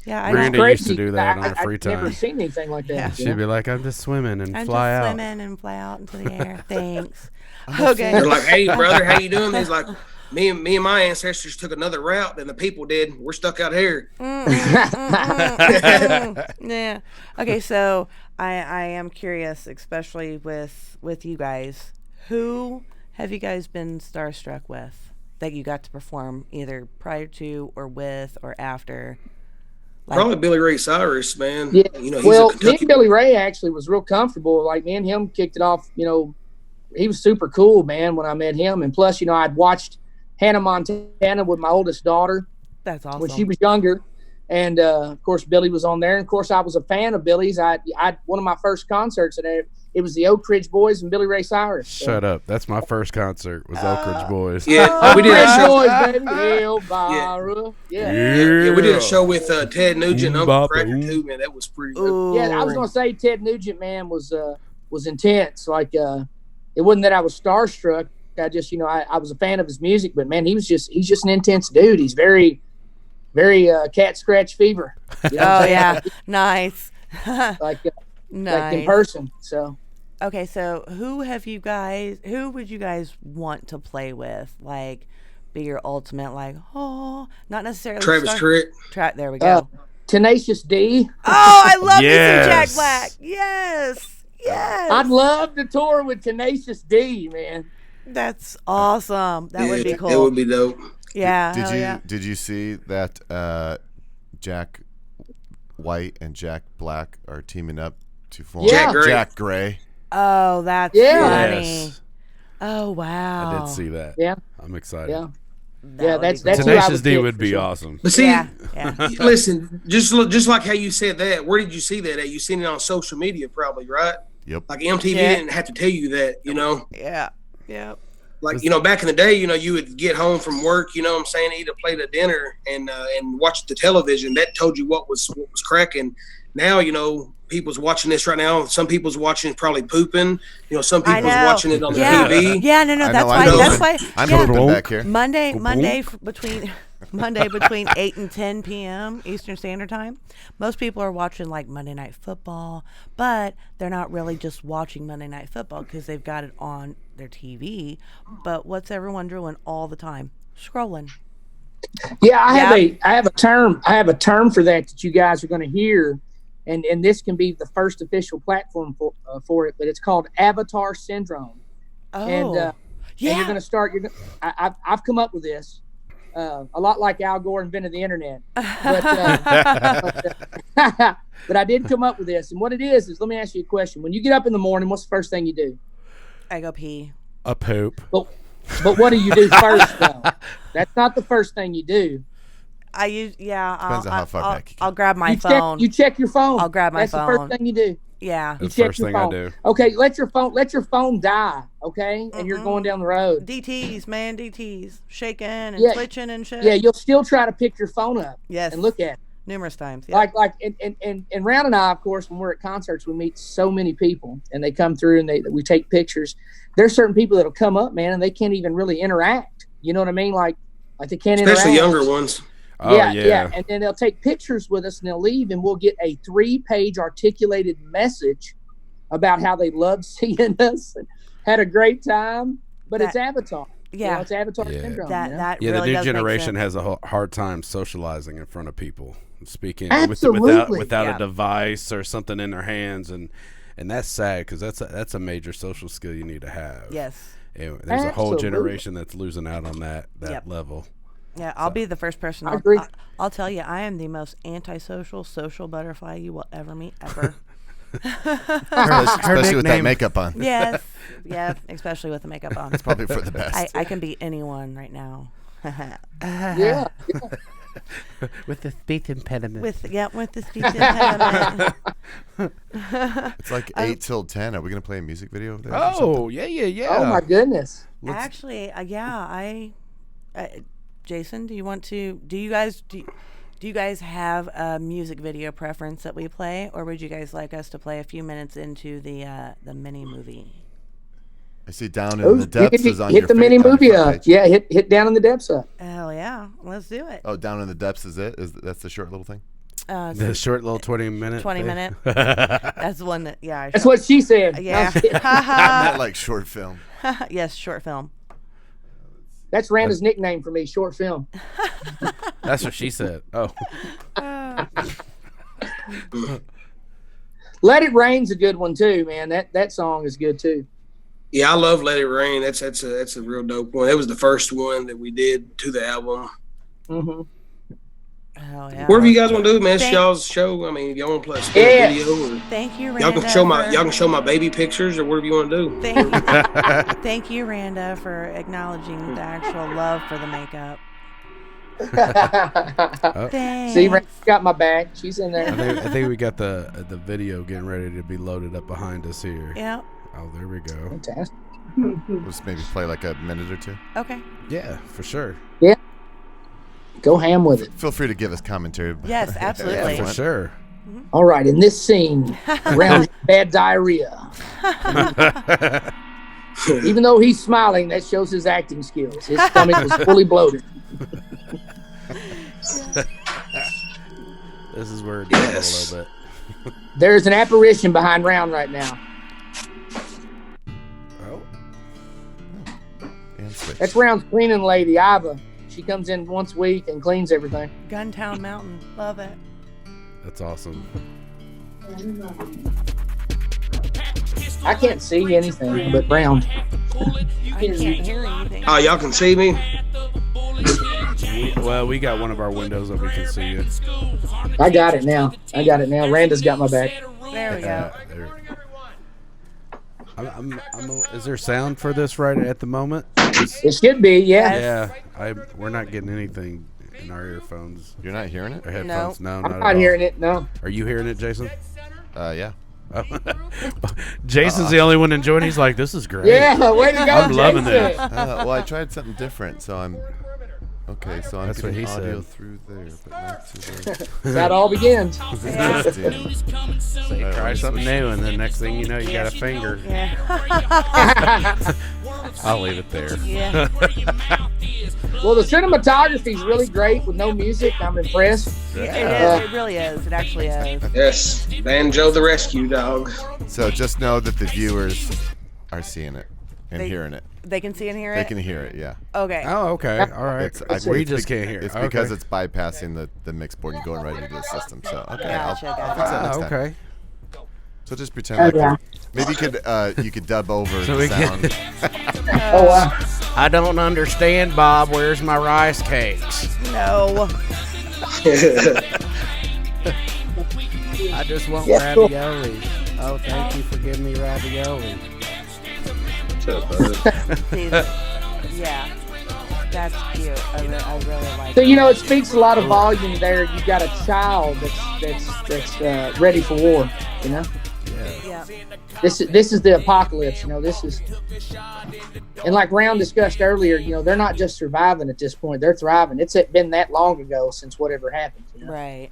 I Miranda know. used to do that on her free I've never time. seen anything like that. Yeah. She'd be like, I'm just swimming and I'm fly just out. swimming and fly out into the air. Thanks. Okay. They're like, hey, brother, how you doing? He's like, me and my ancestors took another route than the people did. We're stuck out here. Yeah. Okay, so I am curious, especially with you guys. Who have you guys been starstruck with that you got to perform either prior to or with or after? Like, probably Billy Ray Cyrus, man. Yeah. He's well, a Kentucky. me and Billy Ray actually was real comfortable. Like me and him kicked it off. He was super cool, man, when I met him. And plus, I'd watched Hannah Montana with my oldest daughter. That's awesome. When she was younger. And, of course, Billy was on there. And, of course, I was a fan of Billy's. I one of my first concerts, it was the Oak Ridge Boys and Billy Ray Cyrus. So. Shut up. That's my first concert was Oak Ridge Boys. Yeah, we did a show. Boys, baby. Elvira. Yeah, we did a show with Ted Nugent and Uncle Cracker, too, man. That was pretty good. Yeah, I was going to say Ted Nugent, man, was intense. Like, it wasn't that I was starstruck. I just, I was a fan of his music, but man, he's just an intense dude. He's very, very cat scratch fever. You know yeah, nice. like nice. in person. So okay, so who would you guys want to play with? Like, be your ultimate, like, not necessarily Travis Tritt. There we go. Tenacious D. Oh, I love me some Jack Black. Yes. I'd love to tour with Tenacious D, man. That's awesome. That would be cool. It would be dope. Yeah. Did you see that Jack White and Jack Black are teaming up to form Jack Gray? Oh, that's funny. Yes. Oh, wow. I did see that. Yeah. I'm excited. Yeah. That's Tenacious D would be awesome. But see, yeah. Listen, just like how you said that, where did you see that at? You seen it on social media probably, right? Yep. Like MTV didn't have to tell you that, Yeah. Like, back in the day, you would get home from work, what I'm saying, eat a plate of dinner and watch the television. That told you what was cracking. Now, people's watching this right now. Some people's watching it probably pooping. Some people's watching it on the TV. Yeah, no, that's why. I'm pooping back here. Monday between 8 and 10 p.m. Eastern Standard Time. Most people are watching like Monday Night Football, but they're not really just watching Monday Night Football because they've got it on their TV. But what's everyone doing all the time? Scrolling. Yeah, I have a term for that you guys are going to hear, and this can be the first official platform for it. But it's called Avatar Syndrome. Oh, and you're going to start. I've come up with this. A lot like Al Gore invented the internet, but I did come up with this. And what it is let me ask you a question. When you get up in the morning, what's the first thing you do? I go pee. A poop. But what do you do first, though? That's not the first thing you do. Depends on how far back you I'll grab my phone. You check your phone. I'll grab my phone. That's the first thing you do. Yeah. You the check first your thing I phone. do. Okay, let your phone die. Okay, and you're going down the road. DTs, man, DTs, shaking and Yeah. twitching and shit. Yeah, you'll still try to pick your phone up. Yes. And look at it. Numerous times. Yeah. And Round and I, of course, when we're at concerts, we meet so many people, and they come through and we take pictures. There's certain people that'll come up, man, and they can't even really interact. You know what I mean? Like they can't interact. Especially younger ones. Oh, Yeah. And then they'll take pictures with us and they'll leave, and we'll get a 3-page articulated message about how they loved seeing us and had a great time. But it's Avatar. Yeah. You know, it's Avatar syndrome. That Yeah, really the new does make generation sense. has a hard time socializing in front of people, speaking Absolutely. without Yeah. a device or something in their hands, and that's sad because that's a major social skill you need to have. Yes. And there's a whole Absolutely. generation that's losing out on that Yep. level. Yeah, I'll be the first person. I agree. I'll tell you, I am the most antisocial social butterfly you will ever meet, ever. Especially with that nickname- makeup on. Yes. Yeah, especially with the makeup on. Probably for the best. I can be anyone right now. Yeah. With the speech impediment. With the speech impediment. It's like 8 till 10. Are we gonna play a music video? There or Oh, yeah. Oh my goodness. Actually, Jason, do you guys have a music video preference that we play, or would you guys like us to play a few minutes into the mini movie? I see Down in the Depths is on hit your the mini on your movie front up. page. Yeah, hit Down in the Depths up. Hell yeah, let's do it. Oh, Down in the Depths is it? That's the short little thing? The short little 20-minute 20 thing. minute. That's the one that That's what she said. Yeah. Not like short film. Yes, short film. That's Randa's nickname for me, short film. That's what she said. Oh, Let It Rain's a good one too, man. That song is good too. Yeah, I love Let It Rain. That's a real dope one. It was the first one that we did to the album. Mm-hmm. Hell yeah. Whatever you guys want to do, man, it's Thank- y'all's show. I mean, if y'all want to play a spin Yeah. video, or Thank you, Randa. y'all can show my baby pictures or whatever you want to do. Thank you, Randa, for acknowledging the actual love for the makeup. Thanks. See, Randa's got my back. She's in there. I think we got the video getting ready to be loaded up behind us here. Yeah. Oh, there we go. Fantastic. We'll just maybe play like a minute or two. Okay. Yeah, for sure. Go ham with it. Feel free to give us commentary. Yes, absolutely. For sure. All right, in this scene, Round bad diarrhea. Even though he's smiling, that shows his acting skills. His stomach was fully bloated. This is where it gets a little bit. There's an apparition behind Round right now. Oh, And switch. That's Round's cleaning lady, Iva. She comes in once a week and cleans everything. Guntown Mountain. Love it. that's awesome. I can't see anything but Round. I can't hear anything. Oh, y'all can see me? We got one of our windows that we can see you. I got it now. Randa's got my back. There we go. Is there sound for this right at the moment? It should be, yeah. Yeah, we're not getting anything in our earphones. You're not hearing it? Or headphones? No, I'm not not at all. hearing it, no. Are you hearing it, Jason? Yeah. Jason's the only one enjoying. He's like, "This is great." Yeah, way to go, I'm loving Jason. it. Well, I tried something different, so I'm okay. So I'm That's what getting he audio said. through there, but not to That all begins. the. So you try something new, and then next thing you know, you got a finger. Yeah. I'll leave it there. Yeah. Well, the cinematography is really great with no music. I'm impressed. It is. It really is. It actually is. Yes. Banjo the Rescue Dog. So just know that the viewers are seeing it and They- hearing it. They can see and hear They it? can hear it, yeah. Okay. Oh, okay. All right. We just can't hear. It's because it's bypassing the mix board and going right into the system. So okay, Gotcha, I'll gotcha. fix that next time. Okay. So just pretend like yeah. maybe you could dub over So the we sound. Oh, wow. I don't understand, Bob. Where's my rice cakes? No. I just want Yeah, cool. ravioli. Oh, thank you for giving me ravioli. See, yeah. That's cute. I really like So, it. you know, it speaks a lot of volume there. You got a child that's ready for war, you know? Yeah. This is the apocalypse. This is, and like Round discussed earlier, they're not just surviving at this point; they're thriving. It's been that long ago since whatever happened. Right.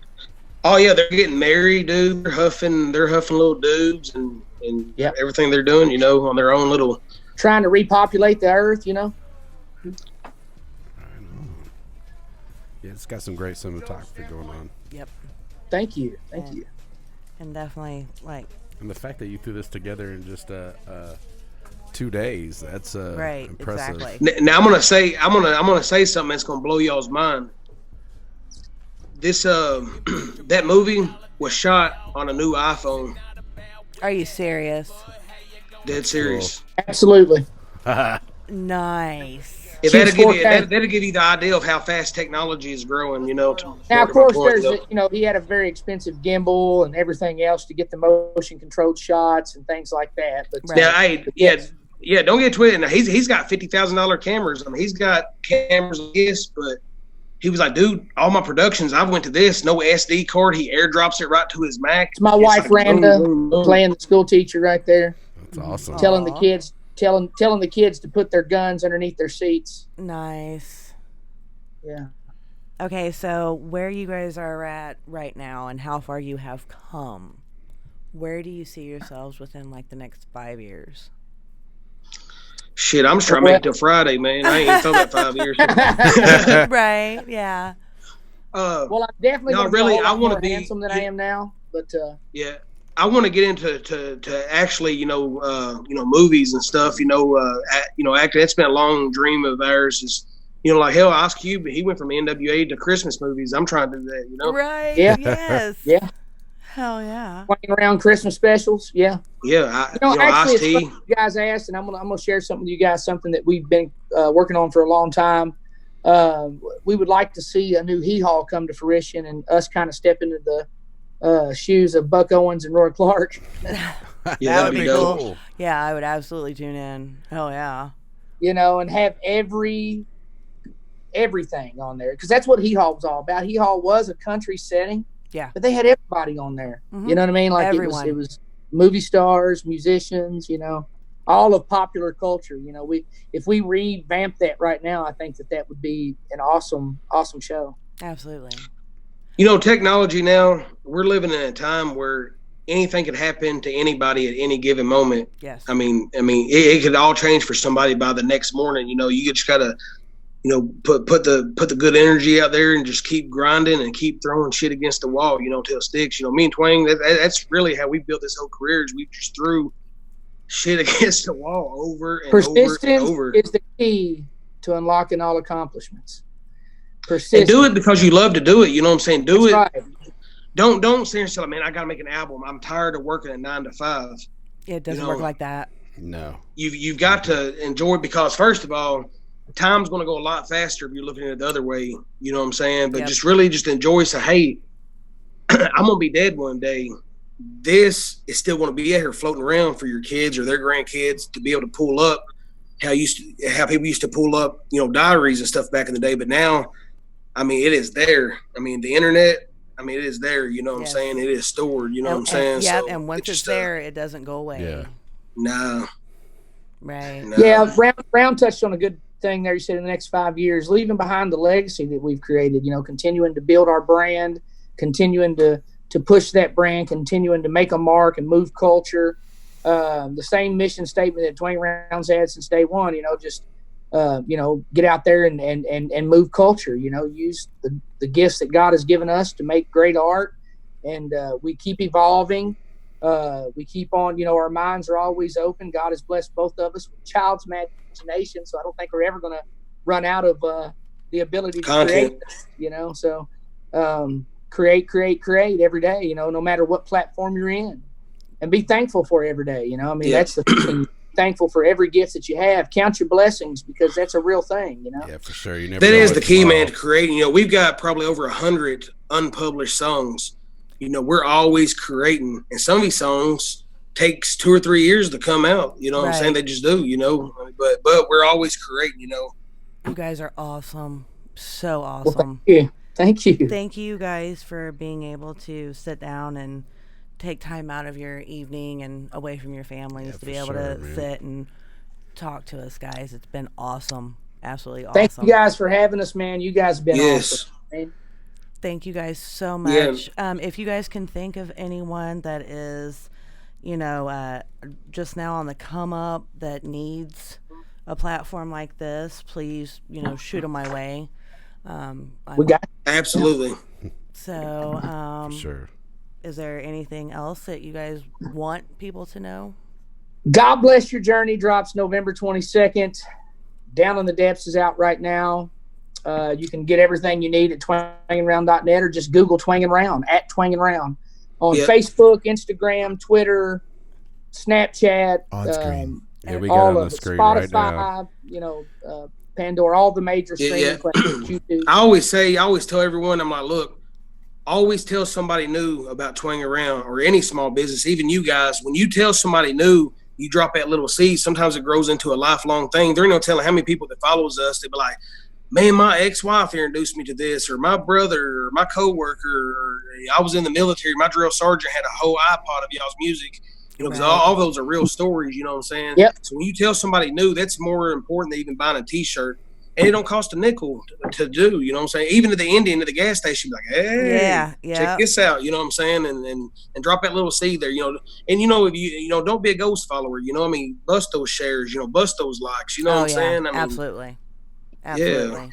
Oh yeah, they're getting married, dude. They're huffing little dudes and Yep. everything they're doing, on their own little. Trying to repopulate the earth, I know. Yeah, it's got some great cinematography going on. Yep. Thank you. And definitely And the fact that you threw this together in just 2 days, that's right, impressive. exactly. Now I'm gonna say something that's gonna blow y'all's mind. This that movie was shot on a new iPhone. Are you serious? Dead serious. Absolutely. Nice. Yeah, Huge that'll give you the idea of how fast technology is growing. Now, of course, he had a very expensive gimbal and everything else to get the motion controlled shots and things like that. But Right. Now, don't get twisted. Now, he's got $50,000 cameras. I mean, he's got cameras like this, but he was like, dude, all my productions, I've went to this, no SD card. He airdrops it right to his Mac. It's my wife, Randa, playing the school teacher right there. That's awesome. Telling the kids to put their guns underneath their seats. Nice. Yeah. Okay, so where you guys are at right now and how far you have come, where do you see yourselves within the next 5 years? Shit, I'm just trying to make it till Friday, man. I ain't even thought about 5 years. Right, yeah. Well, I'm definitely I want to be handsome than I am now, but yeah, I want to get into to actually movies and stuff. Acting. It's been a long dream of ours. Is like hell, Ice Cube. He went from NWA to Christmas movies. I'm trying to do that. Right. Yeah. Yes. Yeah. Hell yeah. Playing around Christmas specials. Yeah. Yeah. Actually, it's Ice-T. funny you guys asked, and I'm gonna share something with you guys. Something that we've been working on for a long time. We would like to see a new Hee Haw come to fruition, and us kind of step into the shoes of Buck Owens and Roy Clark. Yeah, That would be dope. cool. Yeah, I would absolutely tune in. Hell yeah. And have everything on there, because that's what Hee Haw was all about. Hee Haw was a country setting, Yeah. but they had everybody on there. Mhm. You know what I mean? Like Everyone. it was movie stars, musicians, all of popular culture. If we revamp that right now, I think that would be an awesome show. Absolutely. Technology now, we're living in a time where anything could happen to anybody at any given moment. Yes. I mean, it could all change for somebody by the next morning. You just gotta, put the good energy out there and just keep grinding and keep throwing shit against the wall, till it sticks. Me and Twang, that's really how we built this whole career. Is we just threw shit against the wall over and Persistence over and over. is the key to unlocking all accomplishments. Persistence. And do it because you love to do it. You know what I'm saying? Do That's it. right. Don't say yourself, man, I got to make an album. I'm tired of working at 9 to 5. It doesn't work like that. No. You've got to enjoy it, because first of all, time's going to go a lot faster if you're looking at it the other way. You know what I'm saying? But Yep. just really just enjoy. Say, hey, I'm going to be dead one day. This is still going to be out here floating around for your kids or their grandkids to be able to pull up how people used to pull up, diaries and stuff back in the day. But now, it is there. The internet, it is there. You know what I'm saying? It is stored. You know what I'm saying? Yeah, So and once it's there, it doesn't go away. Yeah. No. Right. No. Yeah, Brown touched on a good thing there. You said in the next 5 years, leaving behind the legacy that we've created, continuing to build our brand, continuing to push that brand, continuing to make a mark and move culture. The same mission statement that Twang Rounds had since day one, get out there and move culture, use the gifts that God has given us to make great art. And we keep evolving. We keep on, our minds are always open. God has blessed both of us with child's imagination. So I don't think we're ever going to run out of the ability to Content. create, so create every day, no matter what platform you're in, and be thankful for every day. That's the thing. Thankful for every gift that you have. Count your blessings, because that's a real thing. Yeah, for sure. You never That know is what the key, tomorrow- man, to creating. We've got probably over 100 unpublished songs. We're always creating, and some of these songs takes 2 or 3 years to come out. You know what I'm saying? They just do. But we're always creating. You guys are awesome. So awesome. Well, thank you. Thank you guys for being able to sit down and take time out of your evening and away from your families to be able sure, to man. sit and talk to us, guys. It's been awesome. Absolutely awesome. Thank you guys for having us, man. You guys have been Yes. awesome. Man. Thank you guys so Yeah. much. If you guys can think of anyone that is, just now on the come up that needs a platform like this, please, shoot them my way. We got Absolutely. So, Sure. is there anything else that you guys want people to know? God Bless Your Journey drops November 22nd. Down in the Depths is out right now. You can get everything you need at twangandround.net or just Google Twang and Round at Twang and Round on Facebook, Instagram, Twitter, Snapchat, On screen. Yeah, we got all on the of it. screen right Spotify, now. Pandora, all the major Yeah, streaming yeah. platforms. YouTube. I always tell everyone, I'm like, look, always tell somebody new about Twang Around or any small business, even you guys. When you tell somebody new, you drop that little seed. Sometimes it grows into a lifelong thing. There ain't no telling how many people that follows us. They be like, man, my ex-wife introduced me to this, or my brother, or my coworker, or I was in the military. My drill sergeant had a whole iPod of y'all's music. Because all those are real stories, you know what I'm saying? Yep. So when you tell somebody new, that's more important than even buying a T-shirt. And it don't cost a nickel to do, you know what I'm saying? Even at the Indian at the gas station, be like, hey, check this out, you know what I'm saying? And drop that little seed there, And if you don't be a ghost follower, bust those shares, bust those likes, you know what I'm saying? Absolutely. Yeah.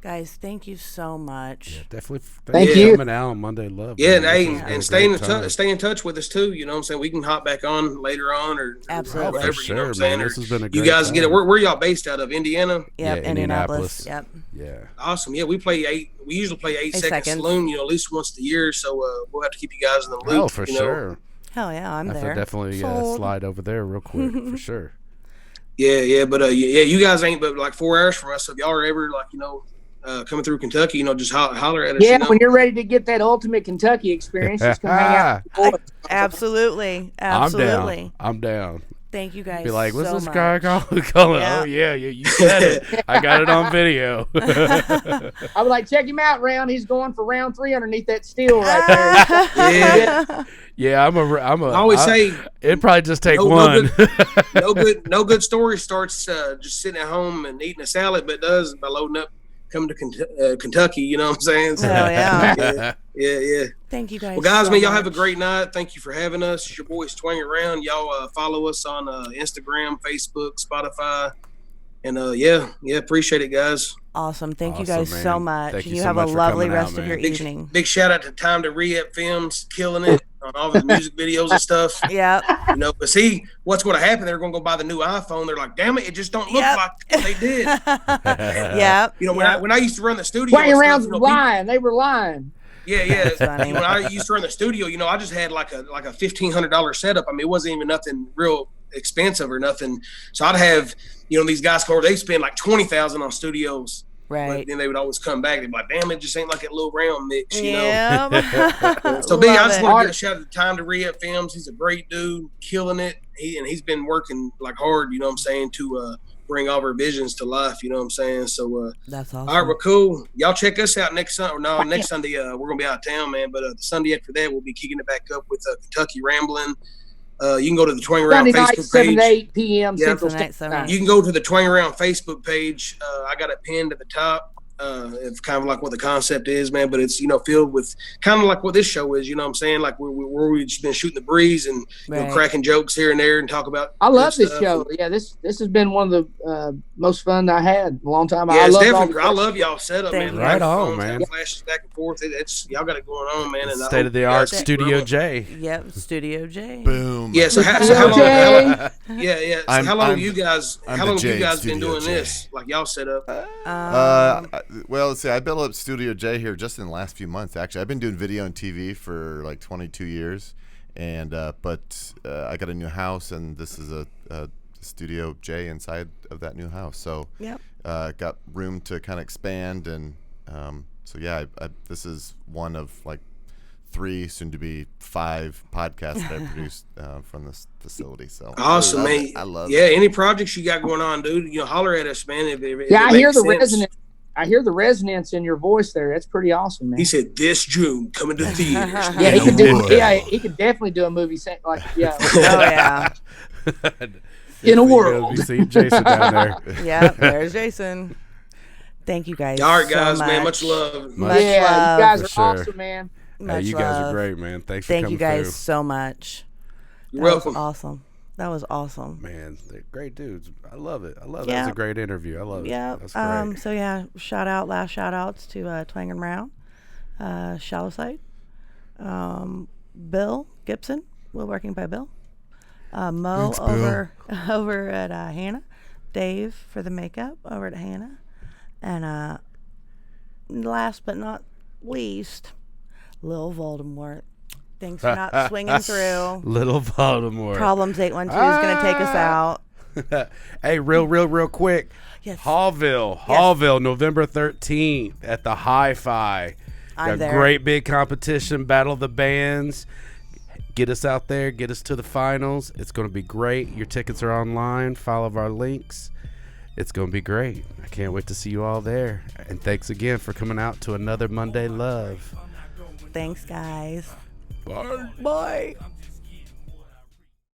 Guys, thank you so much. Yeah, definitely. Thank Thanks you. for coming out on Monday Love. Yeah, man. and This stay in touch with us too. You know what I'm saying? We can hop back on later on or Absolutely. whatever. For You know what I'm sure, saying? man. Or This has been a you great guys get it. time. Where y'all based out of? Indiana. Yep, Yeah, Indianapolis. Indianapolis. Yep. Yeah. Awesome. Yeah, we usually play 8 Second seconds. Saloon. At least once a year. So we'll have to keep you guys in the loop. Oh, for you know? sure. Hell yeah, I'm I have there. to definitely Sold. slide over there real quick for sure. Yeah, but you guys ain't but like 4 hours from us. So if y'all are ever coming through Kentucky, just holler at us. Yeah, when you're ready to get that ultimate Kentucky experience, just come hang out with the boys. Absolutely. I'm down. Thank you guys. Be like, what's so this much. guy calling? Yeah. Oh yeah, you said it. I got it on video. I was like, check him out, Round. He's going for round 3 underneath that steel right there. Yeah. I'm a. I always say it'd probably just take no one. no good story starts just sitting at home and eating a salad, but does by loading up, coming to Kentucky. You know what I'm saying? So, Hell yeah. yeah. Thank you guys. Well, guys, so man, y'all have a much. great night. Thank you for having us. It's your boys Twang Around. Y'all follow us on Instagram, Facebook, Spotify, and appreciate it, guys. Awesome. Thank you Awesome, guys so man. much. Thank and you you so have a much for lovely coming out, rest of your man. evening. Big shout out to Time to Re-Ep Films, killing it on all the music videos and stuff. Yep. But see, what's going to happen? They're going to go buy the new iPhone. They're like, damn it, it just don't look Yep. like what they did. Yep. When I used to run the studio, Twang and Rounds stuff, was lying. They were lying. Yeah. funny. When I used to run the studio, I just had like a $1,500 setup. I mean, it wasn't even nothing real expensive or nothing. So I'd have, these guys come over, they spend like $20,000 on studios. Right. But then they would always come back. They'd be like, damn, it just ain't like that little round mix, Yep. So, Big, I Love just it. want to give a shout out to Time to Re-Up Films. He's a great dude, killing it. He's been working like hard, to bring all of our visions to life, you know what I'm saying? So, That's awesome. all right, we're cool. Y'all check us out next Sunday. Next Sunday, we're going to be out of town, man. But the Sunday after that, we'll be kicking it back up with Kentucky Rambling. You can go to the Twang Around Sunday night, Facebook 7 page. to 8 p.m. Yeah. Central Tonight, Standard Time. You can go to the Twang Around Facebook page. I got it pinned at the top. It's kind of like what the concept is, man, but it's, filled with kind of like what this show is, you know what I'm saying? Like where we've just been shooting the breeze and Right. cracking jokes here and there and talk about I love good this stuff. show. Yeah, this has been one of the most fun I had in a long time. Yeah, I it's love definitely. I love y'all setup, Thank man. you. Right on, Phones, man. Flashes back and forth. It's y'all got it going on, man. And I State hope of the you art guys keep Studio growing. J. Yep. Studio J. Boom. Yeah. So how long? Jay. Yeah. So I'm- how long I'm- have you guys? I'm How the long have you J, guys been Studio doing J. this? Like y'all set up? Well, let's see. I built up Studio J here just in the last few months. Actually, I've been doing video and TV for like 22 years, and but I got a new house, and this is a Studio J inside of that new house. So Yep. got room to kind of expand, and so yeah, this is one of like 3, soon to be 5 podcasts that I produced from this facility. So Awesome, I love man. it. I love Yeah. it. Any projects you got going on, dude? Holler at us, man. If Yeah, it I hear makes the sense. resonance. I hear the resonance in your voice there. That's pretty awesome, man. He said this June coming to theaters. Yeah, he could do. Yeah, he could definitely do a movie like yeah. Oh yeah. In a world. You see Jason down there. Yep, there's Jason. Thank you guys. All right, guys, so man. much. Much love. Much Yeah, love. you guys For are sure. awesome, man. Hey, Much you guys love. are great, man. Thanks Thank for you coming guys through. so much. You're That was welcome. awesome. That was awesome. Man, they're great dudes. I love it. I love it. Yeah. That was a great interview. I love it. Yeah. That's great. So yeah, last shout outs to Twang and Round, Shallow Side, Bill Gibson, Working by Bill, Mo Thanks, Bill. over at Hannah, Dave for the makeup over at Hannah, and last but not least, Lil Voldemort. Thanks for not swinging through. Little Baltimore. Problems 812 is going to take us out. Hey, real quick. Yes. Hallville, November 13th at the Hi-Fi. I'm Got there. great big competition, Battle of the Bands. Get us out there. Get us to the finals. It's going to be great. Your tickets are online. Follow our links. It's going to be great. I can't wait to see you all there. And thanks again for coming out to another Monday Love. Thanks, guys. Bye. Bye.